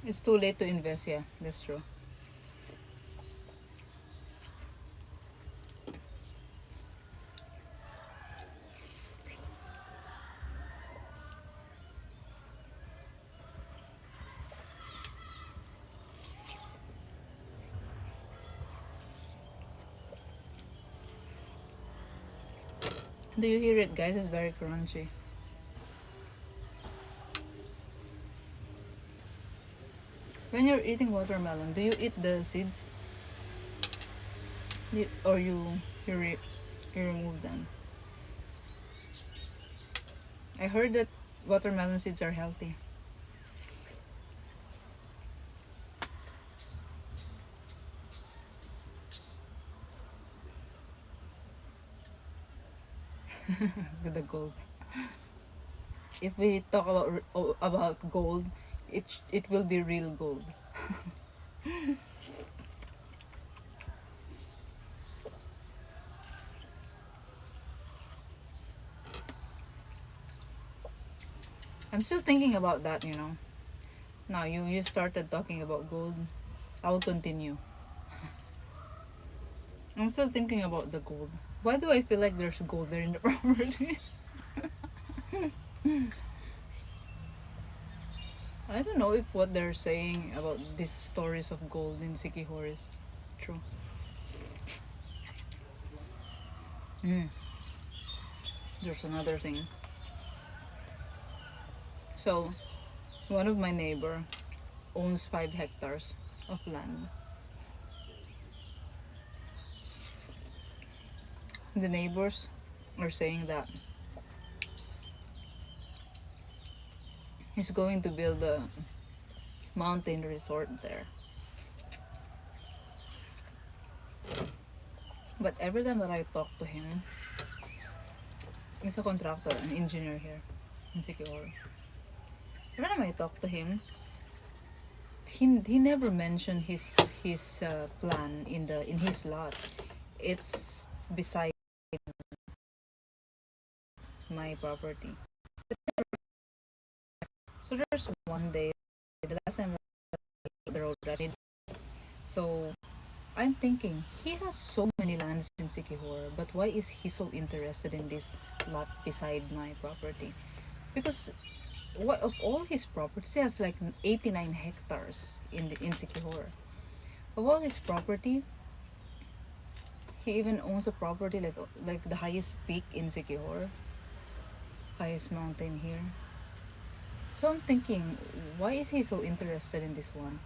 it's too late to invest, yeah, that's true. Do you hear it, guys? It's very crunchy. When you're eating watermelon, do you eat the seeds? Or you remove them? I heard that watermelon seeds are healthy. The gold. If we talk about gold, it will be real gold. I'm still thinking about that, you know. Now you started talking about gold. I will continue. I'm still thinking about the gold. Why do I feel like there's gold there in the property? I don't know if what they're saying about these stories of gold in Siquijor is true. There's another thing. So, one of my neighbor owns 5 hectares of land. The neighbors are saying that He's going to build a mountain resort there. But every time that I talk to him, he's a contractor, an engineer here in Siquijor. Every time I talk to him, he never mentioned his plan in his lot. It's beside my property. So there's one day, the last time the road running. So I'm thinking he has so many lands in Sikihor, but why is he so interested in this lot beside my property? Because what of all his properties, he has like 89 hectares in Sikihor. Of all his property, he even owns a property like the highest peak in Sikihor, highest mountain here. So I'm thinking, why is he so interested in this one?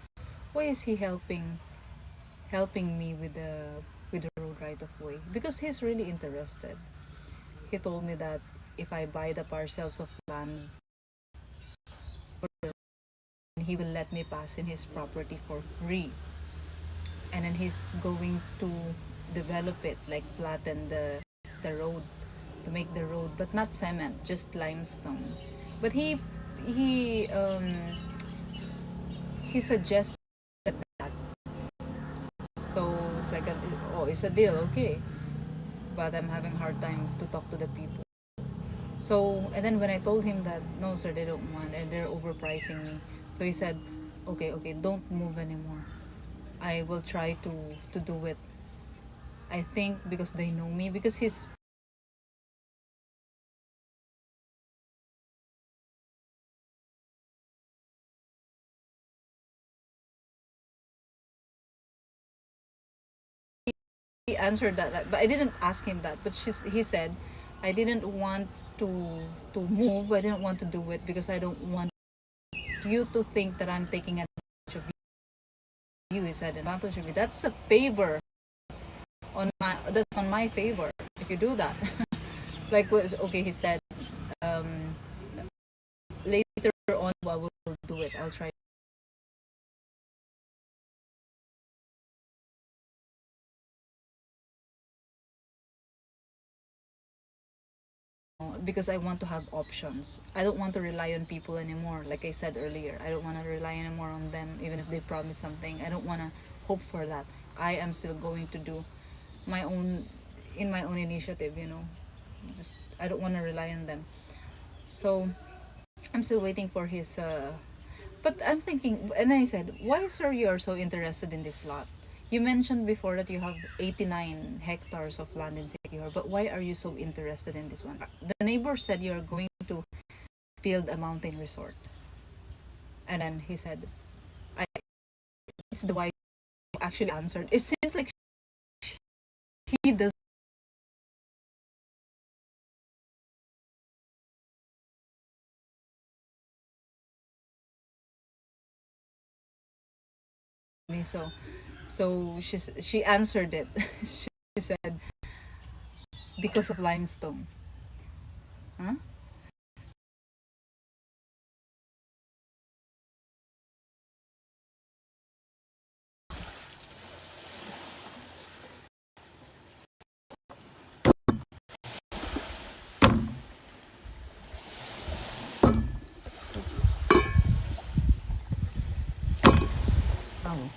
Why is he helping me with the road right of way? Because he's really interested. He told me that if I buy the parcels of land, he will let me pass in his property for free. And then he's going to develop it, like flatten the road, to make the road, but not cement, just limestone. But he um he suggested that. So it's like oh, it's a deal, okay. But I'm having a hard time to talk to the people. So and then when I told him that no sir, they don't want and they're overpricing me. So he said, okay, okay, don't move anymore. I will try to do it. I think because they know me, because he's he answered that, but I didn't ask him that. But he said, I didn't want to move. I didn't want to do it because I don't want you to think that I'm taking advantage of you. He said, advantage of me. That's a favor that's on my favor if you do that. Like was okay. He said, um, later on I will do it. I'll try because I want to have options. I don't want to rely on people anymore. Like I said earlier, I don't want to rely anymore on them, even if they promise something. I don't want to hope for that. I am still going to do my own, in my own initiative. Just I don't want to rely on them. So I'm still waiting for his. But I'm thinking, and I said, why, sir, you are so interested in this lot? You mentioned before that you have 89 hectares of land in Sikihor, but why are you so interested in this one? The neighbor said you're going to build a mountain resort. And then he said, I, it's the wife who actually answered. It seems like he does me. So she answered it. She said, because of limestone. Huh? Oh.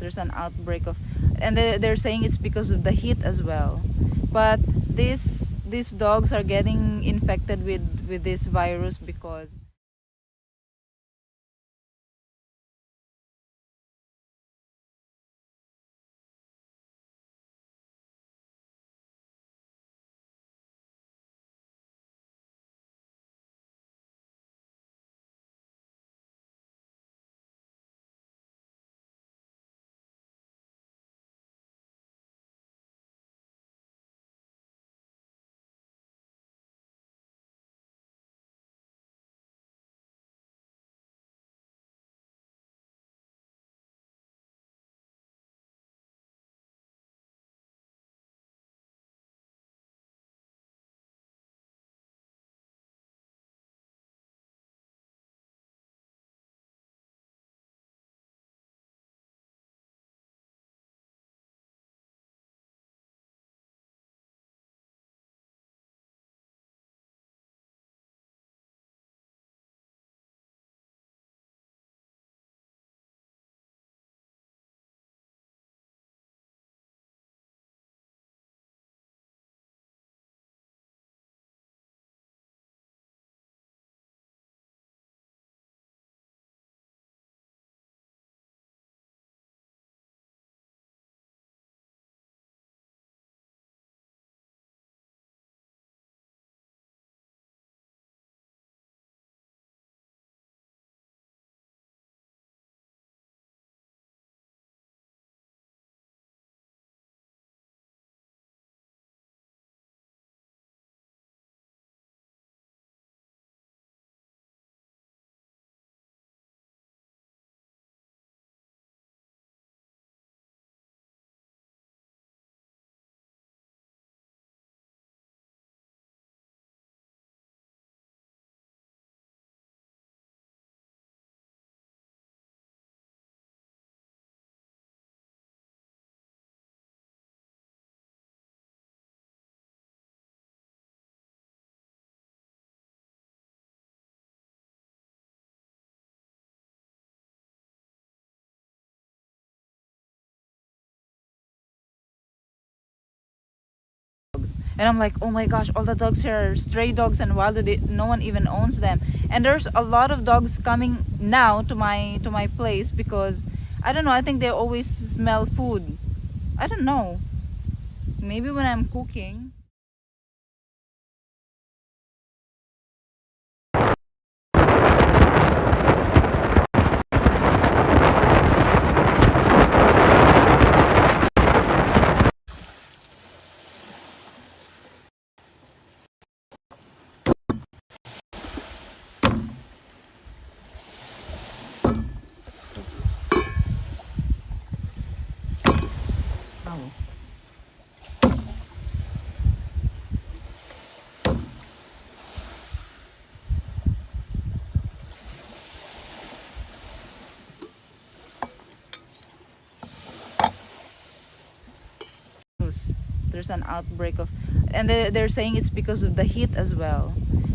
there's an outbreak of, and they're saying it's because of the heat as well. But these dogs are getting infected with this virus because and I'm like, oh my gosh, all the dogs here are stray dogs and wild. No one even owns them. And there's a lot of dogs coming now to my place because I don't know. I think they always smell food. I don't know. Maybe when I'm cooking. There's an outbreak of, and they're saying it's because of the heat as well.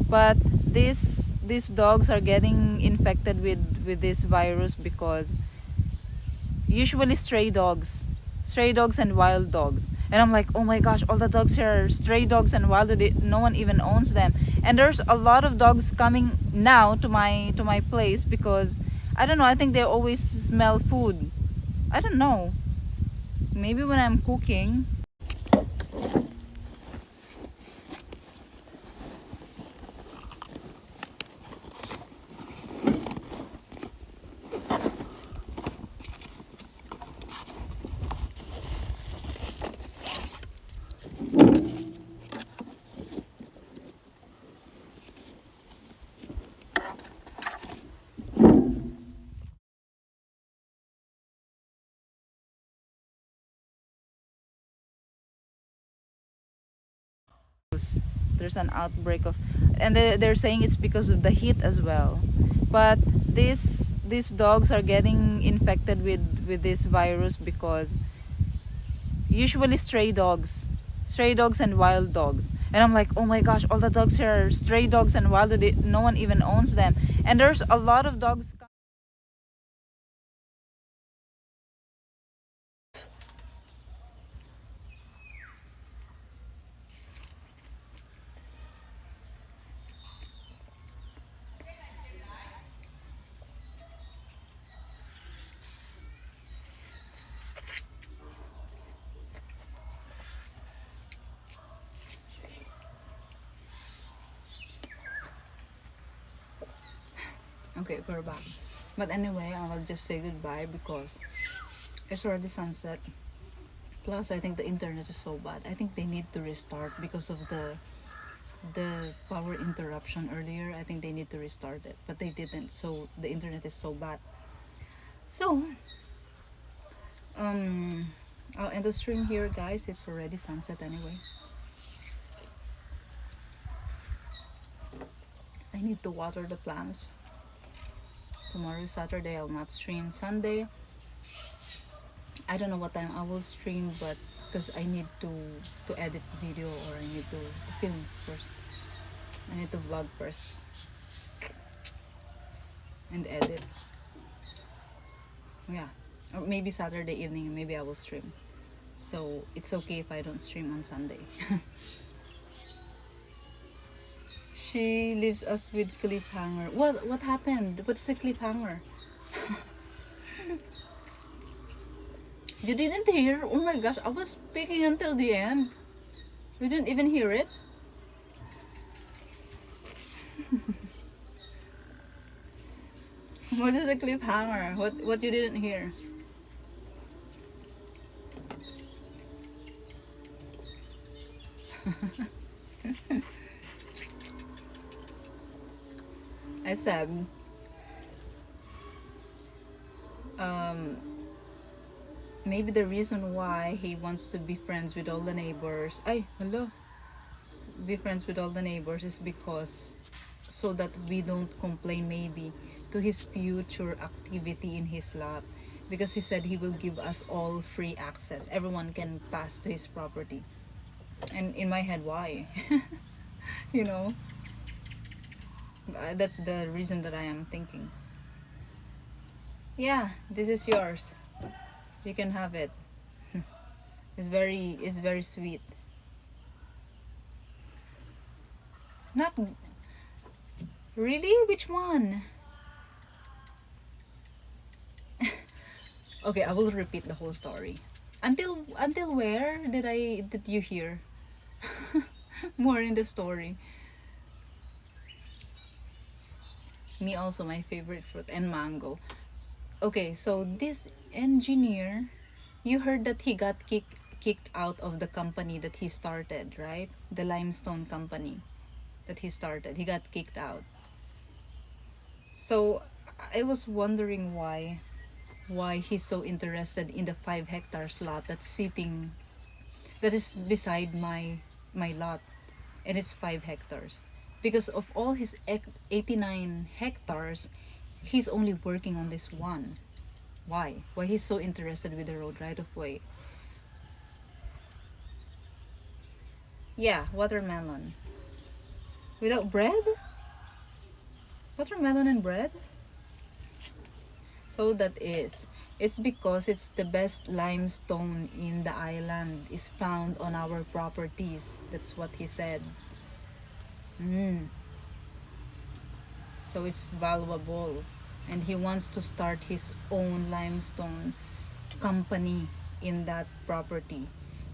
But these dogs are getting infected with this virus because usually stray dogs and wild dogs. And I'm like, oh my gosh, all the dogs here are stray dogs and wild. No one even owns them. And there's a lot of dogs coming now to my place because I don't know. I think they always smell food. I don't know. Maybe when I'm cooking. There's an outbreak of, and they're saying it's because of the heat as well. But these dogs are getting infected with this virus because usually stray dogs and wild dogs. And I'm like, oh my gosh, all the dogs here are stray dogs and wild. No one even owns them. And there's a lot of dogs Okay, we're back. But anyway, I will just say goodbye because it's already sunset. Plus, I think the internet is so bad. I think they need to restart because of the power interruption earlier. I think they need to restart it, but they didn't. So the internet is so bad. So um, I'll end the stream here, guys. It's already sunset anyway. I need to water the plants. Tomorrow is Saturday. I'll not stream. Sunday, I don't know what time I will stream, but because I need to edit video, or I need to film first. I need to vlog first and edit. Yeah, or maybe Saturday evening. Maybe I will stream. So it's okay if I don't stream on Sunday. She leaves us with cliffhanger. What happened? What's the cliffhanger? You didn't hear? Oh my gosh, I was speaking until the end. You didn't even hear it? What is the cliffhanger? What you didn't hear? I said, maybe the reason why he wants to be friends with all the neighbors. Ay, hello. Be friends with all the neighbors is because so that we don't complain maybe to his future activity in his lot, because he said he will give us all free access. Everyone can pass to his property. And in my head, why? you know, that's the reason that I am thinking. Yeah, this is yours. You can have it. It's very sweet. Not really. Which one? Okay, I will repeat the whole story. Until where did you hear? More in the story. Me also, my favorite fruit, and mango. Okay, so this engineer, you heard that he got kicked out of the company that he started, right? The limestone company that he started. He got kicked out. So I was wondering why he's so interested in the 5 hectares lot that is beside my lot, and it's 5 hectares. Because of all his 89 hectares, he's only working on this one. Why he's so interested with the road right of way? Yeah, watermelon without bread. Watermelon and bread. So that is, it's because it's the best limestone in the island is found on our properties. That's what he said. So it's valuable, and he wants to start his own limestone company in that property.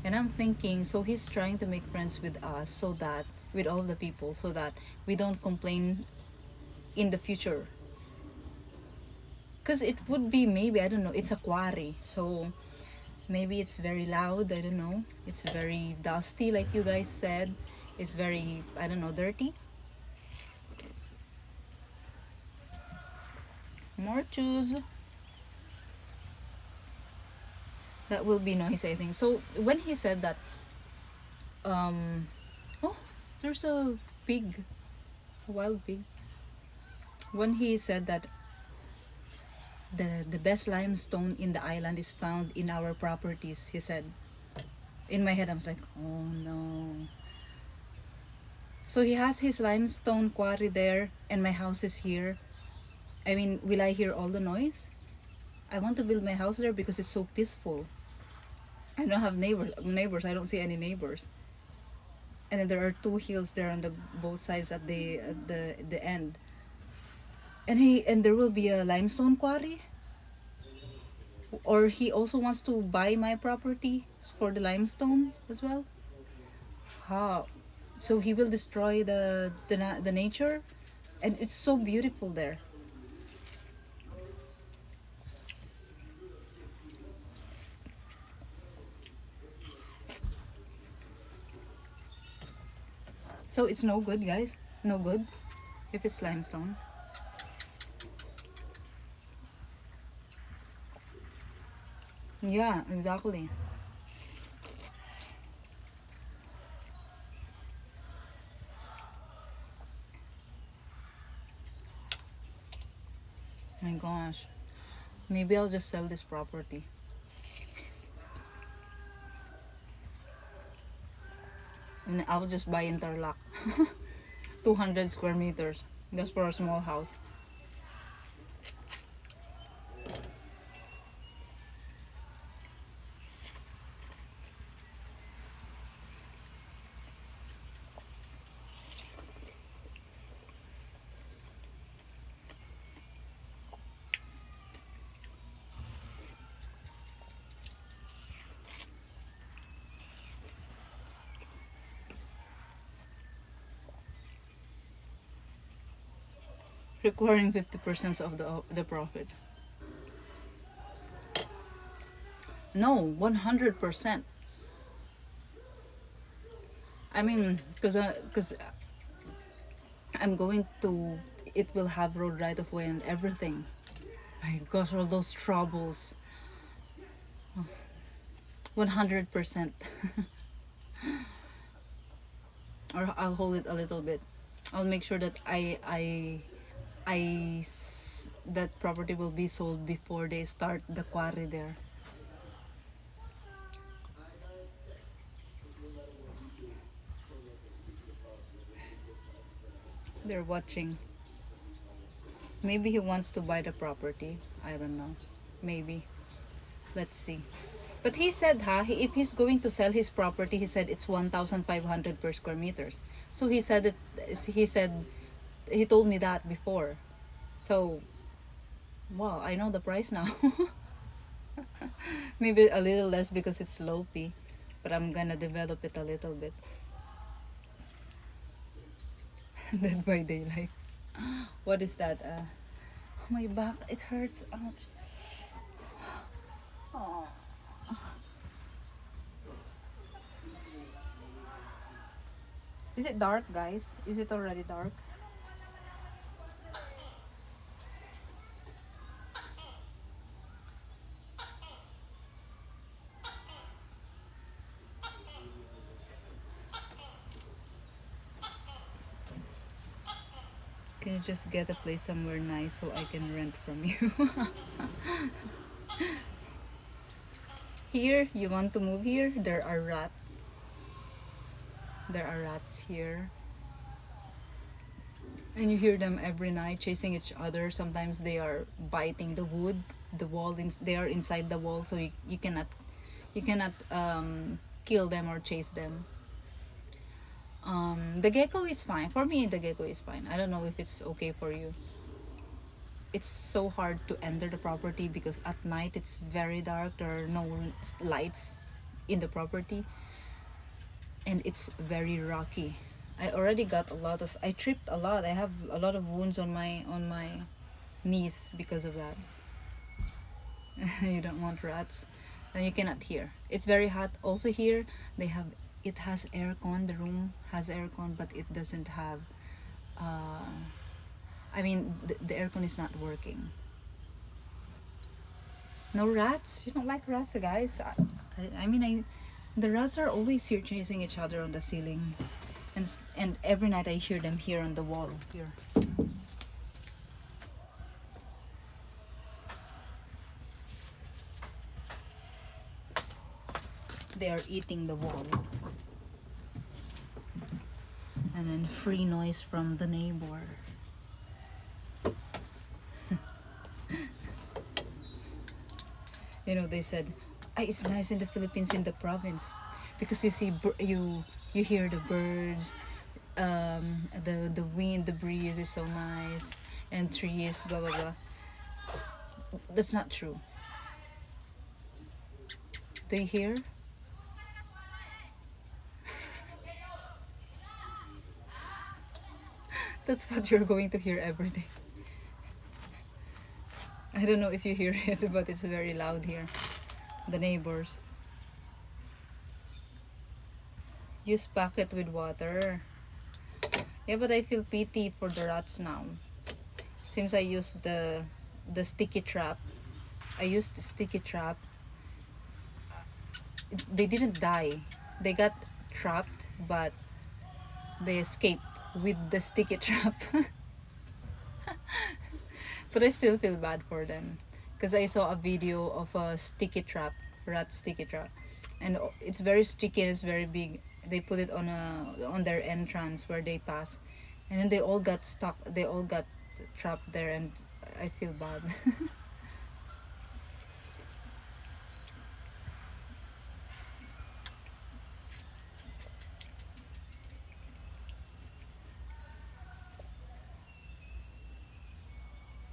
And I'm thinking, so he's trying to make friends with us, so that with all the people, so that we don't complain in the future. Because it would be, maybe, I don't know, it's a quarry, so maybe it's very loud, I don't know, it's very dusty like you guys said, it's very, I don't know, dirty. More choose. That will be noisy, I think. So when he said that, oh, there's a pig, a wild pig. When he said that the best limestone in the island is found in our properties, he said. In my head, I was like, oh no. So he has his limestone quarry there, and my house is here. I mean, will I hear all the noise? I want to build my house there because it's so peaceful. I don't have neighbors. I don't see any neighbors. And then there are 2 hills there on the both sides at the end. And there will be a limestone quarry. Or he also wants to buy my property for the limestone as well. How? So he will destroy the nature, and it's so beautiful there. So it's no good, guys. No good if it's limestone. Yeah, exactly. My gosh. Maybe I'll just sell this property. And I'll just buy interlock. 200 square meters. Just for a small house. Requiring 50% of the profit. No, 100%. I mean, cause I'm going to. It will have road right of way and everything. My gosh, all those troubles. 100%. Or I'll hold it a little bit. I'll make sure that that property will be sold before they start the quarry there. They're watching. Maybe he wants to buy the property. I don't know. Maybe. Let's see. But he said, if he's going to sell his property, he said it's 1,500 per square meters. So he said it. He said he told me that before. So, wow, I know the price now. Maybe a little less because it's low P, but I'm gonna develop it a little bit. Dead by daylight. What is that? Oh, my back, it hurts. Ouch. Oh. Is it dark, guys? Is it already dark? Can you just get a place somewhere nice so I can rent from you? Here, you want to move here? There are rats. There are rats here. And you hear them every night chasing each other. Sometimes they are biting the wood, the wall. They are inside the wall, so you cannot kill them or chase them. The gecko is fine. For me, the gecko is fine. I don't know if it's okay for you. It's so hard to enter the property because at night it's very dark. There are no lights in the property, and it's very rocky. I already got a lot of. I tripped a lot. I have a lot of wounds on my knees because of that. You don't want rats, and you cannot hear. It's very hot. Also here, they have. It has aircon. The room has aircon, but it doesn't have. I mean, the aircon is not working. No rats. You don't like rats, guys. I mean, the rats are always here chasing each other on the ceiling, and every night I hear them here on the wall here. They are eating the wall. And then free noise from the neighbor. You know, they said, it's nice in the Philippines, in the province, because you see you hear the birds, the wind, the breeze is so nice, and trees, blah blah blah. That's not true. Do you hear? That's what you're going to hear every day. I don't know if you hear it, but it's very loud here. The neighbors. Use bucket with water. Yeah, but I feel pity for the rats now. Since I used the sticky trap. I used the sticky trap. They didn't die. They got trapped, but they escaped with the sticky trap. But I still feel bad for them because I saw a video of a sticky trap, rat sticky trap, and it's very sticky and it's very big. They put it on their entrance where they pass, and then they all got stuck. They all got trapped there, and I feel bad.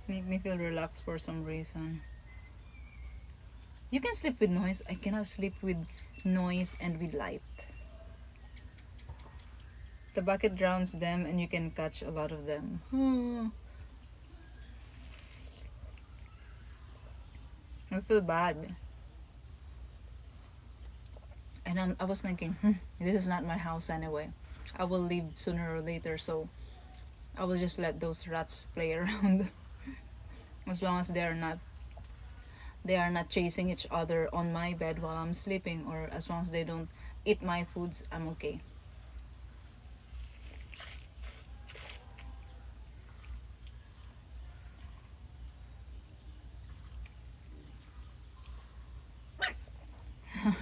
Make me feel relaxed for some reason. You can sleep with noise. I cannot sleep with noise and with light. The bucket drowns them and you can catch a lot of them. I feel bad. And I was thinking, this is not my house anyway. I will leave sooner or later, so I will just let those rats play around. As long as they are not chasing each other on my bed while I'm sleeping, or as long as they don't eat my foods, I'm okay.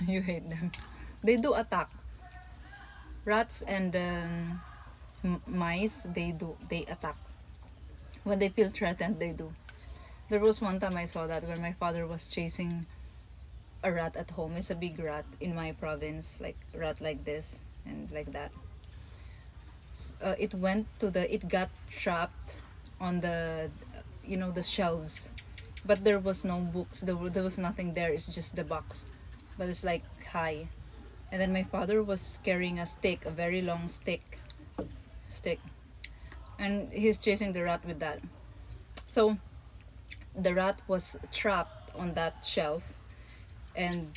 You hate them. They do attack. Rats and mice, they attack. When they feel threatened, they do. There was one time I saw that when my father was chasing a rat at home. It's a big rat in my province, like rat like this and like that. It got trapped on the shelves, but there was no books. There was nothing there. It's just the box, but it's like high. And then my father was carrying a stick, a very long stick, and he's chasing the rat with that. So the rat was trapped on that shelf, and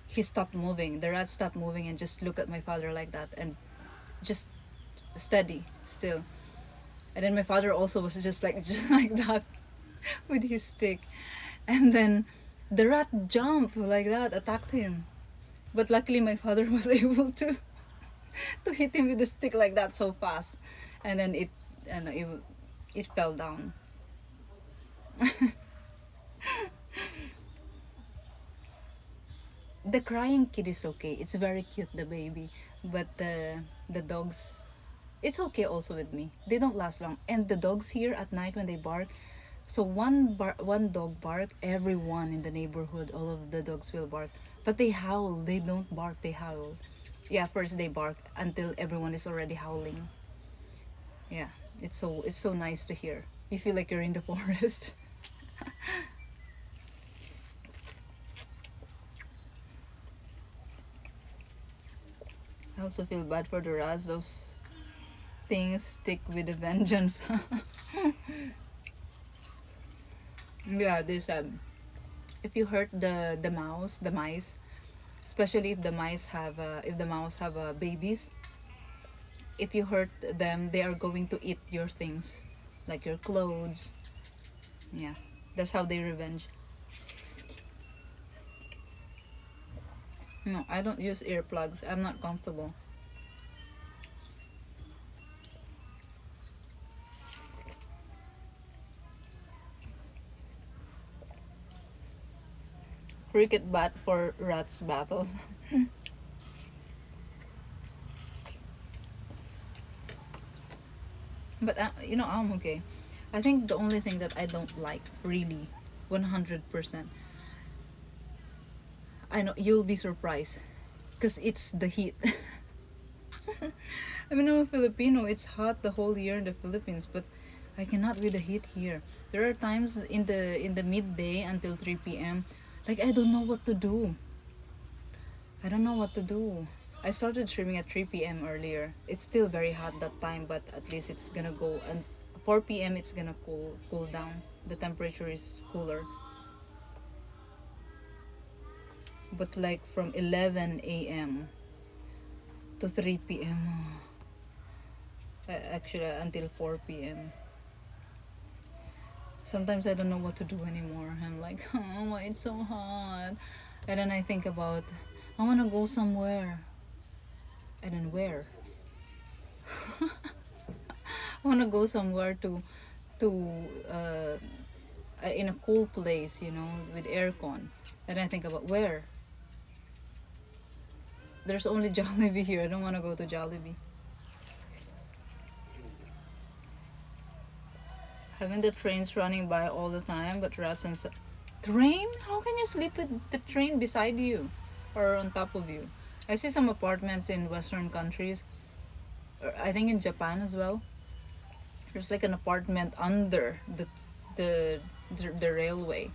he stopped moving. The rat stopped moving and just looked at my father like that, and just steady still. And then my father also was just like just like that with his stick. And then the rat jumped like that, attacked him. But luckily my father was able to hit him with the stick like that so fast. And then it fell down. The crying kid is okay. It's very cute, the baby. But the dogs, it's okay also with me. They don't last long. And the dogs here at night when they bark, so one dog bark, everyone in the neighborhood, all of the dogs will bark. But they howl. They don't bark. They howl. Yeah, first they bark until everyone is already howling. Yeah, it's so nice to hear. You feel like you're in the forest. I also feel bad for the rats. Those things stick with a vengeance. Yeah, they said if you hurt the mice, especially if the mouse have babies, if you hurt them, they are going to eat your things, like your clothes. Yeah, that's how they revenge. No, I don't use earplugs. I'm not comfortable. Cricket bat for rats battles. But I'm okay. I think the only thing that I don't like really 100%, I know you'll be surprised because it's the heat. I mean, I'm a Filipino. It's hot the whole year in the Philippines, but I cannot with the heat here. There are times in the midday until 3 p.m. Like I don't know what to do. I don't know what to do. I started streaming at 3 p.m. earlier. It's still very hot that time, but at least it's gonna go, and 4 p.m. it's gonna cool down. The temperature is cooler. But like from 11 a.m. to 3 p.m. Actually, until 4 p.m. Sometimes I don't know what to do anymore. I'm like, oh, it's so hot. And then I think about, I want to go somewhere. And then where? I want to go somewhere to uh, in a cool place, with aircon. And I think about where. There's only Jollibee here. I don't want to go to Jollibee. Having the trains running by all the time, but rats and train? How can you sleep with the train beside you or on top of you? I see some apartments in Western countries. I think in Japan as well. There's like an apartment under the the railway.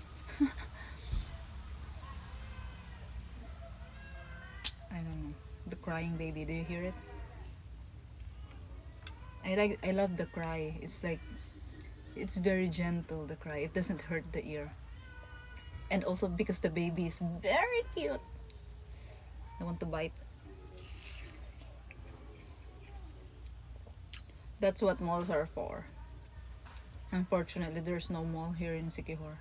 I don't know. The crying baby. Do you hear it? I love the cry. It's like it's very gentle, the cry. It doesn't hurt the ear. And also because the baby is very cute. I want to bite. That's what malls are for. Unfortunately, there's no mall here in Siquijor.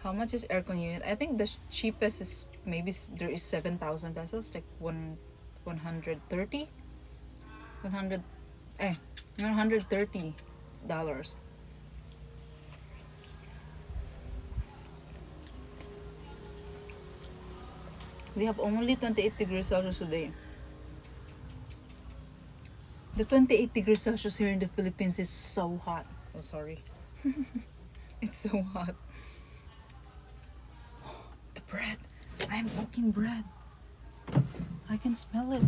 How much is aircon unit? I think the cheapest is maybe there is 7,000 pesos, like 130, 100 $130. We have only 28 degrees Celsius today. The 28 degrees Celsius here in the Philippines is so hot. Oh, sorry. It's so hot. The bread. I am cooking bread. I can smell it.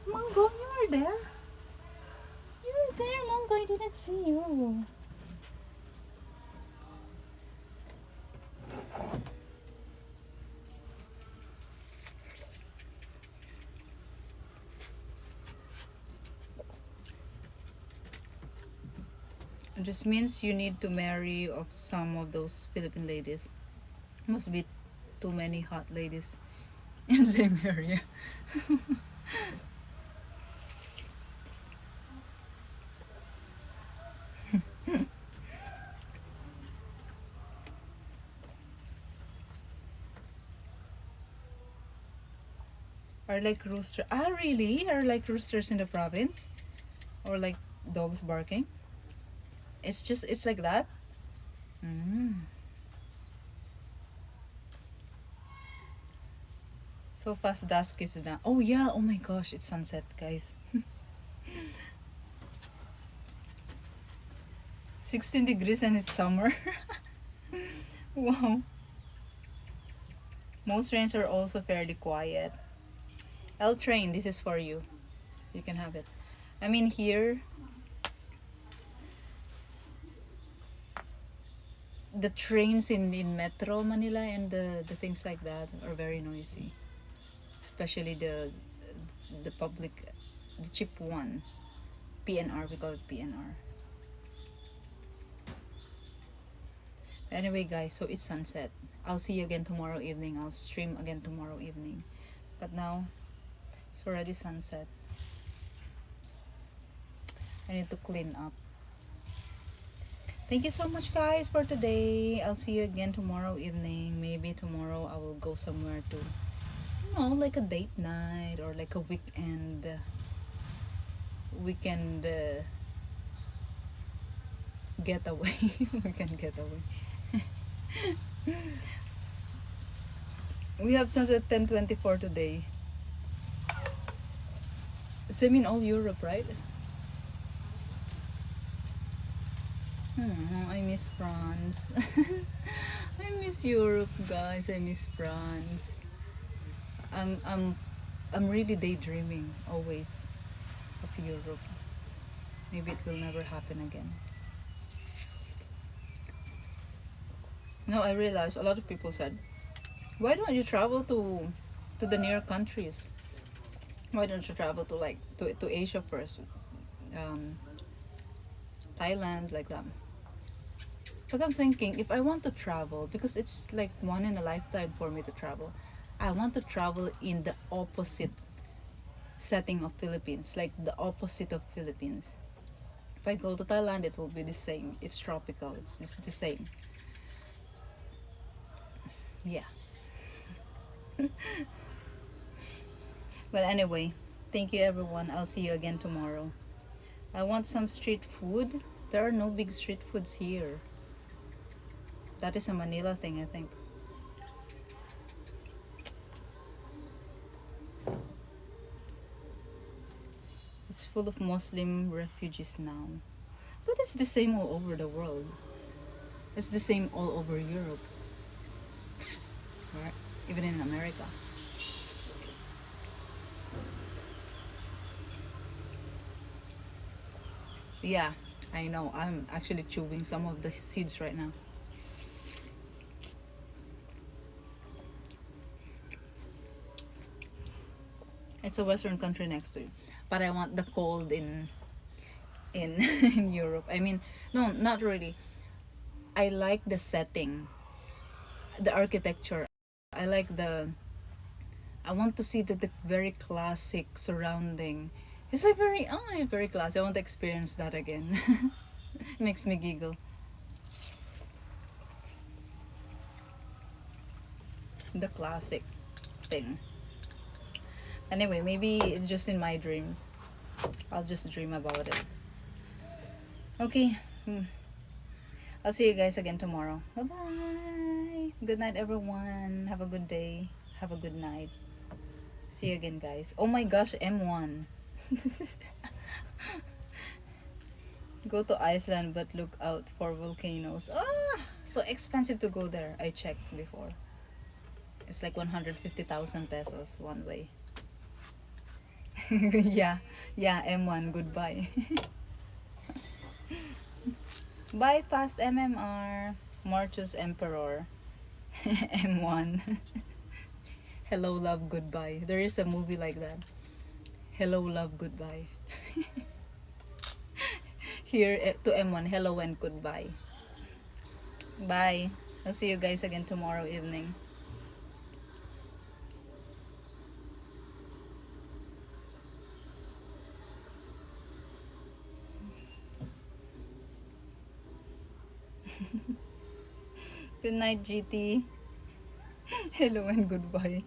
Mongo, you were there. You were there, Mongo. I didn't see you. It just means you need to marry of some of those Philippine ladies. Must be too many hot ladies in the same area. Are like rooster. Ah, really? Are like roosters in the province? Or like dogs barking? It's like that? Mm. So fast dusk is now. Oh yeah, oh my gosh, it's sunset, guys. 16 degrees and it's summer. Wow. Most trains are also fairly quiet. L train, this is for you. You can have it. I mean here, the trains in Metro Manila and the things like that are very noisy. Especially the public, the cheap one. PNR, we call it PNR. Anyway guys, so it's sunset. I'll see you again tomorrow evening. I'll stream again tomorrow evening. But now, it's already sunset. I need to clean up. Thank you so much guys for today. I'll see you again tomorrow evening. Maybe tomorrow I will go somewhere to, like a date night or like a weekend getaway. Weekend getaway. We have sunset 10:24 today. Same in all Europe, right? I miss France. I miss Europe, guys. I miss France. I'm I'm I'm really daydreaming always of Europe. Maybe it will never happen again. No, I realized a lot of people said, "Why don't you travel to the near countries? Why don't you travel to like to Asia first, um, Thailand like that?" But I'm thinking if I want to travel, because it's like one in a lifetime for me to travel, I want to travel in the opposite setting of Philippines, like the opposite of Philippines. If I go to Thailand, it will be the same. It's tropical. It's the same. Yeah. But anyway, thank you everyone. I'll see you again tomorrow. I want some street food. There are no big street foods here. That is a Manila thing, I think. It's full of Muslim refugees now. But it's the same all over the world. It's the same all over Europe, right? Even in America. Yeah, I know. I'm actually chewing some of the seeds right now. It's a Western country next to you, but I want the cold in in Europe. I mean, no, not really. I like the setting, the architecture. I like the. I want to see the very classic surrounding. It's like very classic. I want to experience that again. Makes me giggle. The classic thing. Anyway, maybe it's just in my dreams. I'll just dream about it. Okay. I'll see you guys again tomorrow. Bye bye. Good night, everyone. Have a good day. Have a good night. See you again, guys. Oh my gosh, M1. Go to Iceland, but look out for volcanoes. So expensive to go there. I checked before. It's like 150,000 pesos one way. Yeah, yeah, M1, goodbye. Bye, past MMR. Mortus Emperor. M1. Hello, love, goodbye. There is a movie like that. Hello, love, goodbye. Here to M1, hello and goodbye. Bye. I'll see you guys again tomorrow evening. Good night, GT. Hello and goodbye.